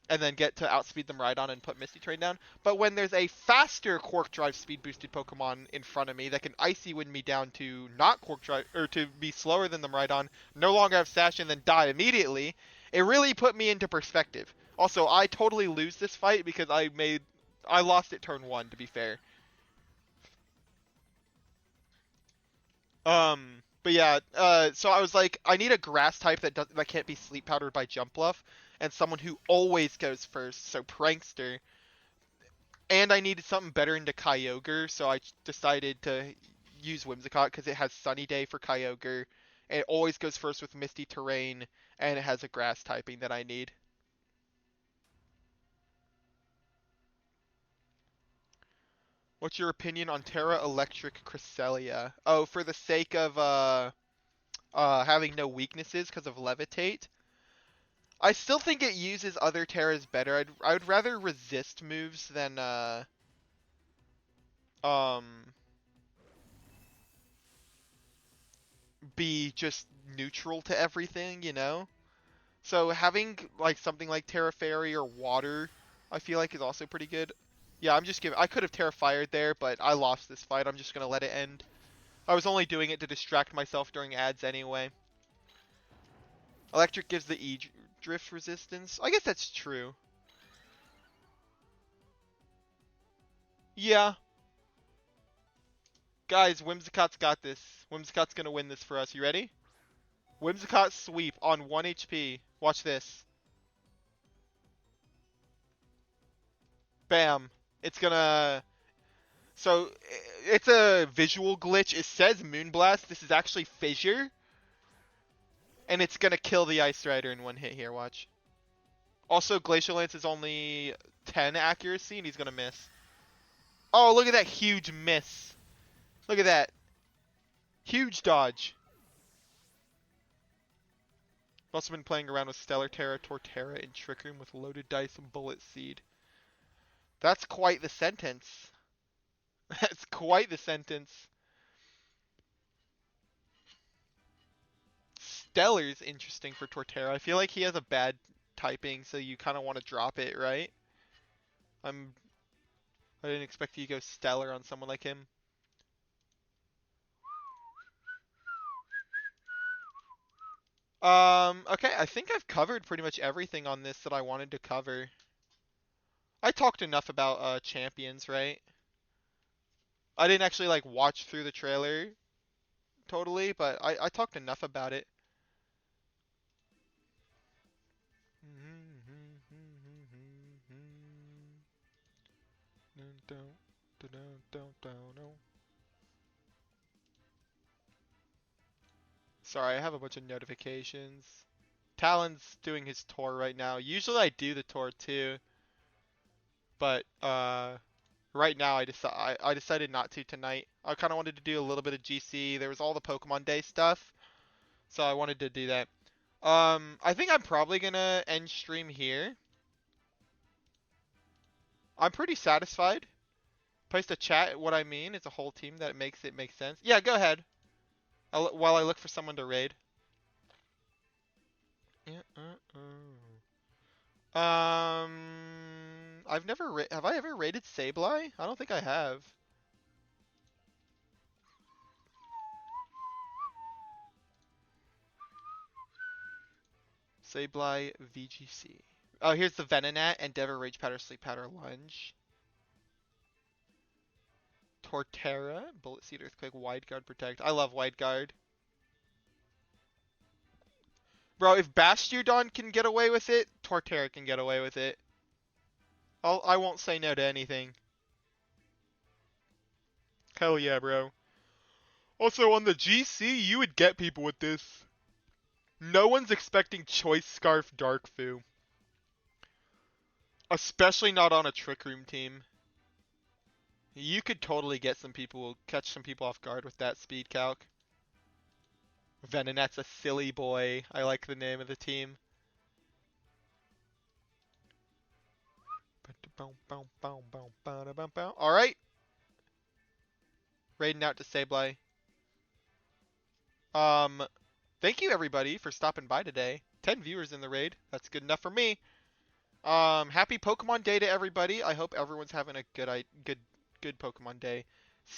[SPEAKER 1] and then get to outspeed them Rhydon and put Misty Terrain down. But when there's a faster Quark Drive speed boosted Pokemon in front of me that can Icy Wind me down to not Quark Drive, or to be slower than the Rhydon, no longer have Sash, and then die immediately, it really put me into perspective. Also, I totally lose this fight because I lost it turn 1, to be fair. But yeah, so I was like, I need a grass type that can't be sleep powdered by Jump Bluff, and someone who always goes first, so Prankster. And I needed something better into Kyogre, so I decided to use Whimsicott because it has Sunny Day for Kyogre. It always goes first with Misty Terrain, and it has a grass typing that I need. What's your opinion on Terra Electric Cresselia? Oh, for the sake of having no weaknesses because of Levitate. I still think it uses other Terras better. I would rather resist moves than um be just neutral to everything, you know? So having like something like Terra Fairy or Water, I feel like is also pretty good. Yeah, I'm just giving. I could have Terra Fired there, but I lost this fight. I'm just gonna let it end. I was only doing it to distract myself during ads anyway. Electric gives the drift resistance. I guess that's true. Yeah. Guys, Whimsicott's got this. Whimsicott's gonna win this for us. You ready? Whimsicott sweep on 1 HP. Watch this. Bam. It's gonna... So, it's a visual glitch. It says Moonblast. This is actually Fissure. And it's gonna kill the Ice Rider in one hit here, watch. Also, Glacial Lance is only 10 accuracy, and he's gonna miss. Oh, look at that huge miss. Look at that. Huge dodge. I've also been playing around with Stellar Terra, Torterra, and Trick Room with Loaded Dice and Bullet Seed. That's quite the sentence. That's quite the sentence. Stellar's interesting for Torterra. I feel like he has a bad typing, so you kind of want to drop it, right? I didn't expect you to go Stellar on someone like him. Okay, I think I've covered pretty much everything on this that I wanted to cover. I talked enough about champions, right? I didn't actually like watch through the trailer totally, but I talked enough about it. Sorry, I have a bunch of notifications. Talon's doing his tour right now. Usually I do the tour too, but right now I decided not to tonight. I kind of wanted to do a little bit of GC. There was all the Pokemon Day stuff, so I wanted to do that. I think I'm probably gonna end stream here. I'm pretty satisfied. Post a chat. What I mean is a whole team that makes it make sense. Yeah, go ahead. While I look for someone to raid. Yeah. I've never have I ever raided Sableye? I don't think I have. Sableye VGC. Oh, here's the Venonat, Endeavor, Rage Powder, Sleep Powder, Lunge. Torterra, Bullet Seed, Earthquake, Wide Guard, Protect. I love Wide Guard. Bro, if Bastiodon can get away with it, Torterra can get away with it. I won't say no to anything. Hell yeah, bro. Also, on the GC, you would get people with this. No one's expecting Choice Scarf Darkfu. Especially not on a Trick Room team. You could totally get some people, catch some people off guard with that speed calc. Venonet's a silly boy. I like the name of the team. Alright. Raiding out to Sableye. Thank you everybody for stopping by today. 10 viewers in the raid. That's good enough for me. Happy Pokemon Day to everybody. I hope everyone's having a good Pokemon Day.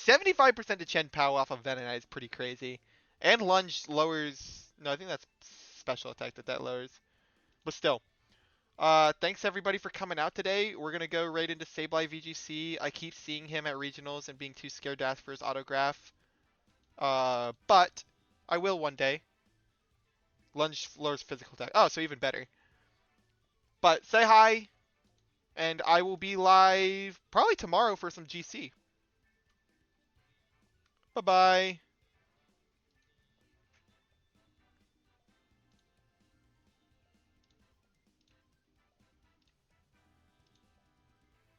[SPEAKER 1] 75% to Chen Pao off of Venonite is pretty crazy. And Lunge lowers... No, I think that's special attack that lowers. But still. Thanks everybody for coming out today. We're gonna go right into Sableye VGC. I keep seeing him at regionals and being too scared to ask for his autograph. But I will one day. Lunge lowers physical attack. Oh, so even better. But say hi, and I will be live probably tomorrow for some GC. Bye-bye.